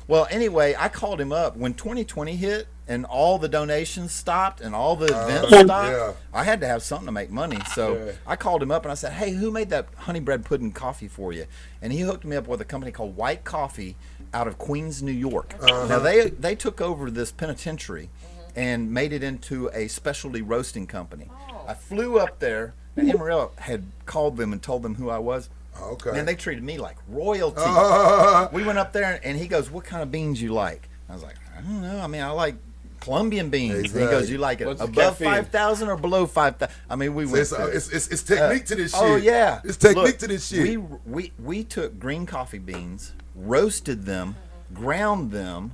Well, anyway, I called him up when 2020 hit and all the donations stopped and all the events stopped. Yeah. I had to have something to make money, so Yeah. I called him up and I said, "Hey, who made that honey bread pudding coffee for you?" And he hooked me up with a company called White Coffee out of Queens, New York. Now they took over this penitentiary and made it into a specialty roasting company. I flew up there, and Emeril had called them and told them who I was. Okay. Man, they treated me like royalty. Uh, We went up there, and he goes, "What kind of beans you like?" I was like, "I don't know. I mean, I like Colombian beans." And he Exactly. goes, "You like it What's the above caffeine? 5,000 or below 5,000?" I mean, we went. it's, through it. it's technique to this shit. Oh yeah, It's technique Look, to this shit. We took green coffee beans, roasted them, ground them,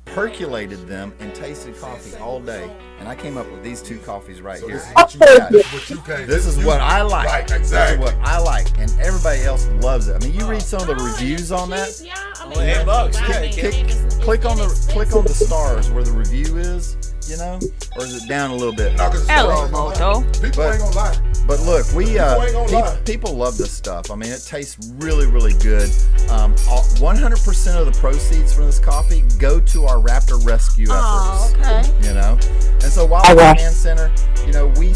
percolated them, and tasted coffee all day. And I came up with these two coffees right So here. this is what you got. What you came This to is do. what I like. Right, This exactly. is what I like, and everybody else loves it. I mean, you read some of the reviews on that. Yeah, I mean, Only $8. I mean, Click on the stars where the review is, you know, or is it down a little bit? No, 'cause Hello, people ain't Moto. gonna lie. People But- ain't gonna lie. But look, we ain't gonna lie. people love this stuff. I mean, it tastes really, really good. 100% of the proceeds from this coffee go to our Raptor Rescue Oh, efforts. okay. You know, and so Wildlife Command Center, you know, we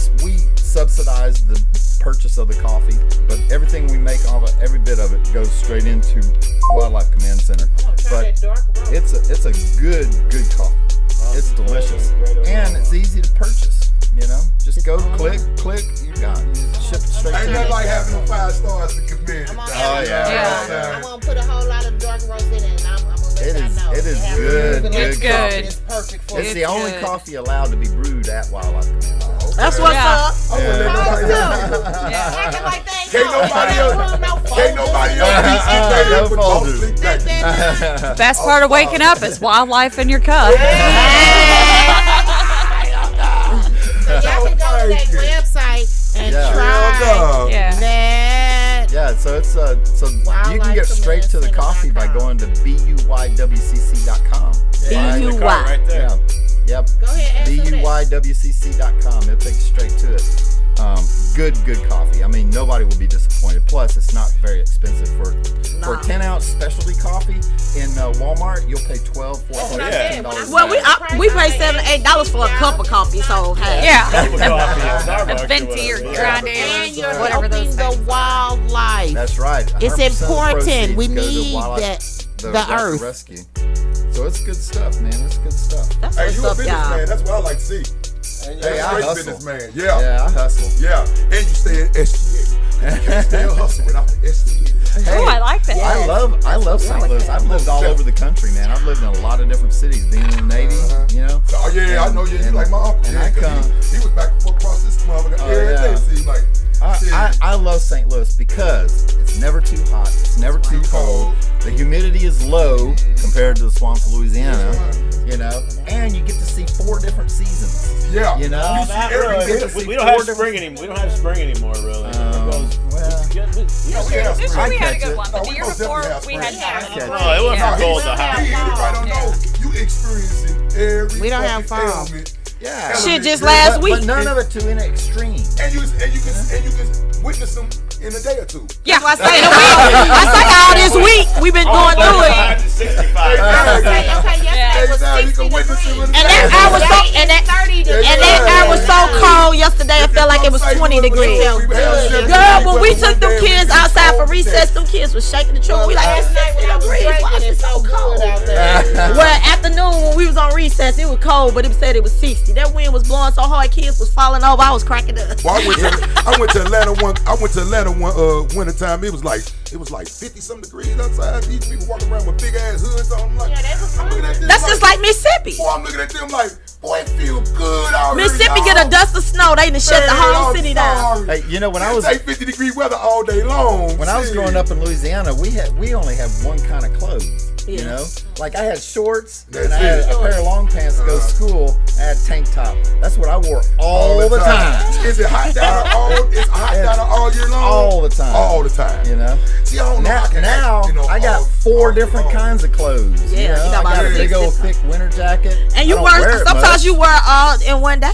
subsidize the purchase of the coffee, but everything we make, every bit of it goes straight into Wildlife Command Center. But it's a good coffee. It's delicious, and it's easy to purchase. You know, just go click, you got it. Ship it straight Ain't to nothing you. like having them 5 stars to commend. I'm Yeah. gonna put a whole lot of dark roast in it, and I'm gonna let It y'all is- know. it is have good, it. good It's good. It's perfect for It's it. the only good. coffee allowed to be brewed at Wildlife Command Center. That's what's Yeah. up. I wouldn't let nobody else. Acting like they Can't know. nobody else. No Can't nobody else be sitting No there with folders. false back. Best part of waking up is wildlife in your cup. Y'all can go to that website and Yeah. try Yeah. that. Yeah, so it's so you can get straight to the coffee by going to buywcc.com. B-U-Y. Right there. Yeah. Yep. Go ahead, answer that. buywcc.com. It'll take you straight to it. Good coffee. I mean, nobody will be disappointed. Plus, it's not very expensive for a 10-ounce specialty coffee in Walmart. You'll pay $12, $14, $15. Well, we pay $7 to $8 for a cup of coffee, so hey. A venti or grande, and you're whatever those helping the wildlife. That's right. It's 100% important. We go to need the Raptor Earth Rescue. So it's good stuff, man. It's good stuff. That's Hey, what's you a up, businessman. y'all. That's what I like to see. Hey, I Great hustle. businessman. Yeah. Yeah, I hustle. Yeah. And you stay in SGA. You can't stay a hustle without the SGA. Hey, Oh, I like that. I love St. Louis. I've lived all over the country, man. I've lived in a lot of different cities, being in the Navy, you know. Oh yeah, I know you. You like my uncle. And I come. He was back and forth across this motherfucker every day. See, like. I love St. Louis because it's never too hot, it's never too cold. The humidity is low compared to the swamps of Louisiana, you know, and you get to see 4 different seasons. Yeah, you know. We don't have spring anymore. We don't have spring anymore, really. This year we had a good one, No, but the we year most before definitely we have had spring. none. Oh, it wasn't cold to hot. Anybody don't know, you experiencing every We don't have fucking fall. ailment. Yeah. Shit, just last week. But none of it to an extreme. And you can witness them in a day or two. Yeah, I say the week. I say all this week we've been going through it. 35 to 65. Okay, yesterday was Exactly. You 60 can witness them in a degrees. And that air was so and that 30 degrees. and that air was so cold yesterday. I felt like it was 20 degrees. Girl, when we took them kids outside for recess, them kids was shaking the truck. We like, it's Last night when I 60 was degrees. Why is drinking, it it's so so cold? good out there. Well, afternoon when we was on recess, it was cold, but it said it was 60. That wind was blowing so hard, kids was falling over. I was cracking up. Well, I went to Atlanta one wintertime. It was like 50 some degrees outside. These people walking around with big ass hoods on. I'm like, I'm looking at this. That's just like Mississippi. Boy, I'm looking at them like, boy, it feel good already. Mississippi get a dust of snow. They done shut the whole city down. Hey, you know, when I was take 50-degree weather all day long. when I was growing up in Louisiana, we only had one kind of clothes. You Yeah. know, like I had shorts That's and I had it. a pair of long pants to go to school. I had tank top. That's what I wore all the time. Is it hot down all year long? All the time. All the time. You know. See, I don't know. Now I got 4 different kinds of clothes. Yeah, you know? you got about I got a 6 big old different. thick winter jacket. And you I don't wear wear it sometimes much. you wear all in one day.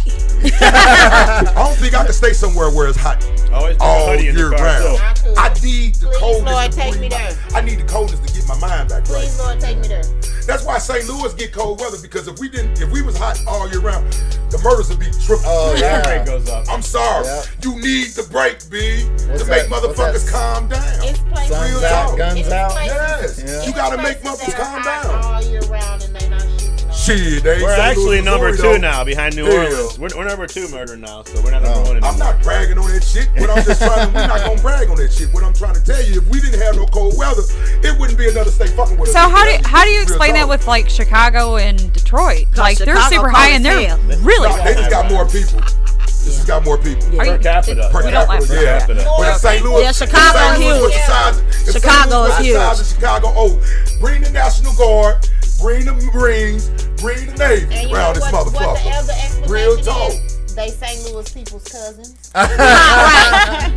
I don't think I can stay somewhere where it's hot Always bring a all hoodie in the year car, round. too. I need the Please, coldness. Lord, to take bring me my- there. I need the coldness to get my mind back right. Please, Lord, take me there. That's why St. Louis get cold weather, because if we was hot all year round, the murders would be triple. Oh, Your yeah. rate goes up. I'm sorry. Yeah. You need the break, B, What's to make that? What's motherfuckers that? calm down. It's places. Sun's Real out, talk. guns It's out. places- Yes. Yeah. You gotta it's make places motherfuckers that calm are hot down. all year round and they not shooting. Shit, they ain't We're St. actually Louis, number Missouri, 2 though. now, behind New Yeah. Orleans. We're number 2 murder now, so we're not number 1 anymore. I'm not bragging on that shit, but I'm just trying to, we're not gonna brag on that shit. What I'm trying to tell you, if we didn't have no cold weather, it wouldn't be another state fucking with us. So how do you Real explain that talk. with like Chicago and Detroit? Like they're Chicago super cold high as and they're hell. really No, they just got more people. This has got more people. Are Per you- capita. Per We don't like capita, per yeah. capita. But in St. Louis, Yeah, Chicago if St. Louis was huge. the size- if St. Chicago Louis was is the size huge. of Chicago, bring the National Guard, bring the Marines, bring the Navy And you around know this what the motherfucker. other Real explanation talk. is? They St. Louis people's cousins. Right.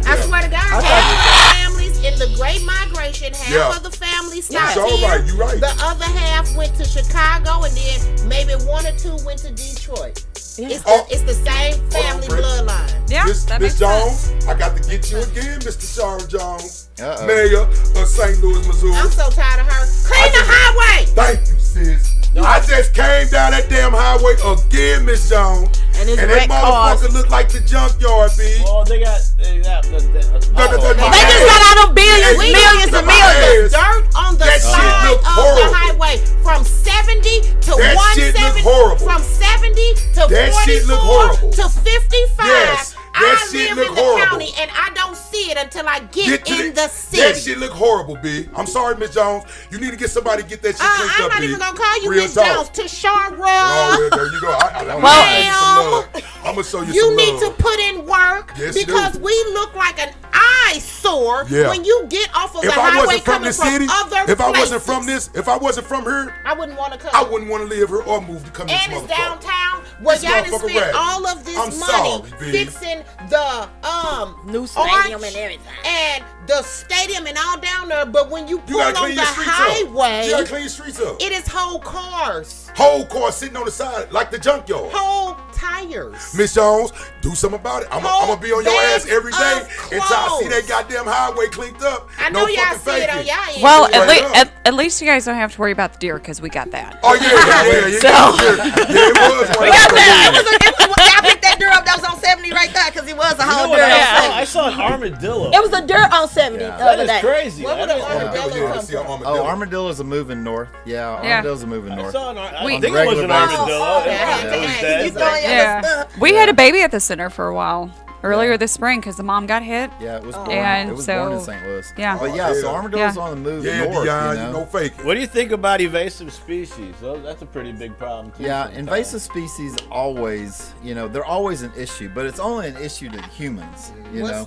I swear to God, half the families in the Great Migration, half Yeah. of the families Yeah, stopped it's all here. right, you right. The other half went to Chicago, and then maybe 1 or 2 went to Detroit. It's the same family Chris. bloodline. Yeah, Miss that makes Jones, sense. I got to get you again, Mr. Sharon Jones, Uh-oh. Mayor of St. Louis, Missouri. I'm so tired of her. Clean the highway. Thank you, sis. I just came down that damn highway again, Miss Jones. And it's that wrecked cars. motherfucker look like the junkyard, B. Well, they got They just got out of billions, We millions got and millions. dirt on the That shit side look of horrible. the highway from 70 to That shit look 170, horrible. from 70 to That shit look 44 horrible. to 55. Yes, that I shit live look in the horrible. county and I don't see it until I get to in the city. That shit look horrible, B. I'm sorry, Miss Jones. You need to get somebody to get that shit cleaned I'm up, not B. even gonna call you Real Miss talk. Jones. Tashara. Oh, well, there you go. I'm gonna show you You some need love. to put in work Yes, you because do. we look like an eyesore eyesore when you get off of the If I highway wasn't from coming this city, other if I places. wasn't from this, if I wasn't from here, I wouldn't want to come. I wouldn't want to live here or move to come to this And it's motherfucker. downtown where This y'all done motherfucker spent rad. all of this I'm money sorry, B. fixing the new stadium arch and everything. and the stadium and all down there. But when you pull gotta on clean the your streets up. highway, You gotta clean your streets up. it is whole cars, Whole car sitting on the side like the junkyard. whole tires. Miss Jones, do something about it. I'm gonna be on your ass every day until I see that goddamn highway cleaned up. I know y'all see it on y'all end. Well, Right at least you guys don't have to worry about the deer because we got that. Oh yeah. So- Yeah, it was one. We got that. I picked that deer up that was on 70 right there because it was a whole You know deer what on 70. I saw an armadillo. It was a deer on 70 the That other is day. crazy. Where would I an didn't- armadillo come from? Oh, armadillos are moving north. Yeah, armadillos are moving I north. saw an I We- think it was an regular basis. armadillo. Oh, It yeah. was Yeah. dead. You throwing your Yeah. stuff. We had a baby at the center for a while earlier this spring because the mom got hit. Yeah, it was born. And it was born in so- St. Louis. yeah. But yeah, so Yeah. armadillos Yeah. on the move Yeah, north. Dion, you know? no faking. What do you think about invasive species? That's a pretty big problem too. Yeah, sometimes. invasive species always, they're always an issue, but it's only an issue to humans, you know.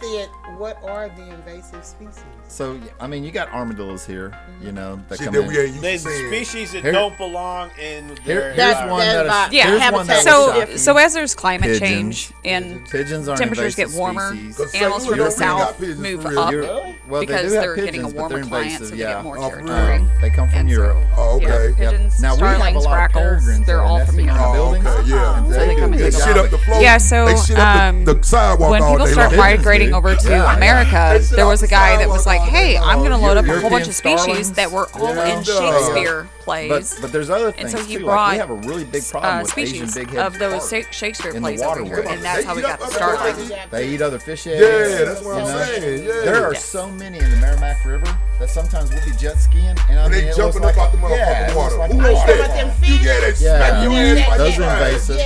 What are the invasive species? So, I mean, you got armadillos here, that Shit come that in. we ain't used There's to seeing. species that Here- don't belong in their Here's That- one that's that about- is, Yeah, here's one habitat. that So, was shocking. so as there's climate Pigeons. change and Pigeons are temperatures get invasive warmer, species. Cause animals St. from Louis, the we got south pigeons move for real. up Really? Well, because they do have they're getting pigeons, a but warmer they're climate, invasive, so they yeah. get more Oh, territory. They come from And Europe. so, Oh, okay. yeah, pigeons, Now, we have a starlings, lot of grackles, peregrines they're that are all from nesting Europe. on Oh, buildings. okay, yeah. So they come They and shit up the floor. Yeah, so, they shit up the sidewalk when all people day start long. migrating over to Yeah. America, They sit there on was a the guy that was sidewalk like, all "Hey, day I'm going to long. load up a whole European bunch of species starlings, that were all Yeah. in Shakespeare plays." But there's other things And so he too. brought Like we have a really big problem with Asian species big-headed of those carp Shakespeare in the plays over waterway. here, and that's how we got the They start. eat up They eat other fish eggs. Yeah, that's what I'm you know? saying. Yeah. There are so many in the Merrimack River that sometimes we'll be jet skiing and I And mean, they it jumping looks up like, out the motherfucking yeah, it looks water. like Who a wants talking fish about that? them pond. You get it Yeah. smack your ass. Those are invasive.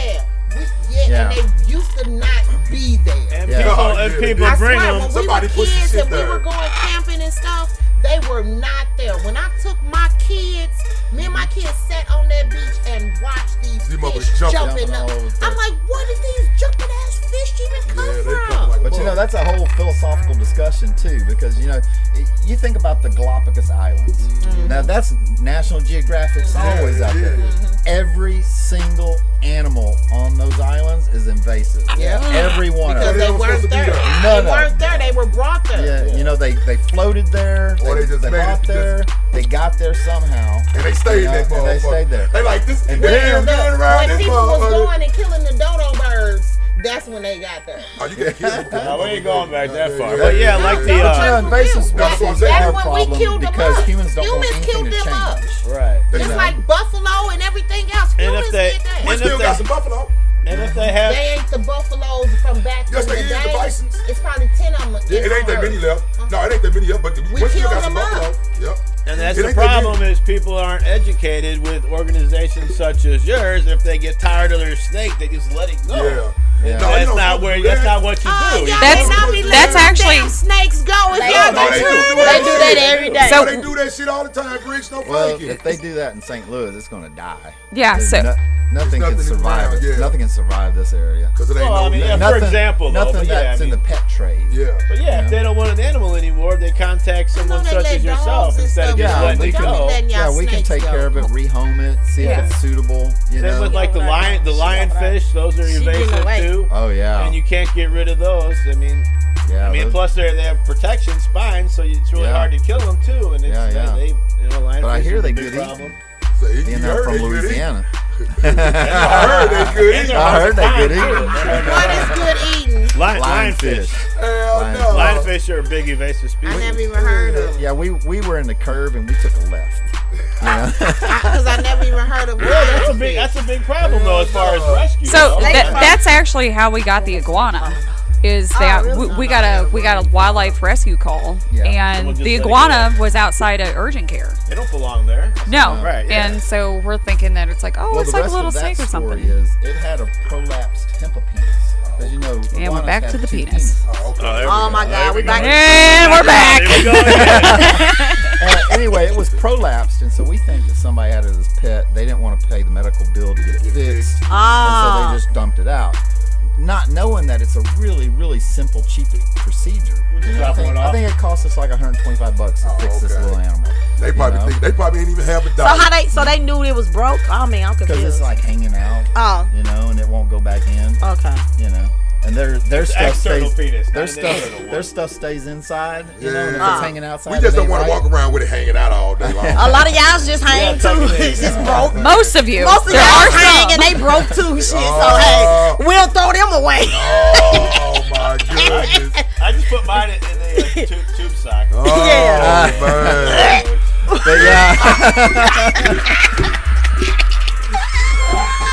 And they used to not be there. And Yeah. people Oh, and yeah. people I bring swear, them. when Somebody we put were some kids shit and we there. were going camping and stuff, they were not there. When I took my kids, me and my kids sat on that beach and watched these These fish motherfuckers jumping jumping up. all over the I'm place. like, where did these jumping ass fish even come Yeah, they from? come like But that's a whole philosophical discussion too, because you think about the Galapagos Islands. Now that's National Geographic's always out there. Every single animal on those islands is invasive. Yeah. Every one Because of they them. weren't there. None They of weren't them. there. They were brought there. Yeah, they floated there. Or they just made it bought there. They got there somehow. And they stayed there. And they stayed there. They like this. And Damn, then- good around When this people was motherfucker. going and killing the dodo birds, that's when they got there. Oh, you can kill them. No, we ain't going back that far. Yeah. But yeah, like No, the don't But try invasive That's what I'm species saying. are a That's when we problem killed them because up. humans don't want Humans anything killed to them up. change. right. They Just know. like buffalo and everything else. And Humans if they- did that. We and still if got they- some buffalo. And if they have, They ain't the buffaloes from back Yes, in they the is, the day. bisons. It's probably 10 of them. It ain't that many left. No, it ain't that many left, but we still killed got some them up. buffalo. Yep. and that's It the ain't that problem is people aren't educated with organizations such as yours. If they get tired of their snake, they just let it go. Yeah. Yeah. No, That's you don't not do where. that. That's not what you Oh, do. y'all That's- better not be that's letting them actually- damn snakes go if y'all No, been they do. trying. They do that every day. So- They do that shit all the time, Griggs. No Well, faking. if they do that in St. Louis, it's going to die. Yeah, There's so nothing can nothing survive around, it. yeah. Nothing can survive this area. Because it ain't Well, no I mean, yeah, nothing. for example, though, nothing but yeah, that's I in the mean- pet trade. Yeah. But yeah, if they don't want an animal anymore, they contact someone they such let as dogs yourself and instead of stuff just go. letting We it can- go. Letting y'all Yeah, we can snakes take go. care of it, rehome it, see Yeah. if it's suitable. You Same know. with like the lionfish; those are She getting invasive away. too, Oh yeah. and you can't get rid of those. yeah. those- Plus they have protection spines, so it's really Yeah. hard to kill them too. And it's Yeah. they lionfish But I hear is a they big good problem. So you being heard from they good eating. Louisiana. I heard they good And eating. they're I hard heard to they find, good too. eating. What is good eating? Lionfish. Hell Lion- no. Lionfish are a big invasive species. I never even heard of them. Yeah, we were in the curve and we took a left. Yeah. Because I never even heard of them. Yeah, that's a big problem though as far as rescue. So though. that's actually how we got the iguana. Is that we got a wildlife rescue call, Yeah. and Someone just the let it iguana was outside of urgent care. they don't belong there. No, Right, yeah. and so we're thinking that it's like, oh, Well, it's the like a rest little of that snake or story something. is it had a prolapsed hippopenis. As you know, And we're iguanas back have to the two penis. Oh, okay. there we Oh go. my There God, we go. back. And we're back. There we go again. Anyway, it was prolapsed, and so we think that somebody had it as a pet. They didn't want to pay the medical bill to get it fixed, and so Ah. they just dumped it out. not knowing that it's a really, really simple, cheap procedure. I think it costs us like $125 to fix this little animal. They probably didn't even have a dog. So they knew it was broke? Oh man, I'm confused. Because it's like hanging out. Oh. You know, and it won't go back in. Okay. You know. And their stuff stays. Penis, their stuff stays inside. You know, and if it's hanging outside. We just don't want to walk around with it hanging out all day long. A lot of y'all's just hang too. It's just broke. Most of you. Most of y'all hang and they broke too. Shit. So hey, we'll throw them away. Oh my goodness. I just put mine in the tube sock. Oh man. But yeah.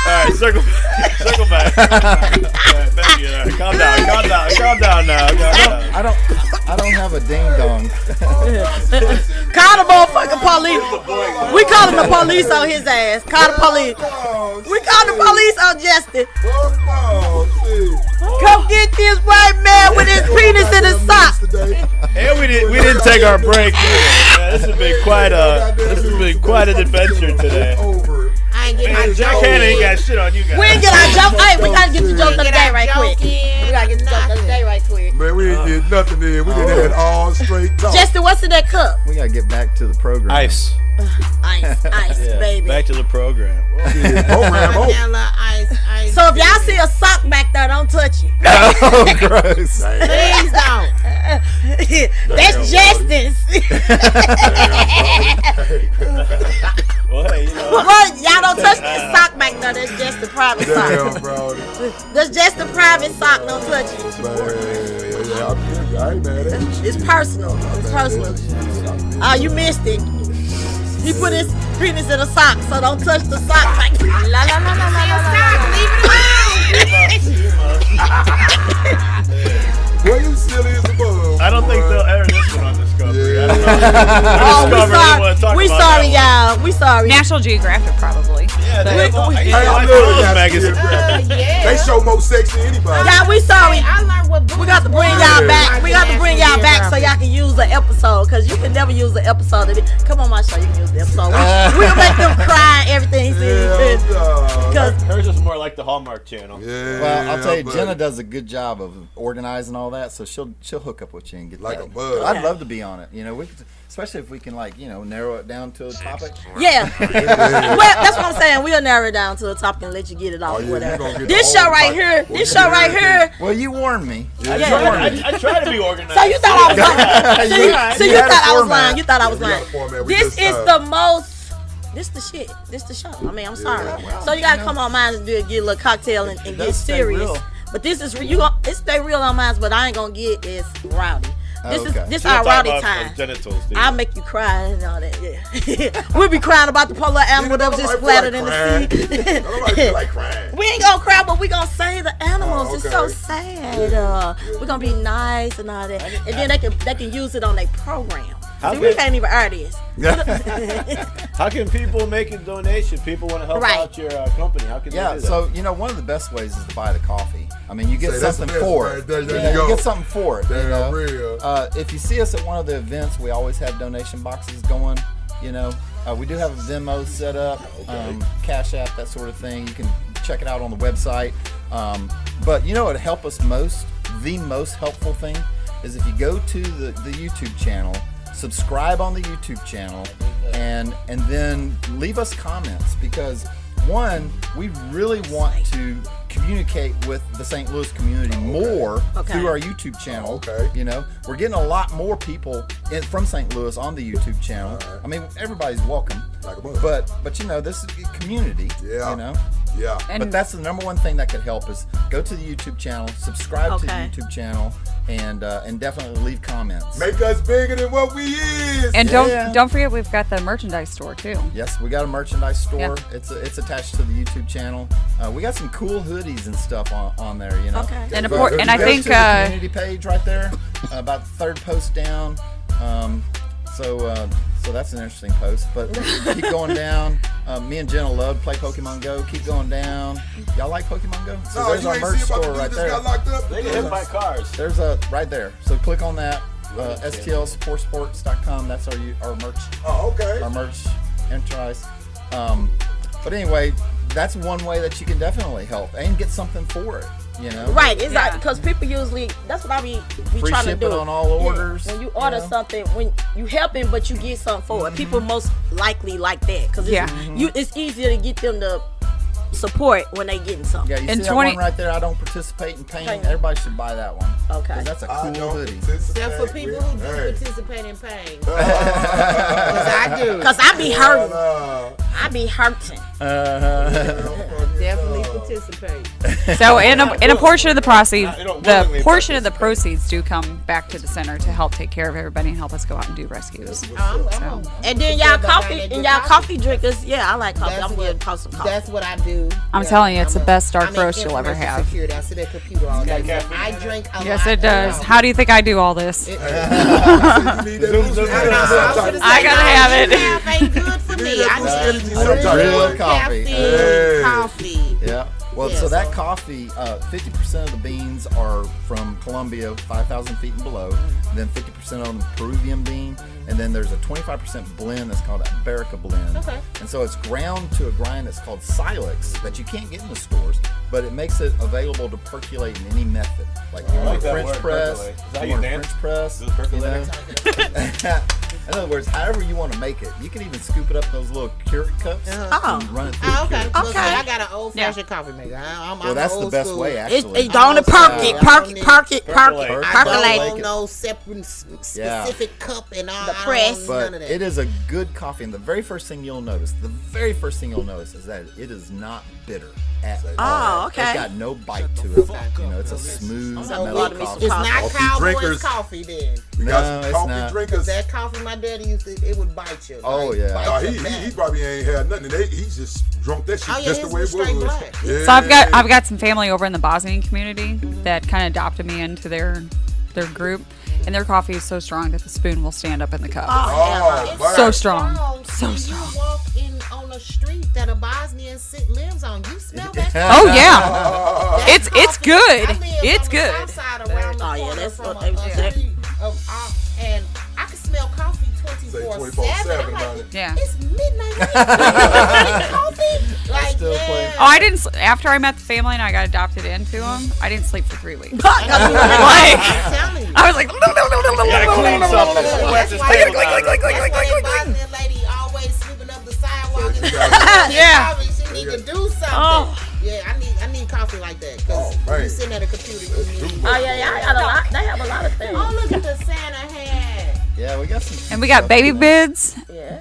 All right, circle back. All right, Becky, calm down now. I don't have a ding dong. Call the motherfucking police. We calling the police on his ass. Call the police. We call the police on Justin. Come get this white man with his penis in his sock. And we didn't take our break either. Man, this has been quite an adventure today. I ain't get my Jack joke. Hanna ain't got shit on you guys. We ain't get our joke. Hey, we gotta get the joke of the day right quick. We gotta get the joke of the day right quick. Man, we ain't did nothing in. We didn't have all straight talk. Justin, what's in that cup? We gotta get back to the program. Ice. Ice, Yeah, baby. back to the program. Ice. So if y'all see a sock back there, don't touch it. Oh, gross. Please don't. That's Justin's. Well, hey, you know. Well, y'all don't touch this sock back there. That's just the private sock. Damn, bro. That's just the private sock. Don't touch it. Man, I ain't mad at you. It's personal. It's personal. You missed it. He put his penis in a sock, so don't touch the sock. Like, la la la la la la. Leave it alone. Boy, you silly as a bug. I don't think they'll air this one on Discovery. Yeah. I don't know. We sorry, y'all. We sorry. National Geographic, probably. Yeah, Hey, I love magazine. Yeah. They show more sex than anybody. Y'all, we sorry. I learned what We got to bring y'all back. We got to bring y'all back so y'all can use the episode, because you can never use the episode. Come on my show, you can use the episode. We'll make them cry and everything. Because Hers is more like the Hallmark Channel. Yeah, Well, I'll tell you, but Jenna does a good job of organizing all that, so she'll hook up with you and get Like that. a bug. I'd love to be on it. You know, we could, especially if we can narrow it down to a topic. yeah. Well, that's what I'm saying. We'll narrow it down to a topic and let you get it off. Oh, yeah, Whatever. you gonna get This the show whole right topic. here. Well, This yeah. show right here. Well, you warned me. I try to be organized. So you thought I was lying. So you You had a thought I was format. lying. You thought I was We got lying. a format. We This just, is the most. This the shit. This the show. I mean, I'm sorry. well, So you gotta come on mine and get a little cocktail and get does stay serious. real. But this is it stay real on mine, but I ain't gonna get as rowdy. Okay. This She'll our talk rowdy about time. genitals, dude. I'll make you cry and all that. Yeah. We'll be crying about the polar animal that was just splattered in the sea. Nobody feel like crying. We ain't gonna cry, but we gonna save the animals. Oh, It's so okay. sad. We're gonna be nice and all that, and then they can use it on their program. How See, we good- can't even air this. How can people make a donation? People want to help Right. out your company. How can they Yeah, do that? so one of the best ways is to buy the coffee. I mean, you get Say, that's something the best for right it. there. There Yeah, you go. get something for it. Damn real. If you see us at one of the events, we always have donation boxes going. We do have a Venmo set up, Cash App, that sort of thing. You can check it out on the website. But it'd help us most. The most helpful thing is if you go to the YouTube channel, subscribe on the YouTube channel, and then leave us comments, because one, we really want to communicate with the St. Louis community more through our YouTube channel. Okay. We're getting a lot more people from St. Louis on the YouTube channel. Right. I mean, everybody's welcome, Like a bug. but this is a community. Yeah. Yeah. And But that's the number one thing that could help is go to the YouTube channel, subscribe to the YouTube channel, and definitely leave comments. Make us bigger than what we is. And Yeah. don't forget, we've got the merchandise store too. Yes, we got a merchandise store. Yeah. It's attached to the YouTube channel. We got some cool hoodies and stuff on there. Okay. And Go I to think the community page right there, about the third post down. So that's an interesting post. But keep going down. Me and Jenna love play Pokemon Go. Keep going down. Y'all like Pokemon Go? So No, there's you our ain't merch see about store the right dude there. just got locked up. They get hit by cars. There's a right there. So click on that. STLsportsports.com. That's our merch. Oh, okay. Our merch enterprise. But anyway, that's one way that you can definitely help and get something for it. You know, right? It's like because people usually that's what I be free trying to shipping do on all orders. When you order something, when you helping, but you get something for it, people most likely like that because it's easier to get them to support when they getting something. Yeah, you see that one right there? I don't participate in painting. Everybody should buy that one. Okay, 'cause that's a cool hoodie. Except for people who do participate in pain. Because I do. Because I be hurting. I be hurting. Definitely participate. So in a portion of the proceeds do come back to the center to help take care of everybody and help us go out and do rescues. And then y'all coffee drinkers. Yeah, I like coffee. I'm getting some coffee. That's what I do. I'm telling you, it's the best dark roast you'll ever have. Security. I sit at a computer all day. I drink a lot. Yes, it does. How do you think I do all this? I gotta have it. Ain't good for me. I need real coffee. Coffee. Yeah. Well, so that coffee, 50% of the beans are from Colombia, 5,000 feet and below. Then 50% of them Peruvian bean. And then there's a 25% blend that's called Iberica blend. Okay. And so it's ground to a grind that's called silex that you can't get in the stores, but it makes it available to percolate in any method. Like you want a French press, you want a French press, you know. In other words, however you want to make it, you can even scoop it up in those little Keurig cups and run it through. Okay. the Keurig. Okay. I got an old-fashioned coffee maker. Well, that's the best way, actually. It's going to percolate. I don't know specific cup and all. The press. But it is a good coffee, and the very first thing you'll notice is that it is not bitter at all. Okay. It's got no bite to it. You know, it's a smooth, mellow coffee. It's not Cowboys coffee then. No, it's not. Drinkers. That coffee my daddy used to, it would bite you. Oh, yeah. No, he probably ain't had nothing. He's just drunk that shit just the way it was. Yeah. So I've got some family over in the Bosnian community that kind of adopted me into their group. And their coffee is so strong that the spoon will stand up in the cup. So strong. So strong. You walk in on a street that a Bosnian lives on, you smell that. Oh yeah, it's good. It's good. And I can smell coffee 24/7. Yeah. It's midnight. Coffee. Like, yeah. Oh, I didn't. After I met the family and I got adopted into them, I didn't sleep for 3 weeks. I'm telling you. I was like, Bosnian lady always sweeping up the sidewalk. Yeah. She need to do something. Oh. Yeah, I need coffee like that because you sitting at a computer. I got a lot. They have a lot of things. Oh, look at the Santa hat. Yeah, we got some. And we got baby bibs, Yeah,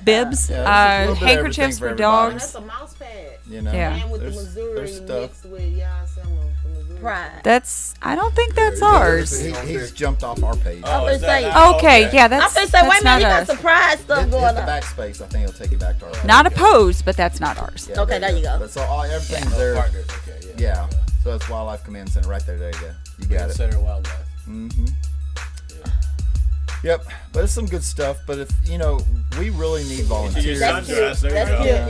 handkerchiefs for dogs. That's a mouse pad. You know, Yeah. And with the Missouri mixed with y'all some Pride. I don't think that's ours. He's jumped off our page. Okay, yeah, that's. I'm gonna say, wait a minute, you got us. surprise stuff Hit going the on. backspace. I think it'll take you back to our page. Not opposed, but that's not ours. Yeah, Okay, there you go. But so everything's there. Partners, okay, Yeah. So it's Wildlife Command Center right there. There you go. You got it. Center Wildlife. Mm-hmm. Yep, but it's some good stuff. But if we really need volunteers. That's cute. That's cute.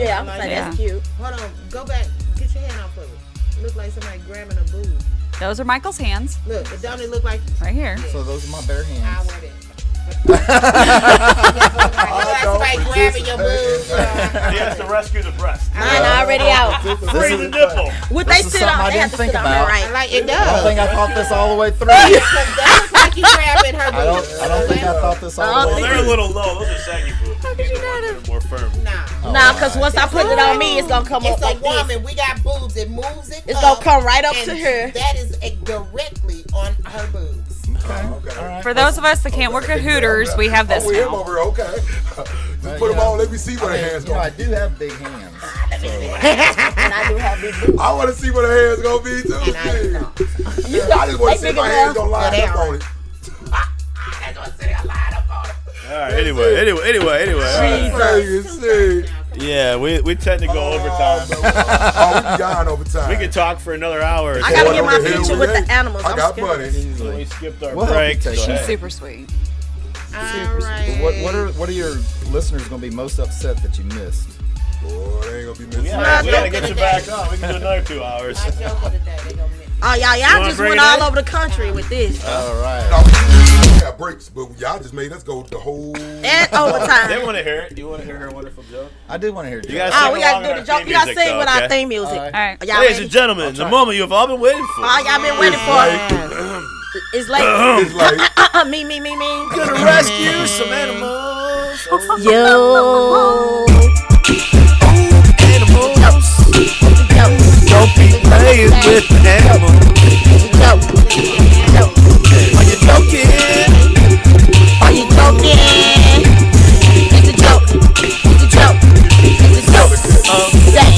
Yeah, I'm saying that's cute. Hold on, go back. Get your hand off of it. Look like somebody grabbing a boob. Those are Michael's hands. Look, it don't look like right here. So those are my bare I hands. wear that. Somebody grabbing your boobs. He has to rescue the breast. Mine already out. Free the nipple. Would they This is sit something on? I They have didn't to think sit on there, about. right? Like it I don't does. think I thought this all the way through. That looks like you grabbing her boobs. I don't think I thought this all the way They're a through. little low. Those are saggy boobs. They're more firm. Nah, because once I put it on me, it's gonna come up It's a like this. woman. We got boobs. It moves it. It's gonna come right up and to her. That is directly on her boobs. Okay. For those of us that can't work at Hooters, we have this Oh, him now. over. Okay. Just put them on. Let me see what her hands I gonna do have big hands. And I do have big boobs. I want to see what her hands gonna be too. And I do not. I just want to see if my hands gonna line up on it. All right. Anyway. Yeah, we tend to go overtime. We be gone overtime. We could talk for another hour. I gotta get my Over here picture with the animals. I I'm got scared. money. We skipped our We'll help break. you take She's that. super sweet. All right. What are your listeners going to be most upset that you missed? Boy, they ain't gonna be missing. We gotta get you back on. We can do another 2 hours. My joke of the day. They gonna miss. Oh, y'all wanna just bring went it all in? over the country with this. All right. No, have breaks, but y'all just made us go the whole. And overtime. They want to hear it. You want to hear her wonderful joke? I do want to hear it. You guys sing we gotta do along the joke. You gotta sing with our theme music. All right. Y'all Ladies ready? and gentlemen, the moment you've all been waiting for. All y'all been waiting for. It's late. It's like Me. Gonna rescue some animals. Yo. Animals. Don't be playing with animals. Are you joking? Are you joking? It's a joke. It's a joke. It's a joke.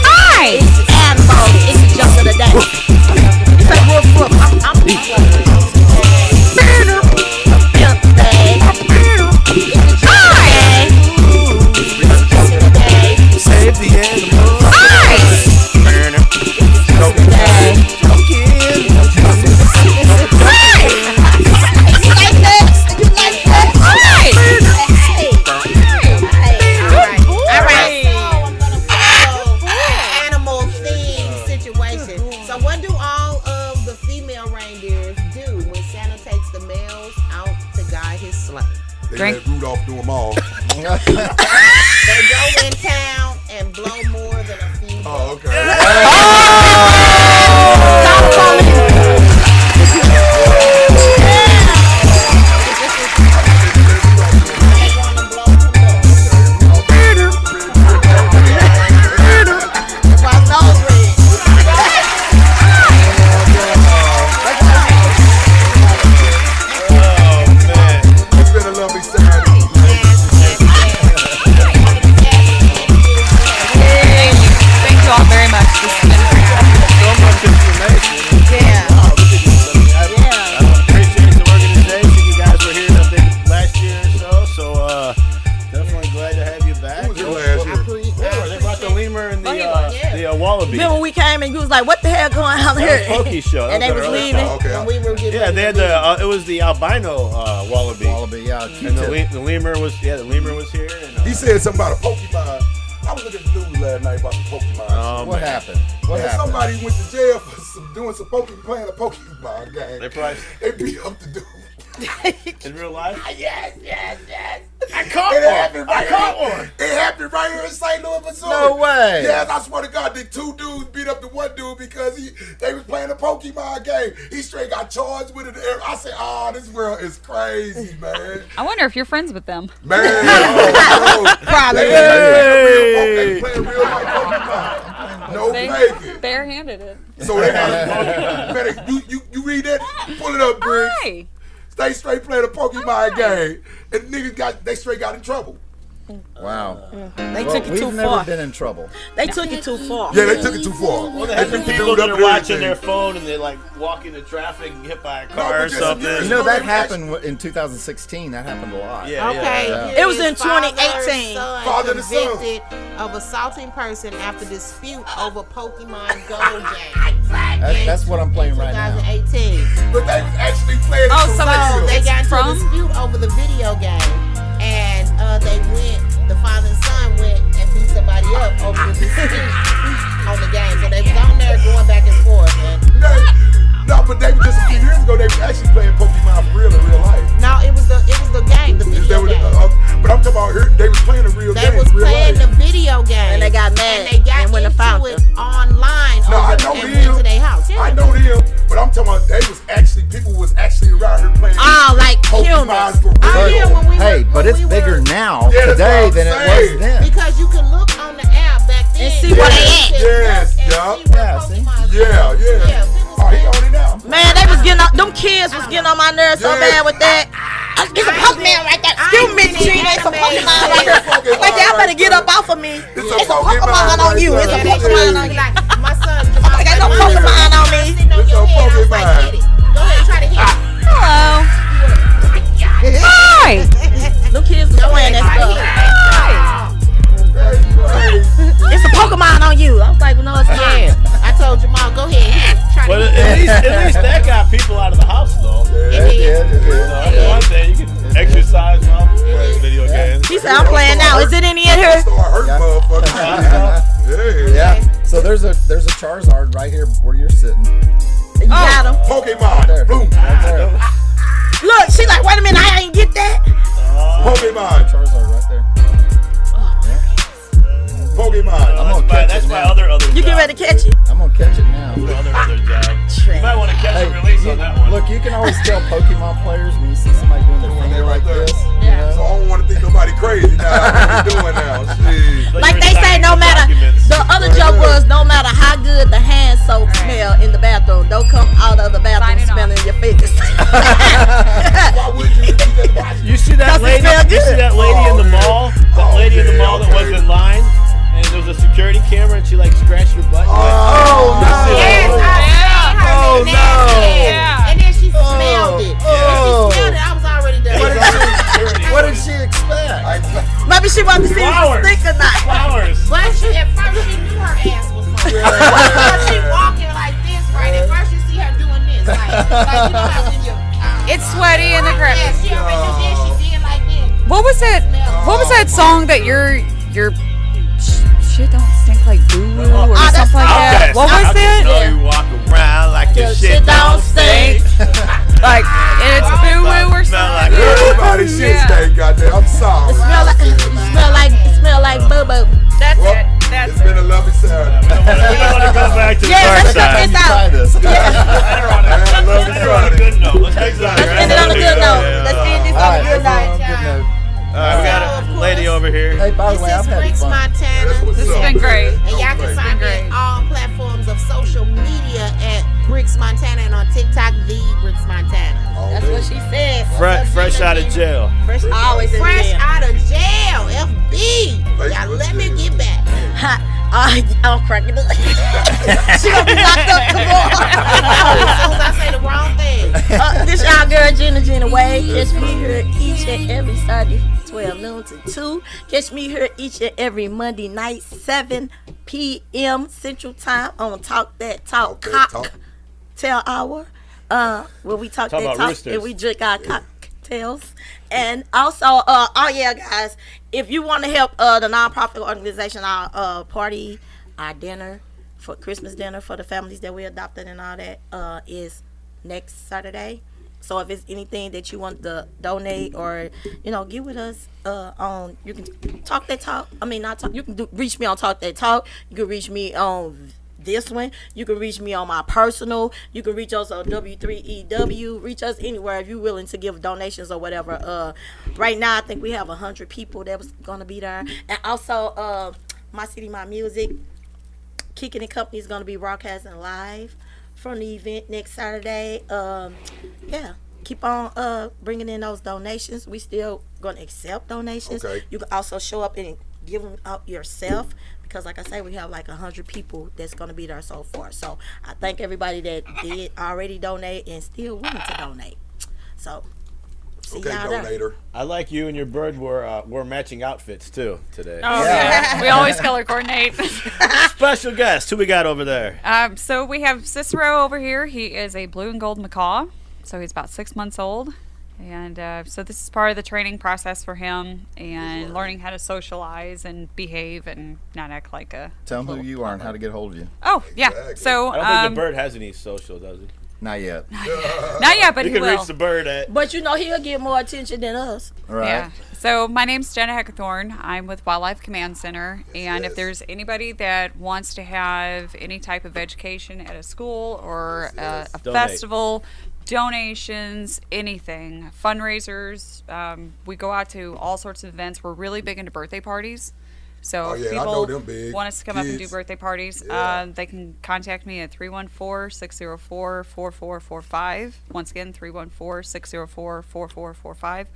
Hi. It's animals. It's a joke of the day. It's like Wolf Brook. I'm Save the animals. Let Rudolph do them all. They go in town and blow more than a few. Oh, okay. Remember when we came and you was like, "What the hell going on here?" Pokey show. And they was leaving. Okay. We were getting Yeah, they had it was the albino wallaby. Wallaby, yeah. And the lemur was here. And, he said something about a Pokemon. I was looking at the news last night about the Pokemon. What happened? What happened? Somebody went to jail for doing some playing a Pokemon game. They beat up the dude. In real life? Yes. I caught one. It happened right here in St. Louis, Missouri. No way. Yes, I swear to God, the two dudes beat up the one dude because they was playing a Pokemon game. He straight got charged with it. I said, "Oh, this world is crazy, man." I wonder if you're friends with them. Man, Probably. They playing real life Pokemon. No faking. Barehanded it. So they got you read that? Pull it up, Briggs. Hi. They straight played a Pokemon game, and niggas they straight got in trouble. Wow. They took it too We've far. never been in trouble. They took it too far. Yeah, they took it too far. Well, they have picked the people dude that up are and watching everything. their phone and they like walk into traffic and get hit by a car or but something. You know, that happened in 2016. That happened a lot. Yeah. Okay, Yeah. here It was in is father 2018. son Father to son. convicted of assaulting person after dispute over Pokemon Go game. That's what I'm playing right now. 2018. But they was actually playing it Oh, for so real. They got into a From? dispute over the video game, and the father and son went and beat somebody up over the dispute on the game. So they was on there going back and forth. And No, but they just a few years ago they were actually playing Pokemon for real in real life. no, it was the game, the video game. But I'm talking about here, they was playing a real They game was in real playing life. the video game, And they got mad and they got and went and into found it online. No, I over know and them. went to their house. Yeah. I know them, but I'm talking about people was actually around here playing Oh, like Pokemon humans. for real. Oh, yeah, when we Hey, were- but when it's we were- bigger now Yeah, that's today what I'm than it saying. was then. Because you can look on the app back then And see where they at. Yes, and yeah. see where Yeah, see? Pokemon's Yeah, at. yeah. Oh, he on it now. Man, they was getting them kids was getting on my nerves so Yeah. bad with that. It's a Pokemon right there. Excuse me, Gene. There's a Pokemon right here. Pokemon Like, y'all right better get there. up off of me. It's It's a Pokemon on you. It's a Yeah, they Pokemon be on you. like, my son, I got no Pokemon on me. sitting on It's your a head. I was like, Pokemon. hit it. Go ahead, try to hit it. Hello. Hi. Them kids was playing that stuff. It's a Pokemon on you. I was like, well, no, it's not. I told Jamal, go ahead, hit it. Try to But hit it. at least that got people out of the house though. That's one thing. You can exercise while playing video games. He said, I'm playing now. Is it any in here? Start hurting motherfuckers. Yeah. Yeah. So there's a Charizard right here where you're sitting. You got him. Pokemon. Boom. Look, she like, wait a minute, I ain't get that. Pokemon. Charizard right there. Pokemon. That's my other You get job. ready to catch it? I'm gonna catch it now. Other job. You might want to catch and release on that one. Look, you can always tell Pokemon players when you see somebody doing their finger like this. Yeah. So I don't want to think nobody crazy now. What you doing now? Shit. Like they say, no matter, the other joke was, no matter how good the hand soap smell in the bathroom, don't come out of the bathroom smelling your fingers. Why would you do that? You see that lady? You see that lady in the mall? That lady in the mall that was in line, and there was a security camera, and she like scratched her butt. Oh, no. Yes, I seen her. Oh, nasty no. ass. And then she smelled it. When she smelled it, I was already done. What did she expect? Maybe she wanted to see if it was thick or not. Flowers. But at first she knew her ass was hard. Because she walking like this, right? At first you see her doing this. Like you know how when you're... It's sweaty in the crib. Yeah, she already did. She did like this. What was that? What was that song that your shit don't stink like boo or something like that? What was it? You walk around like your shit don't stink. Like it's boo woo or Smell something. like Everybody shit stink out there. I'm sorry. It smell like boo boo. That's Well, it. That's it's been a lovely Saturday. We want to go back to the Yeah, dark let's cut side. this out. Try this. I love Let's end it on a good note. Let's Let's end it on a good note. Let's end this All on right, a good everyone, night. good note. All right, we got a lady over here. Hey, by the This way, I've is had Bricks, fun. Montana. This has been great. And y'all can find me on all platforms of social media at Bricks Montana and on TikTok, the Bricks Montana. That's what she said. Fresh out of jail. Fresh always in Fresh jail. out of jail, FB. Y'all let me get back. I'm cracking up. She gonna be locked up tomorrow. As soon as I say the wrong thing. This y'all girl Gina Wade. Catch me here each and every Saturday, 12 noon to 2. Catch me here each and every Monday night, 7 p.m. Central Time on Talk That Talk Cocktail Hour. Where we talk that about talk roosters. and we drink our cocktails. And also, oh yeah, guys, if you want to help the nonprofit organization, our party, our dinner for Christmas dinner for the families that we adopted and all that is next Saturday. So if it's anything that you want to donate or get with us on, you can talk that talk. I mean, not talk. You can reach me on Talk That Talk. You can reach me on this one. You can reach me on my personal. You can reach us on W3EW. Reach us anywhere if you're willing to give donations or whatever. Right now, I think we have 100 people that was gonna be there, and also My City, My Music, Kicking and Company is gonna be broadcasting live from the event next Saturday. Yeah. Keep on bringing in those donations. We still gonna accept donations. Okay. You can also show up and give them out yourself, because like I say, we have like 100 people that's going to be there so far. So I thank everybody that did already donate and still willing to donate. So see Okay, y'all there. donator. I like you and your bird wore matching outfits too today. Oh yeah, we always color coordinate. Special guest, who we got over there? So we have Cicero over here. He is a blue and gold macaw. So he's about 6 months old. And so this is part of the training process for him and learning how to socialize and behave and not act like a... Tell them who you are and how to get a hold of you. Oh, yeah. Exactly. So, I don't think the bird has any social, does he? Not yet. not yet, but You he can will. reach the bird at. But he'll get more attention than us. Right. Yeah. So my name's Jenna Heckathorn. I'm with Wildlife Command Center. And if there's anybody that wants to have any type of education at a school or a Donate. festival, donations, anything, fundraisers, we go out to all sorts of events. We're really big into birthday parties. So Oh, if yeah, I know people them big. want us to come up and do Kids. birthday parties, Yeah. they can contact me at 314-604-4445. Once again, 314-604-4445.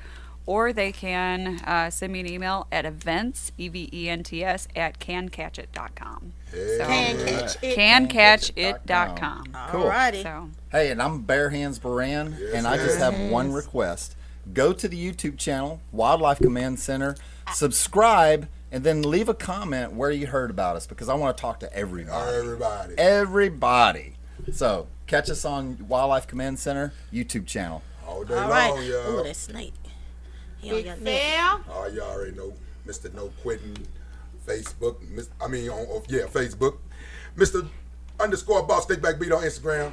Or they can send me an email at events, events, at cancatchit.com. So, Can catch it. cancatchit.com. Cool. Alrighty. So, Hey, and I'm Bare Hands Baran, and I just have one request. Go to the YouTube channel, Wildlife Command Center, subscribe, and then leave a comment where you heard about us, because I want to talk to everybody. Everybody. Everybody. So, catch us on Wildlife Command Center YouTube channel. All day All right. long, y'all. Ooh, that snake. He on Big your neck. fail. Oh, you already know Mr. No Quitting, Facebook. Facebook. Mr. _Boss Stick Back Beat on Instagram.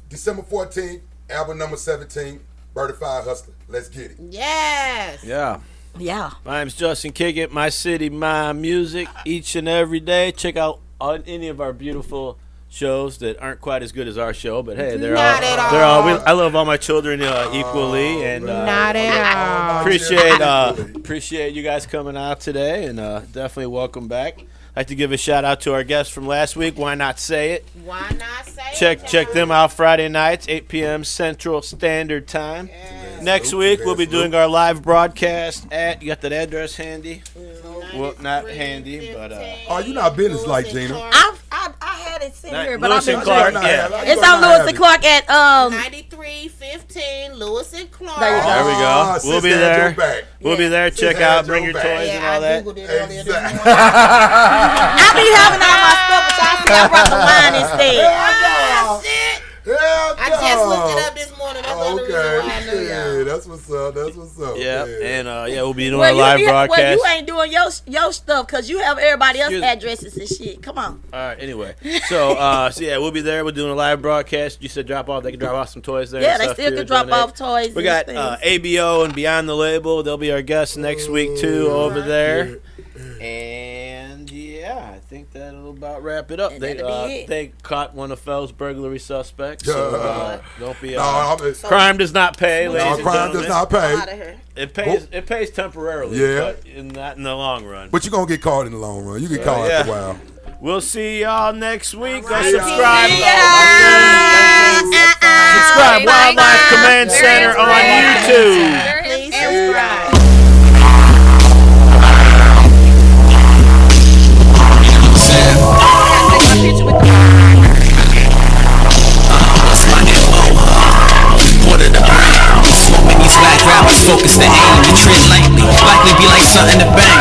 December 14th, album number 17, Birdified Hustler. Let's get it. Yes. Yeah. Yeah. My name's Justin Kickett. My city, my music. Each and every day, check out any of our beautiful shows that aren't quite as good as our show, but hey, they're all. I love all my children equally, and not at all. Appreciate you guys coming out today, and definitely welcome back. I'd like to give a shout out to our guests from last week. Why not say it? Why not say it? Check them out Friday nights, 8 p.m. Central Standard Time. Yes. Next week we'll be doing our live broadcast at. You got that address handy? Well, not handy, but oh, you not business like Gina. I had it sitting here, but Lewis I've and been Clark. doing Yeah. It's on Lewis and Clark at 9315 Lewis and Clark. There you go. There we go. We'll be there. We'll be there. Since Check I out, had bring your your back. toys and all that. I Googled it earlier this morning. I be having all my stuff, but y'all see I brought the wine instead. Oh, shit. Yeah, I just looked it up this morning. That's the only reason why I knew y'all. Yeah, that's what's up. That's what's up. Yeah, man. and we'll be doing a live broadcast. Well, you ain't doing your stuff because you have everybody else's addresses and shit. Come on. All right. Anyway, so yeah, we'll be there. We're doing a live broadcast. You said drop off. They can drop off some toys there. Yeah, and they stuff still too, can drop donate. off toys. We got and ABO and Beyond the Label. They'll be our guests next week too over there. And yeah, I think that'll about wrap it up. They caught one of Fell's burglary suspects. So don't be. Crime does not pay. No, ladies and crime does not pay. It pays. It pays temporarily. Yeah. But not in the long run. But you're gonna get caught in the long run. You get caught after a while. We'll see y'all next week. Go Right. subscribe. Yeah. Subscribe Wildlife Command Center on YouTube. Please subscribe. Focus the aim to tread lightly. Likely be like something to bang.